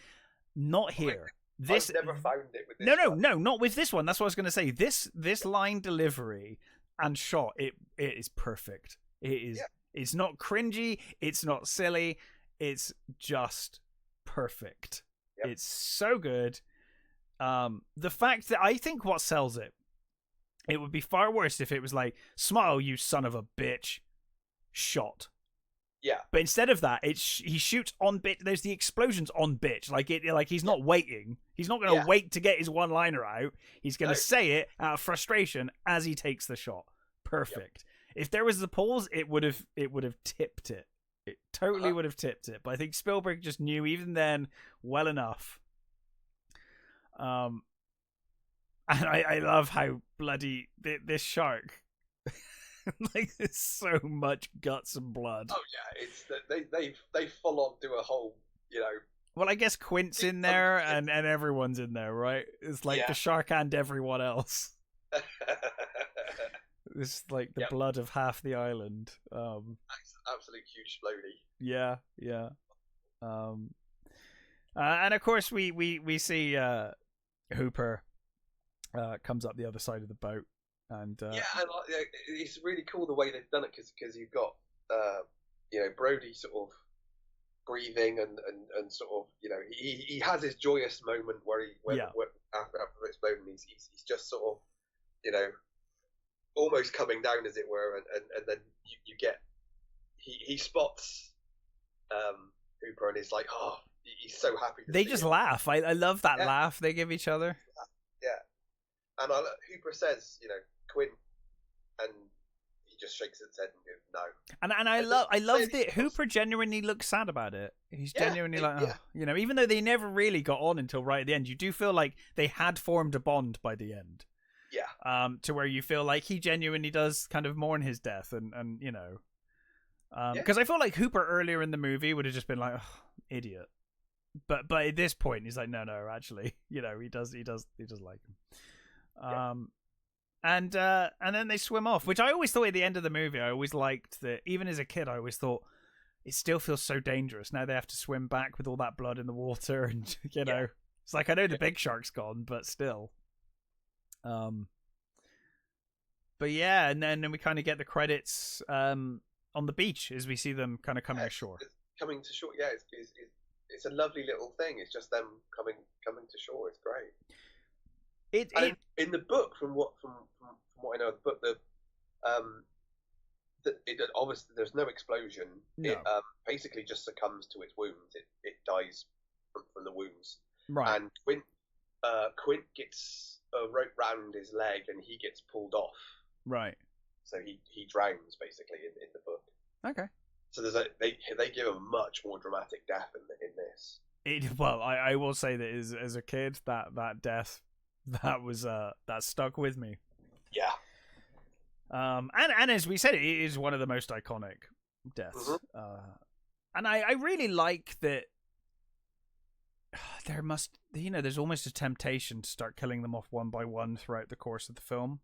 Not here. I've never found it with this one. No, not with this one. That's what I was going to say. This line delivery and shot, it is perfect. It is. Yeah. It's not cringy. It's not silly. It's just perfect. Yep. It's so good. The fact that I think what sells it would be far worse if it was like, smile, you son of a bitch, shot. Yeah. But instead of that, he shoots on bitch. There's the explosions on bitch. Like he's not waiting. He's not going to wait to get his one-liner out. He's going to say it out of frustration as he takes the shot. Perfect. Yep. If there was the pause, it would have tipped it. It totally would have tipped it. But I think Spielberg just knew even then well enough. And I love how bloody this shark. There's so much guts and blood. Oh yeah, it's they full on do a whole, Well, I guess Quint's in there and everyone's in there, right? It's like the shark and everyone else. It's like the blood of half the island. Absolute huge slowly. Yeah. And of course we see Hooper comes up the other side of the boat. And it's really cool the way they've done it because you've got Brody sort of breathing and sort of he has his joyous moment where after exploding he's just sort of almost coming down, as it were, and then you get he spots Hooper and is like, oh, he's so happy. They just laugh. I love that laugh they give each other. Yeah, and Hooper says, Quint, and he just shakes his head and goes, no. And I love that Hooper genuinely looks sad about it. He's genuinely even though they never really got on until right at the end, you do feel like they had formed a bond by the end. Yeah. To where you feel like he genuinely does kind of mourn his death and because I feel like Hooper earlier in the movie would have just been like, oh, idiot. but at this point he's like, no, actually, he does like him. And then they swim off, which I always thought at the end of the movie, I always liked that. Even as a kid, I always thought it still feels so dangerous. Now they have to swim back with all that blood in the water, and it's like, I know the big shark's gone, but still. But yeah, and then we kind of get the credits on the beach as we see them kind of coming ashore. Coming to shore, it's a lovely little thing. It's just them coming to shore. It's great. In the book, from what I know of the book, it obviously there's no explosion. No. It basically just succumbs to its wounds. It dies from the wounds. Right. And Quint gets a rope round his leg and he gets pulled off. Right. So he drowns basically in the book. Okay. So they give a much more dramatic death in this. Well, I will say that as a kid, that death, that stuck with me. Yeah. And as we said, it is one of the most iconic deaths. Mm-hmm. And I really like that. There's almost a temptation to start killing them off one by one throughout the course of the film.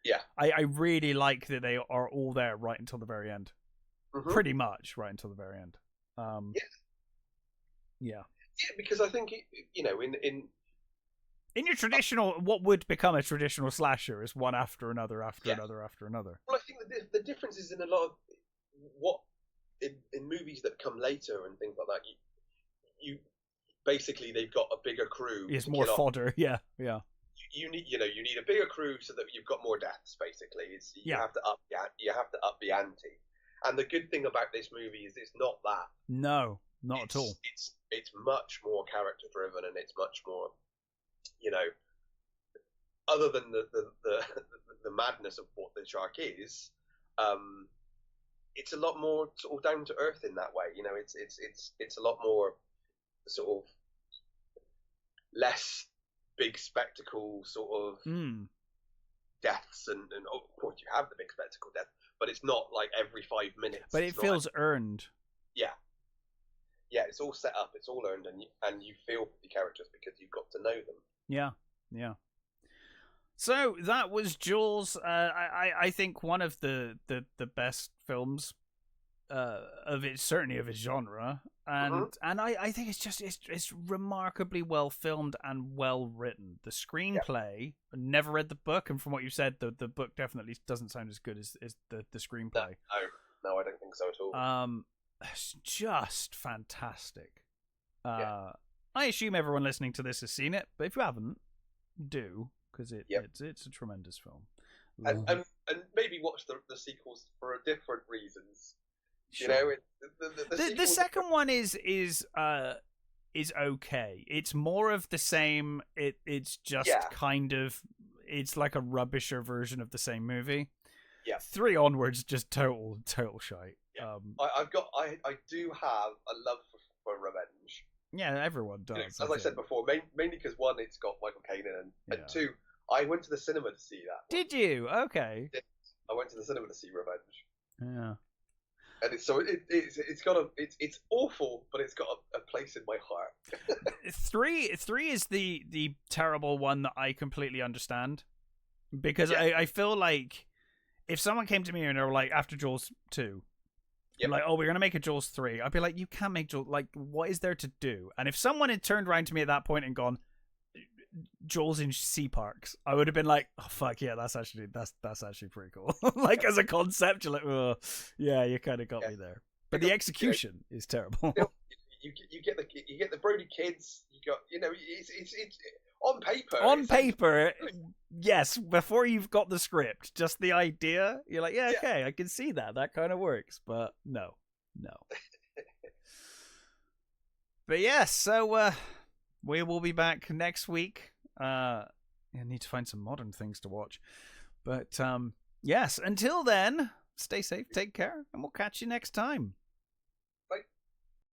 Yeah. I really like that they are all there right until the very end. Mm-hmm. Pretty much right until the very end. Yeah, because I think in your traditional, what would become a traditional slasher is one after another, another, after another. Well, I think the difference is in a lot of what in movies that come later and things like that. You basically they've got a bigger crew. It's more fodder. Yeah. You need a bigger crew so that you've got more deaths. Basically, you have to up the ante. And the good thing about this movie is it's not that. No, not at all. It's much more character driven, and it's much more, other than the madness of what the shark is, it's a lot more sort of down to earth in that way. It's a lot more sort of less big spectacle sort of deaths, and of course you have the big spectacle death, but it's not like every 5 minutes. But it feels earned. Yeah, it's all set up, it's all earned, and you feel for the characters because you've got to know them. Yeah. So that was Jaws. I think one of the best films of its genre, and I think it's remarkably well filmed and well written. The screenplay, I never read the book, and from what you said, the book definitely doesn't sound as good as the screenplay. No, I don't think so at all. It's just fantastic. I assume everyone listening to this has seen it, but if you haven't, do, because it's a tremendous film. And maybe watch the sequels for different reasons. Sure. The second one is okay. It's more of the same. It's just kind of, it's like a rubbisher version of the same movie. Yeah. 3 onwards, just total shite. Yeah. I do have a love for revenge. Yeah, everyone does. As I said before, mainly because 1, it's got Michael Caine in, and 2, I went to the cinema to see that. Did you? Okay. I went to the cinema to see Revenge. Yeah. And it's awful, but it's got a place in my heart. 3 is the terrible one that I completely understand, because I feel like if someone came to me and they were like, after Jaws 2, like, oh, we're gonna make a Jaws 3, I'd be like, you can't make Jaws. Like, what is there to do? And if someone had turned around to me at that point and gone, Jaws in sea parks, I would have been like, oh fuck yeah, that's actually pretty cool. Like, as a concept, you're like, oh yeah, you kind of got me there, but the execution is terrible. You get the Brody kids, you got, it's on paper, yes, before you've got the script, just the idea, you're like, okay, I can see that kind of works, but no. But yes, so we will be back next week. I need to find some modern things to watch, but yes, until then, stay safe, take care, and we'll catch you next time.